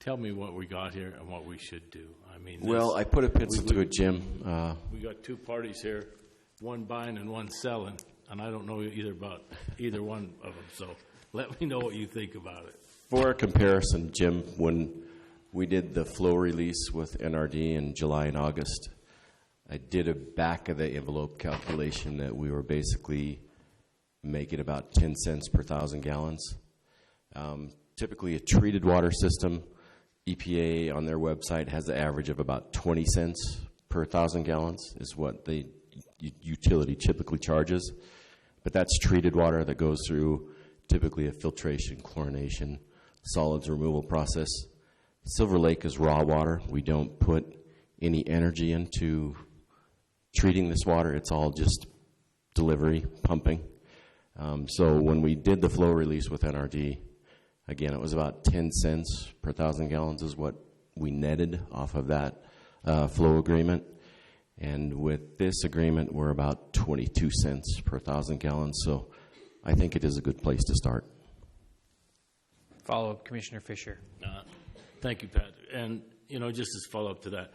Tell me what we got here and what we should do. I mean, I put a pencil to it, Jim. We got two parties here, one buying and one selling, and I don't know about either one of them. So let me know what you think about it. For a comparison, Jim, when we did the flow release with NRD in July and August, I did a back-of-the-envelope calculation that we were basically making about 10 cents per 1,000 gallons. Typically, a treated water system, EPA on their website has an average of about 20 cents per 1,000 gallons is what the utility typically charges. But that's treated water that goes through typically a filtration, chlorination, solids removal process. Silver Lake is raw water. We don't put any energy into treating this water. It's all just delivery, pumping. So when we did the flow release with NRD, again, it was about 10 cents per 1,000 gallons is what we netted off of that flow agreement. And with this agreement, we're about 22 cents per 1,000 gallons. So I think it is a good place to start. Follow-up, Commissioner Fisher. Thank you, Pat. And, just as follow-up to that,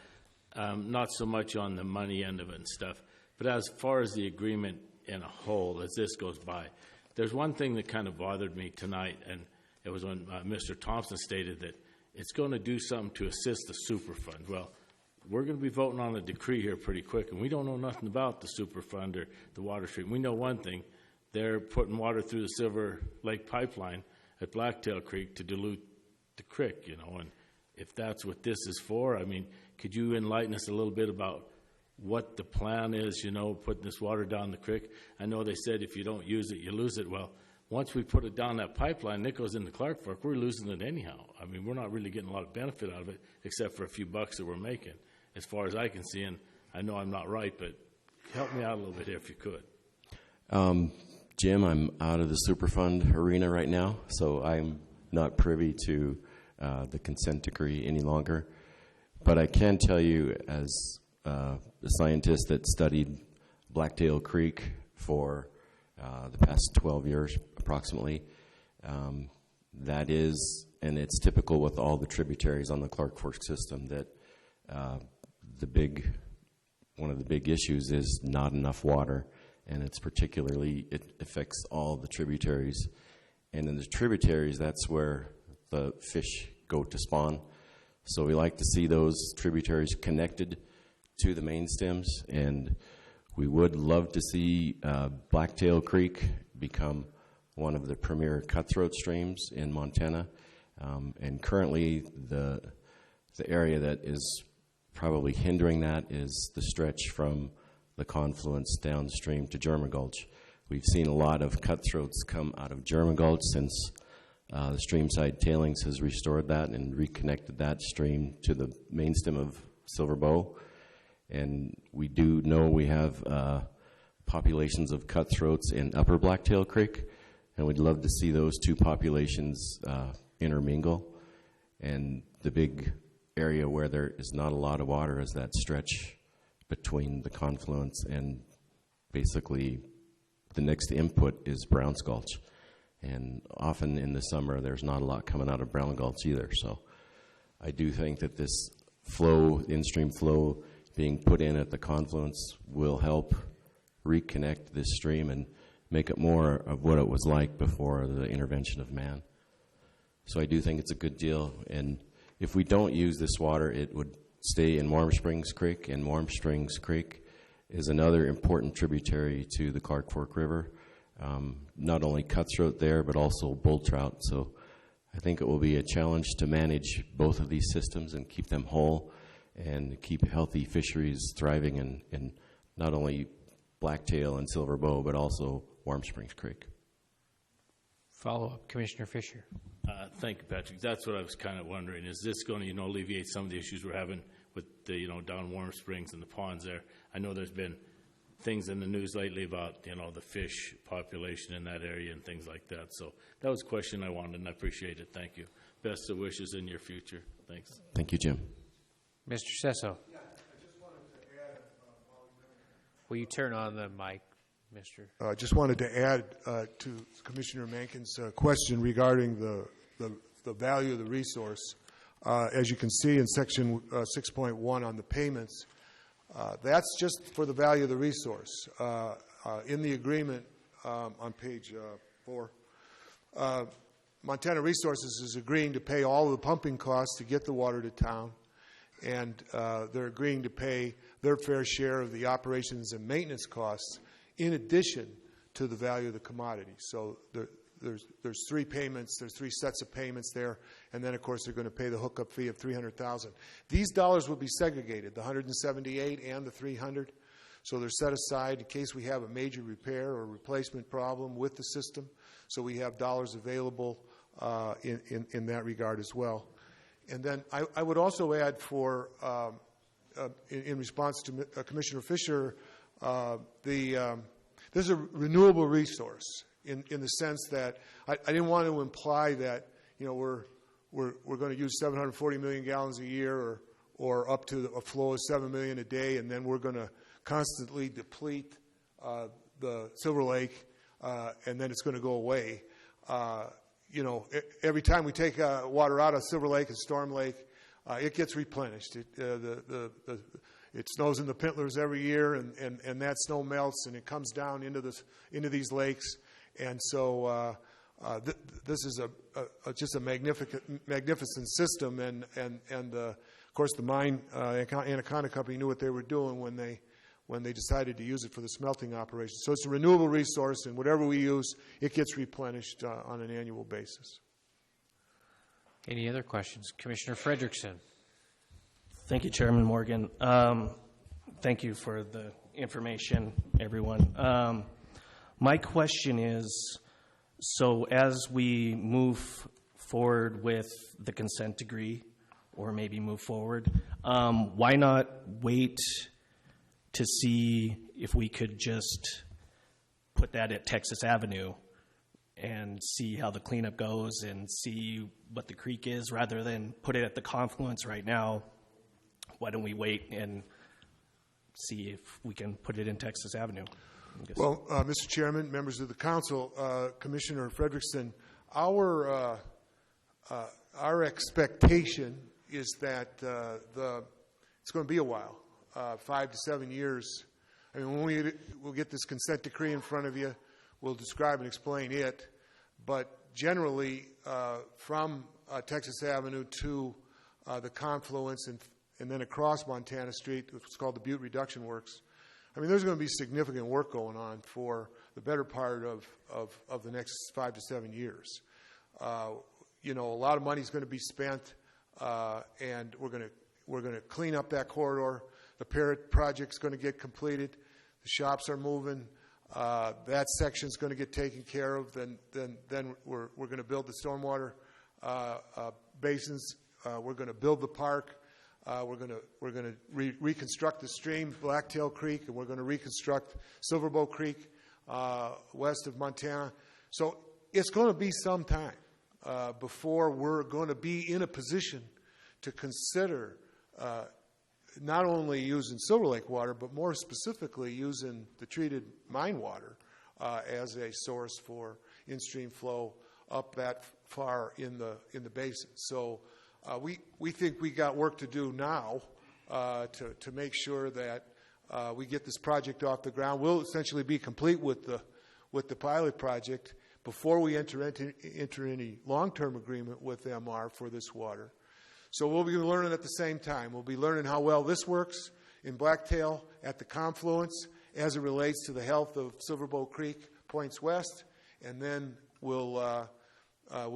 not so much on the money end of it and stuff, but as far as the agreement in a whole, as this goes by, there's one thing that kind of bothered me tonight, and it was when Mr. Thompson stated that it's going to do something to assist the Superfund. Well, we're going to be voting on a decree here pretty quick, and we don't know nothing about the Superfund or the water treatment. We know one thing. They're putting water through the Silver Lake pipeline at Blacktail Creek to dilute the creek, and if that's what this is for, I mean, could you enlighten us a little bit about what the plan is, putting this water down the creek? I know they said if you don't use it, you lose it. Well, once we put it down that pipeline, it goes into Clark Fork, we're losing it anyhow. I mean, we're not really getting a lot of benefit out of it, except for a few bucks that we're making, as far as I can see. And I know I'm not right, but help me out a little bit here if you could. Jim, I'm out of the Superfund arena right now, so I'm not privy to the consent decree any longer. But I can tell you, as a scientist that studied Blacktail Creek for the past 12 years approximately, that is, and it's typical with all the tributaries on the Clark Fork system, that one of the big issues is not enough water, and it affects all the tributaries. And in the tributaries, that's where the fish go to spawn. So we like to see those tributaries connected to the main stems, and we would love to see Blacktail Creek become one of the premier cutthroat streams in Montana. And currently, the area that is probably hindering that is the stretch from the confluence downstream to German Gulch. We've seen a lot of cutthroats come out of German Gulch since the streamside tailings has restored that and reconnected that stream to the main stem of Silver Bow. And we do know we have populations of cutthroats in Upper Blacktail Creek, and we'd love to see those two populations intermingle. And the big area where there is not a lot of water is that stretch between the confluence, and basically the next input is Browns Gulch. And often in the summer, there's not a lot coming out of Brown Gulch either. So I do think that this flow, in-stream flow, being put in at the confluence will help reconnect this stream and make it more of what it was like before the intervention of man. So I do think it's a good deal. And if we don't use this water, it would stay in Warm Springs Creek, and Warm Springs Creek is another important tributary to the Clark Fork River. Not only cutthroat there, but also bull trout. So I think it will be a challenge to manage both of these systems and keep them whole and keep healthy fisheries thriving in not only Blacktail and Silver Bow, but also Warm Springs Creek. Follow-up, Commissioner Fisher. Thank you, Patrick. That's what I was kind of wondering. Is this going to, alleviate some of the issues we're having with the, down Warm Springs and the ponds there? I know there's been things in the news lately about, the fish population in that area and things like that. So that was a question I wanted, and I appreciate it. Thank you. Best of wishes in your future. Thanks. Thank you, Jim. Mr. Sesso. Will you turn on the mic, Mr.? I just wanted to add to Commissioner Mankin's question regarding the value of the resource. As you can see in Section 6.1 on the payments, that's just for the value of the resource. In the agreement on page 4, Montana Resources is agreeing to pay all of the pumping costs to get the water to town, and they're agreeing to pay their fair share of the operations and maintenance costs in addition to the value of the commodity. So there's three payments, there's three sets of payments there, and then of course they're going to pay the hookup fee of $300,000. These dollars will be segregated, the $178 and the $300. So they're set aside in case we have a major repair or replacement problem with the system. So we have dollars available in that regard as well. And then I would also add in response to Commissioner Fisher, this is a renewable resource in the sense that I didn't want to imply that we're going to use 740 million gallons a year or up to a flow of 7 million a day, and then we're going to constantly deplete the Silver Lake, and then it's going to go away. Every time we take water out of Silver Lake and Storm Lake, it gets replenished. It snows in the Pintlers every year, and that snow melts, and it comes down into these lakes. And so this is just a magnificent system. And of course, the mine Anaconda Company knew what they were doing when they decided to use it for the smelting operation. So it's a renewable resource, and whatever we use, it gets replenished on an annual basis. Any other questions? Commissioner Frederickson. Thank you, Chairman Morgan. Thank you for the information, everyone. My question is, so as we move forward with the consent decree, or maybe move forward, why not wait to see if we could just put that at Texas Avenue and see how the cleanup goes and see what the creek is, rather than put it at the confluence right now why don't we wait and see if we can put it in Texas Avenue? Well, Mr. Chairman, members of the council, Commissioner Frederickson, our expectation is that it's going to be a while, 5 to 7 years. I mean, when we'll get this consent decree in front of you, we'll describe and explain it. But generally, from Texas Avenue to the confluence and then across Montana Street, what's called the Butte Reduction Works, I mean, there's going to be significant work going on for the better part of the next 5 to 7 years. You know, a lot of money is going to be spent, and we're going to clean up that corridor. The Parrot project's going to get completed. The shops are moving. That section's going to get taken care of. Then we're going to build the stormwater basins. We're going to build the park. We're going to reconstruct the stream, Blacktail Creek, and we're going to reconstruct Silverbow Creek west of Montana. So it's going to be some time before we're going to be in a position to consider not only using Silver Lake water, but more specifically using the treated mine water as a source for in-stream flow up that far in the basin. So we think we got work to do now to make sure that we get this project off the ground. We'll essentially be complete with the pilot project before we enter any long-term agreement with MR for this water. So we'll be learning at the same time. We'll be learning how well this works in Blacktail at the confluence as it relates to the health of Silverbow Creek points west, and then we'll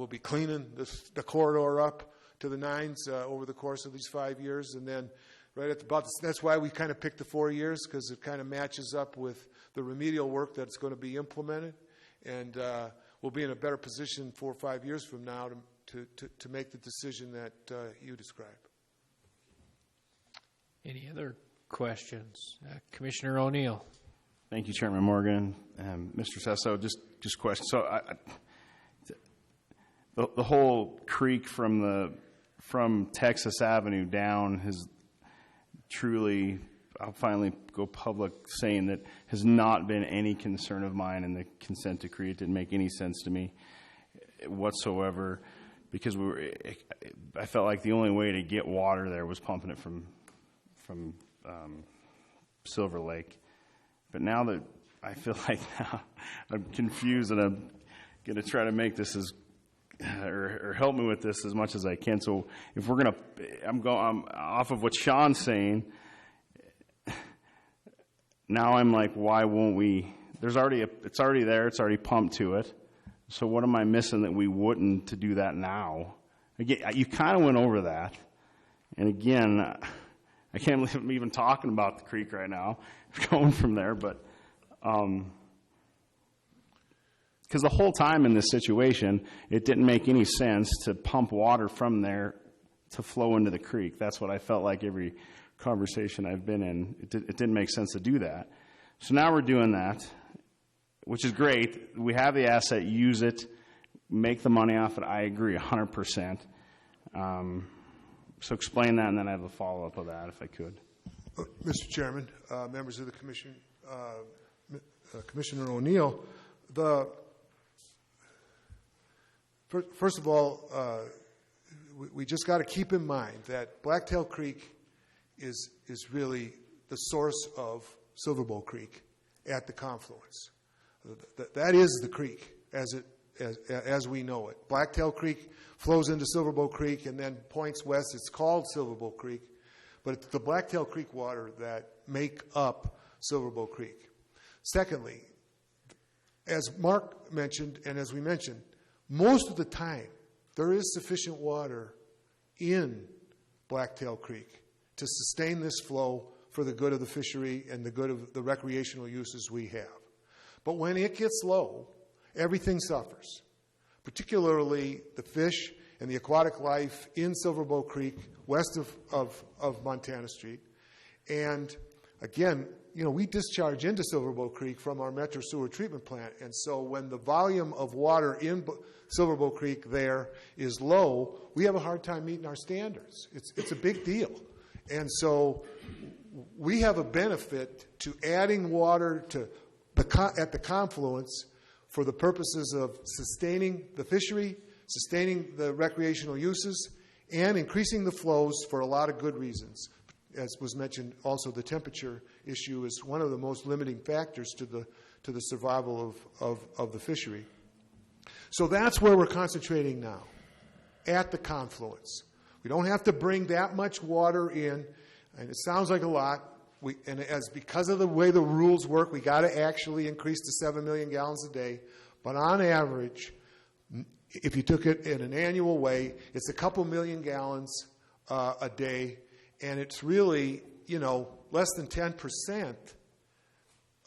be cleaning the corridor up to the nines over the course of these 5 years, and then right at that's why we kind of picked the 4 years, because it kind of matches up with the remedial work that's going to be implemented, and we'll be in a better position 4 or 5 years from now to make the decision that you described. Any other questions? Commissioner O'Neill. Thank you, Chairman Morgan. Mr. Sesso, just question. So the whole creek from Texas Avenue down has truly, I'll finally go public saying that has not been any concern of mine in the consent decree. It didn't make any sense to me whatsoever, because I felt like the only way to get water there was pumping it from Silver Lake. But now that I feel like now I'm confused, and I'm going to try to make this or help me with this as much as I can. So if we're I'm off of what Sean's saying. Now I'm like, why won't we? It's already there. It's already pumped to it. So what am I missing that we wouldn't to do that now? Again, you kind of went over that. And again, I can't believe I'm even talking about the creek right now, going from there. But because the whole time in this situation, it didn't make any sense to pump water from there to flow into the creek. That's what I felt like every conversation I've been in. It didn't make sense to do that. So now we're doing that, which is great. We have the asset, use it, make the money off it. I agree 100%. So explain that, and then I have a follow-up of that, if I could. Mr. Chairman, members of the Commission, Commissioner O'Neill, first of all, we just got to keep in mind that Blacktail Creek is really the source of Silverbow Creek at the confluence. That is the creek as we know it. Blacktail Creek flows into Silverbow Creek and then points west. It's called Silverbow Creek, but it's the Blacktail Creek water that make up Silverbow Creek. Secondly, as Mark mentioned and as we mentioned, most of the time there is sufficient water in Blacktail Creek to sustain this flow for the good of the fishery and the good of the recreational uses we have. But when it gets low, everything suffers, particularly the fish and the aquatic life in Silverbow Creek, west of Montana Street. And again, we discharge into Silverbow Creek from our Metro Sewer Treatment Plant. And so when the volume of water in Silverbow Creek there is low, we have a hard time meeting our standards. It's a big deal. And so we have a benefit to adding water to at the confluence for the purposes of sustaining the fishery, sustaining the recreational uses, and increasing the flows for a lot of good reasons. As was mentioned, also the temperature issue is one of the most limiting factors to the survival of the fishery. So that's where we're concentrating now, at the confluence. We don't have to bring that much water in, and it sounds like a lot. Because of the way the rules work, we got to actually increase to 7 million gallons a day. But on average, if you took it in an annual way, it's a couple million gallons a day, and it's really, less than 10%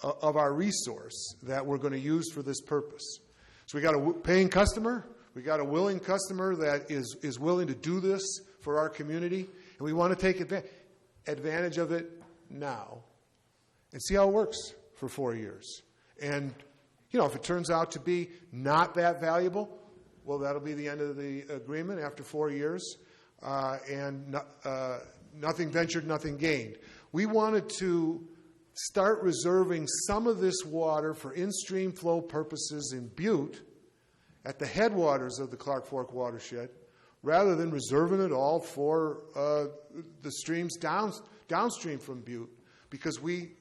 of our resource that we're going to use for this purpose. So we got a paying customer, we got a willing customer that is willing to do this for our community, and we want to take advantage of it now and see how it works for 4 years. And, if it turns out to be not that valuable, well, that'll be the end of the agreement after 4 years, and nothing ventured, nothing gained. We wanted to start reserving some of this water for in-stream flow purposes in Butte at the headwaters of the Clark Fork watershed, rather than reserving it all for the streams downstream from Butte, because we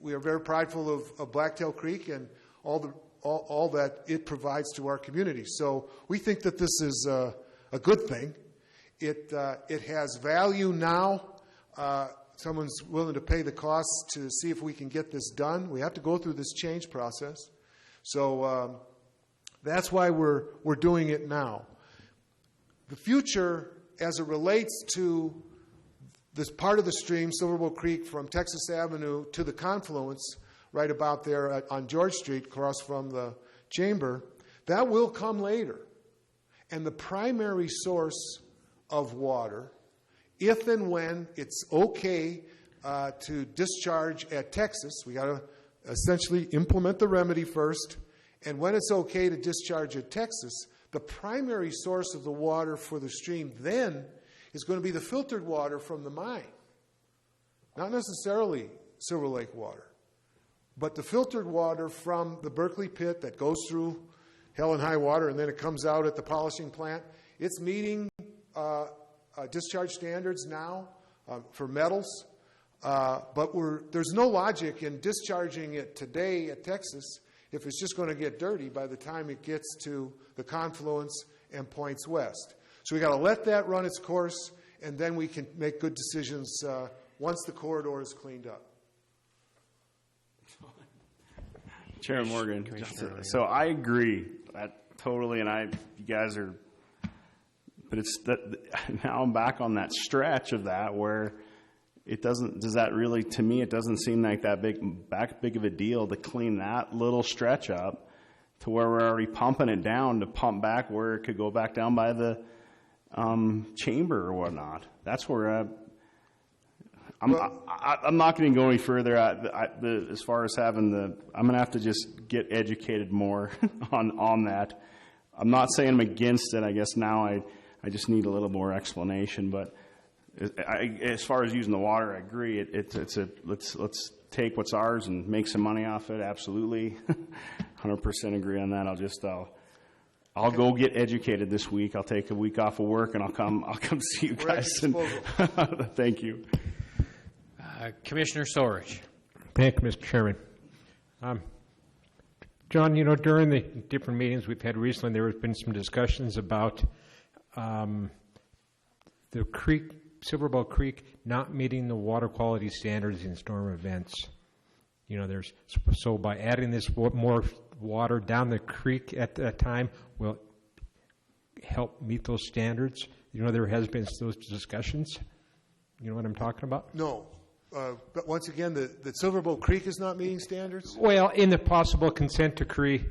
are very prideful of Blacktail Creek and all that it provides to our community. So we think that this is a good thing. It has value now. Someone's willing to pay the costs to see if we can get this done. We have to go through this change process. So that's why we're doing it now. The future, as it relates to this part of the stream, Silverbow Creek, from Texas Avenue to the confluence, right about there on George Street, across from the chamber, that will come later. And the primary source of water, if and when it's okay to discharge at Texas, we got to essentially implement the remedy first, and when it's okay to discharge at Texas, the primary source of the water for the stream then is going to be the filtered water from the mine. Not necessarily Silver Lake water, but the filtered water from the Berkeley pit that goes through hell and high water, and then it comes out at the polishing plant. It's meeting discharge standards now for metals, but there's no logic in discharging it today at Texas if it's just going to get dirty by the time it gets to the confluence and points west. So we got to let that run its course, and then we can make good decisions once the corridor is cleaned up. Chairman Morgan, so I agree totally, and you guys are, but it's that now I'm back on that stretch of that where it doesn't. Does that really, to me, it doesn't seem like that big of a deal to clean that little stretch up to where we're already pumping it down to pump back where it could go back down by the chamber or whatnot. That's where I'm not going to go any further. As far as having I'm going to have to just get educated more on that. I'm not saying I'm against it. I guess now I just need a little more explanation. But as far as using the water, I agree. Let's take what's ours and make some money off it. Absolutely, 100% agree on that. I'll go get educated this week. I'll take a week off of work and I'll come see you guys. Thank you. Commissioner Sorge. Thank you, Mr. Chairman. John, during the different meetings we've had recently, there have been some discussions about the creek, Silverbow Creek, not meeting the water quality standards in storm events. So by adding this more water down the creek at that time will help meet those standards. There has been those discussions. You know what I'm talking about? No. But once again, the Silverbow Creek is not meeting standards? Well, in the possible consent decree,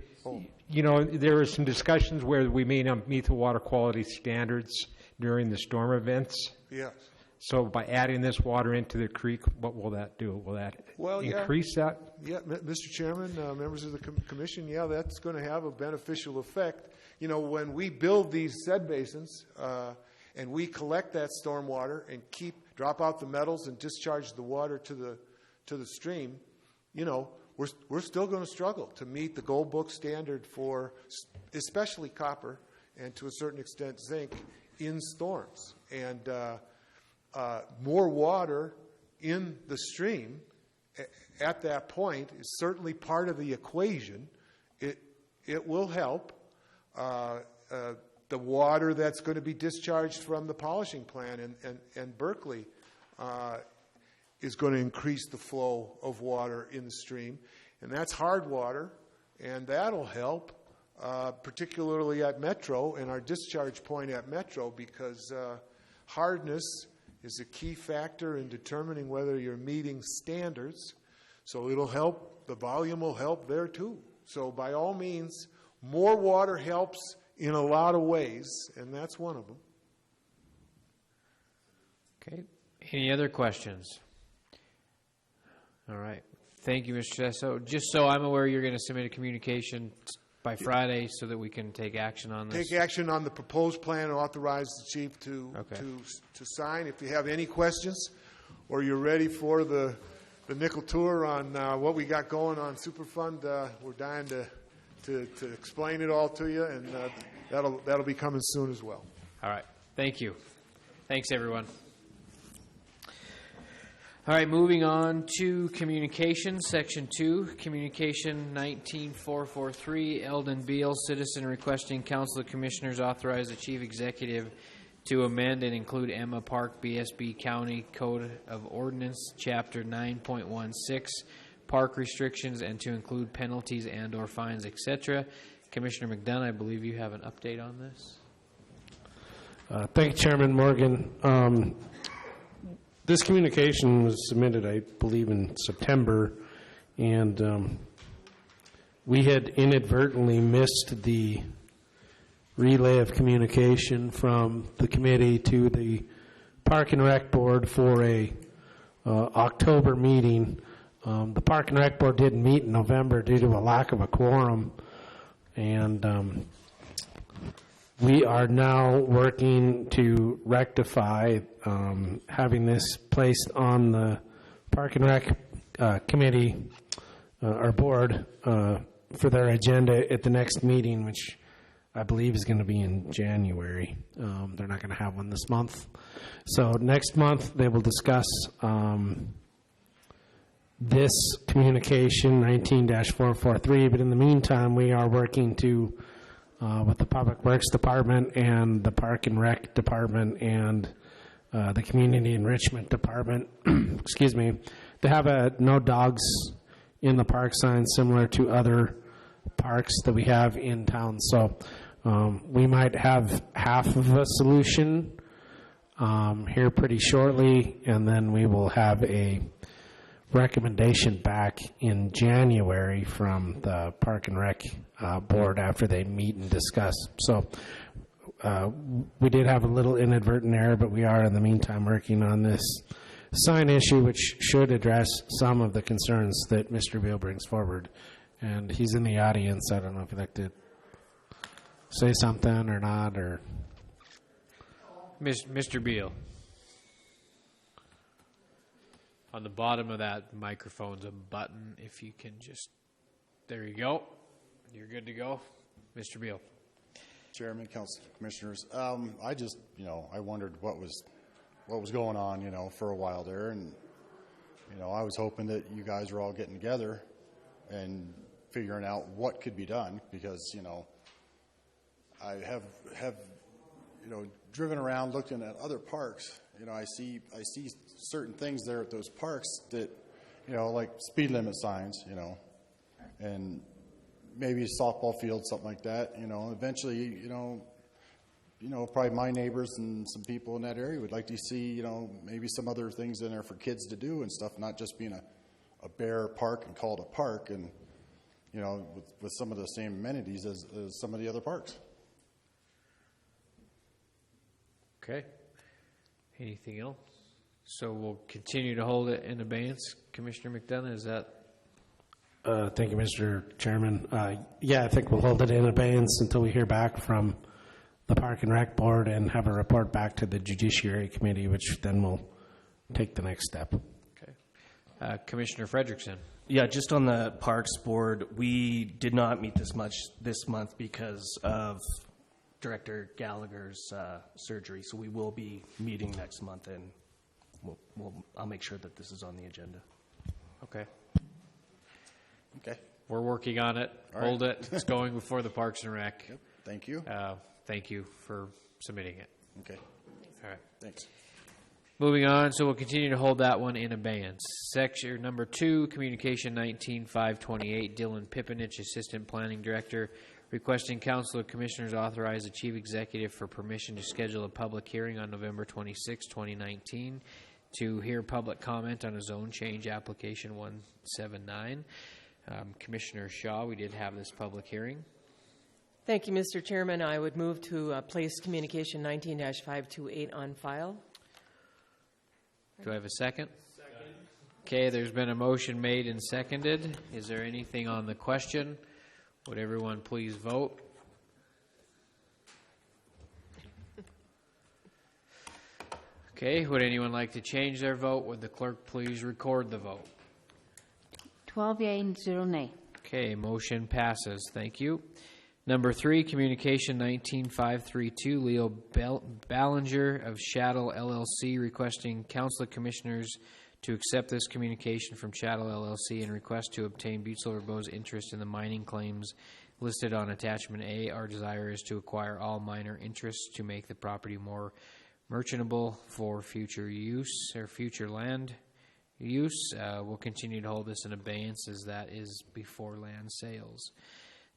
there are some discussions where we may not meet the water quality standards during the storm events. Yes. So by adding this water into the creek, what will that do? Will that increase that? Yeah, Mr. Chairman, members of the commission, that's going to have a beneficial effect. When we build these sed basins and we collect that storm water and keep drop out the metals and discharge the water to the stream, you know, we're still going to struggle to meet the Gold Book standard for especially copper and to a certain extent zinc in storms. And more water in the stream at that point is certainly part of the equation. It will help. The water that's going to be discharged from the polishing plant and Berkeley is going to increase the flow of water in the stream. And that's hard water, and that'll help, particularly at Metro and our discharge point at Metro, because hardness is a key factor in determining whether you're meeting standards. So it'll help, the volume will help there too. So by all means, more water helps in a lot of ways, and that's one of them. Okay. Any other questions? All right. Thank you, Mr. Tesso. Just so I'm aware, you're going to submit a communication by Friday so that we can take action on this? Take action on the proposed plan and authorize the chief to sign. If you have any questions or you're ready for the nickel tour on what we got going on Superfund, we're dying to explain it all to you, and that'll be coming soon as well. All right. Thank you. Thanks, everyone. All right, moving on to communication, section 2, communication 19443, Eldon Beal, citizen requesting Council of Commissioners authorize the chief executive to amend and include Emma Park BSB County Code of Ordinance, Chapter 9.16, park restrictions, and to include penalties and or fines, etc. Commissioner McDonough, I believe you have an update on this. Thank you, Chairman Morgan. This communication was submitted, I believe, in September, and we had inadvertently missed the relay of communication from the committee to the Park and Rec Board for a October meeting. The Park and Rec Board didn't meet in November due to a lack of a quorum, and we are now working to rectify having this placed on the Park and Rec Committee or Board for their agenda at the next meeting, which I believe is going to be in January. They're not going to have one this month. So next month they will discuss this communication, 19-443, but in the meantime we are working to with the Public Works Department and the Park and Rec Department and the Community Enrichment Department, excuse me, to have a no dogs in the park sign similar to other parks that we have in town. So we might have half of a solution here pretty shortly, and then we will have a recommendation back in January from the Park and Rec Board after they meet and discuss. So we did have a little inadvertent error, but we are in the meantime working on this sign issue, which should address some of the concerns that Mr. Beal brings forward. And he's in the audience. I don't know if you'd like to say something or not, or Mr. Beal. On the bottom of that microphone's a button. If you can just, there you go. You're good to go. Mr. Beal. Chairman, Council Commissioners, I just, I wondered what was going on, for a while there, and, I was hoping that you guys were all getting together and figuring out what could be done, because, I have driven around looking at other parks. I see certain things there at those parks that, like speed limit signs, and maybe a softball field, something like that. Eventually, probably my neighbors and some people in that area would like to see, maybe some other things in there for kids to do and stuff, not just being a bare park and call it a park, and, with some of the same amenities as some of the other parks. Okay. Anything else? So we'll continue to hold it in abeyance. Commissioner McDonough, is that? Thank you, Mr. Chairman. Yeah, I think we'll hold it in abeyance until we hear back from the Park and Rec Board and have a report back to the Judiciary Committee, which then will take the next step. Okay. Commissioner Frederickson. Yeah, just on the Parks Board, we did not meet this month because of Director Gallagher's surgery. So we will be meeting next month, and I'll make sure that this is on the agenda. Okay. Okay. We're working on it. All Hold right. it. It's going before the Parks and Rec. Yep. Thank you. Thank you for submitting it. Okay. All right. Thanks. Moving on, so we'll continue to hold that one in abeyance. Section number 2, Communication 19-528, Dylan Pipinich, Assistant Planning Director, requesting Council of Commissioners authorize the Chief Executive for permission to schedule a public hearing on November 26, 2019, to hear public comment on a zone change application 179. Commissioner Shaw, we did have this public hearing. Thank you, Mr. Chairman. I would move to place Communication 19-528 on file. Do I have a second? Second. Okay, there's been a motion made and seconded. Is there anything on the question? Would everyone please vote? Okay, would anyone like to change their vote? Would the clerk please record the vote? 12 yea and 0 nay. Okay, motion passes. Thank you. Number 3, Communication 19-532, Leo Ballinger of Chattel LLC, requesting Council of Commissioners to accept this communication from Chattel LLC and request to obtain Butte-Silver Bow's interest in the mining claims listed on Attachment A. Our desire is to acquire all minor interests to make the property more merchantable for future use or future land use. We'll continue to hold this in abeyance as that is before land sales.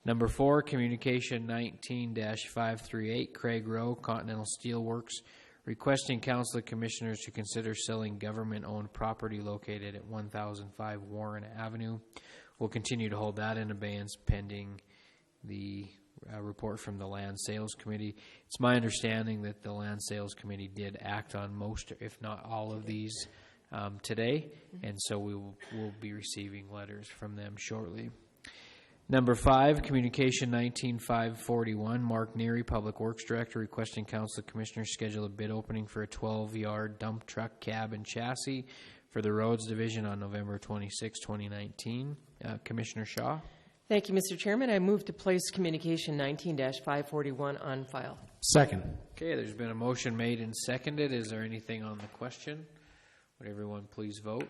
Number 4, Communication 19-538, Craig Rowe, Continental Steelworks, requesting Council of Commissioners to consider selling government-owned property located at 1005 Warren Avenue. We'll continue to hold that in abeyance pending the report from the Land Sales Committee. It's my understanding that the Land Sales Committee did act on most, if not all of these today, and so we'll be receiving letters from them shortly. Number 5, Communication 19-541, Mark Neary, Public Works Director, requesting Council of Commissioners schedule a bid opening for a 12-yard dump truck cab and chassis for the Roads Division on November 26, 2019. Commissioner Shaw. Thank you, Mr. Chairman. I move to place Communication 19-541 on file. Second. Okay, there's been a motion made and seconded. Is there anything on the question? Would everyone please vote?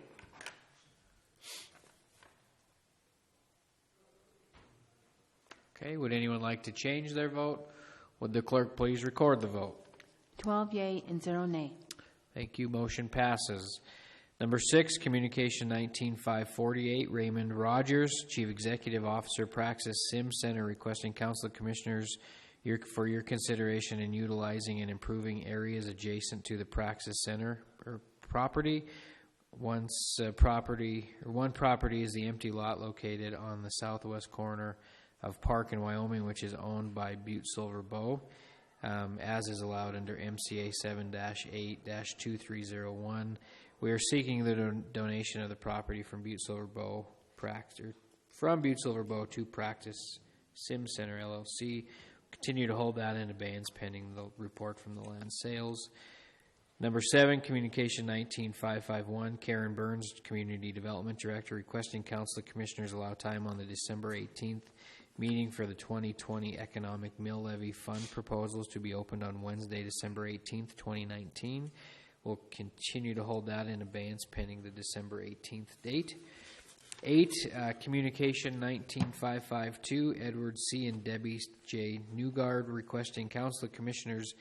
Okay, would anyone like to change their vote? Would the clerk please record the vote? 12 yea and 0 nay. Thank you. Motion passes. Number 6, Communication 19-548, Raymond Rogers, Chief Executive Officer, Praxis Sim Center, requesting Council of Commissioners for your consideration in utilizing and improving areas adjacent to the Praxis Center or property. One property is the empty lot located on the southwest corner of Park in Wyoming, which is owned by Butte-Silver Bow, as is allowed under MCA 7-8-2301. We are seeking the donation of the property from Butte-Silver Bow to Practice Sim Center LLC. Continue to hold that in abeyance pending the report from the land sales. Number 7, Communication 19-551, Karen Burns, Community Development Director, requesting Council of Commissioners allow time on the December 18th meeting for the 2020 Economic Mill Levy Fund proposals to be opened on Wednesday, December 18th, 2019. We'll continue to hold that in abeyance pending the December 18th date. 8, Communication 19-552, Edward C. and Debbie J. Newgard, requesting Council of Commissioners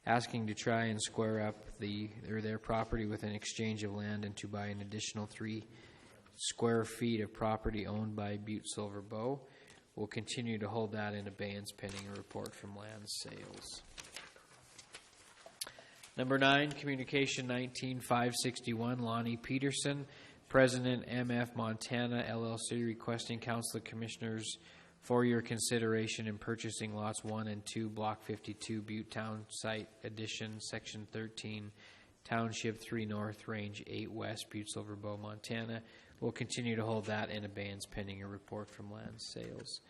asking to try and square up their property with an exchange of land and to buy an additional 3 square feet of property owned by Butte-Silver Bow. We'll continue to hold that in abeyance pending a report from land sales. Number 9, Communication 19-561, Lonnie Peterson, President, MF Montana LLC, requesting Council of Commissioners for your consideration in purchasing lots 1 and 2, Block 52, Butte Town Site Addition, Section 13, Township 3 North, Range 8 West, Butte-Silver Bow, Montana. We'll continue to hold that in abeyance pending a report from land sales.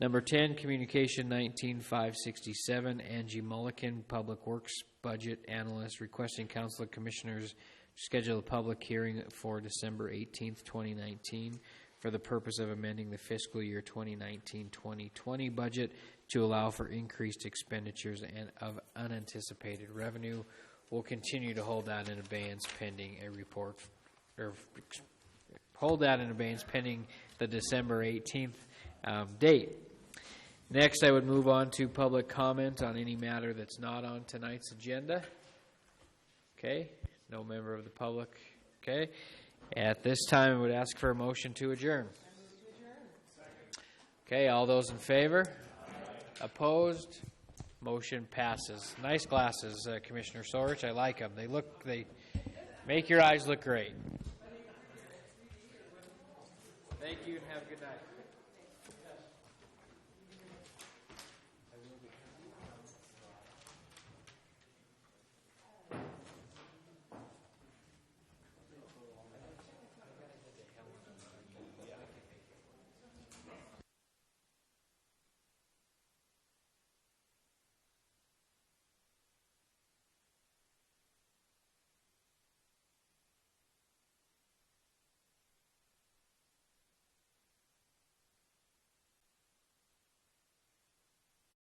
Number 10, Communication 19-567, Angie Mulliken, Public Works Budget Analyst, requesting Council of Commissioners schedule a public hearing for December 18th, 2019 for the purpose of amending the fiscal year 2019-2020 budget to allow for increased expenditures and of unanticipated revenue. We'll continue to hold that in abeyance pending a report, or hold that in abeyance pending the December 18th date. Next, I would move on to public comment on any matter that's not on tonight's agenda. Okay, no member of the public. Okay, at this time, I would ask for a motion to adjourn. Okay, all those in favor? Opposed? Motion passes. Nice glasses, Commissioner Sorich. I like them. They make your eyes look great. Thank you and have a good night.